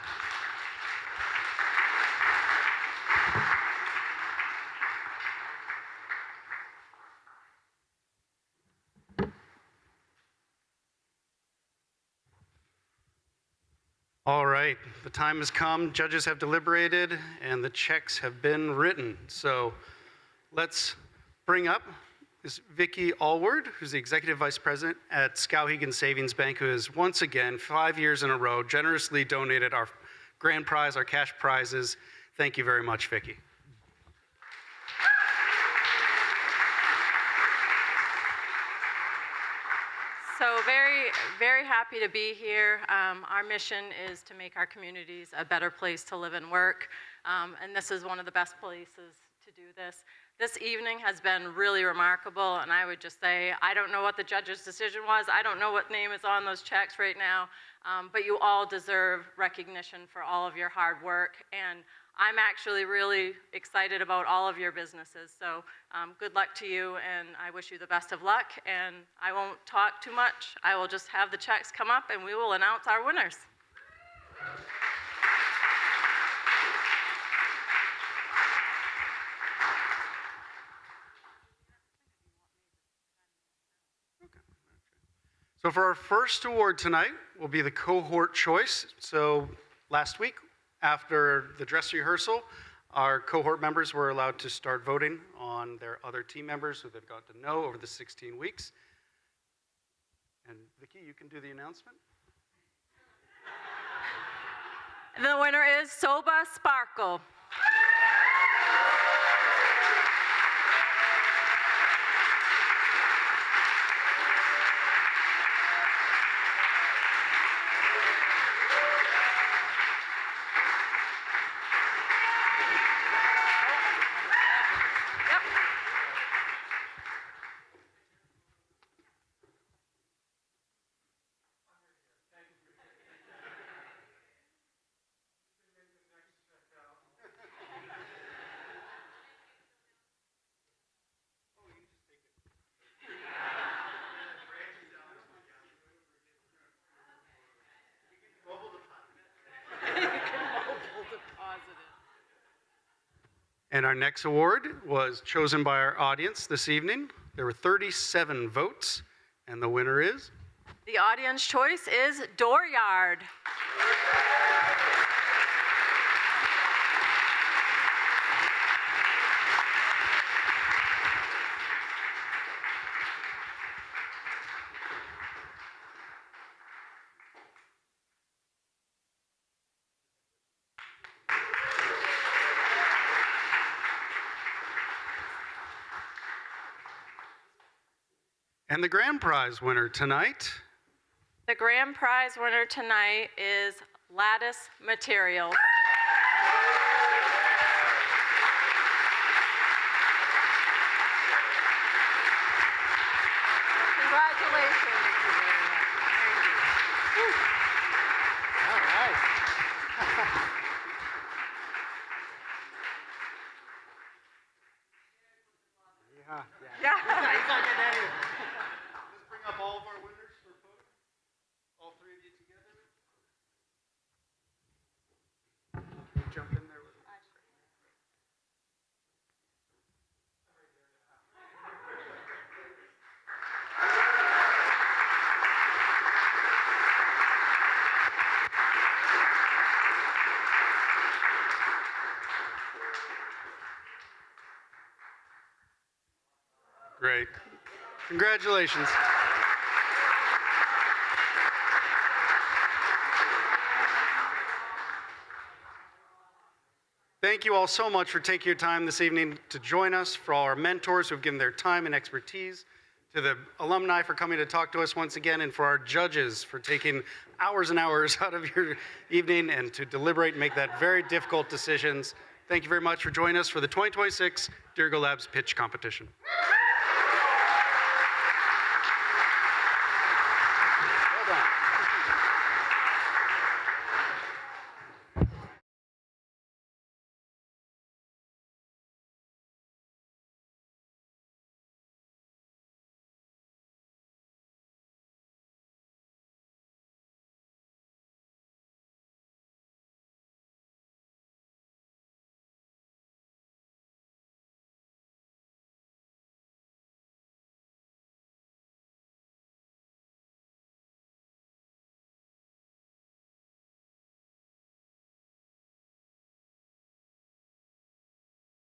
All right, the time has come. Judges have deliberated and the checks have been written. So let's bring up is Vicki Allward, who's the Executive Vice President at Skowhegan Savings Bank, who has once again, 5 years in a row, generously donated our grand prize, our cash prizes. Thank you very much, Vicki. So very happy to be here. Our mission is to make our communities a better place to live and work, and this is one of the best places to do this. This evening has been really remarkable, and I would just say, I don't know what the judge's decision was. I don't know what name is on those checks right now, but you all deserve recognition for all of your hard work, and I'm actually really excited about all of your businesses. So good luck to you, and I wish you the best of luck, and I won't talk too much. I will just have the checks come up, and we will announce our winners. So for our first award tonight will be the cohort choice. So last week, after the dress rehearsal, our cohort members were allowed to start voting on their other team members who they've got to know over the 16 weeks. And Vicki, you can do the announcement. The winner is Soba Sparkle. And our next award was chosen by our audience this evening. There were 37 votes, and the winner is? The audience choice is Dooryard. And the grand prize winner tonight? The grand prize winner tonight is Lattice Materials. Congratulations. All right. Yeah. Let's bring up all of our winners for photo. All three of you together. Congratulations. Thank you all so much for taking your time this evening to join us, for all our mentors who have given their time and expertise, to the alumni for coming to talk to us once again, and for our judges for taking hours and hours out of your evening and to deliberate and make that very difficult decisions. Thank you very much for joining us for the 2026 Dirigo Labs Pitch Competition.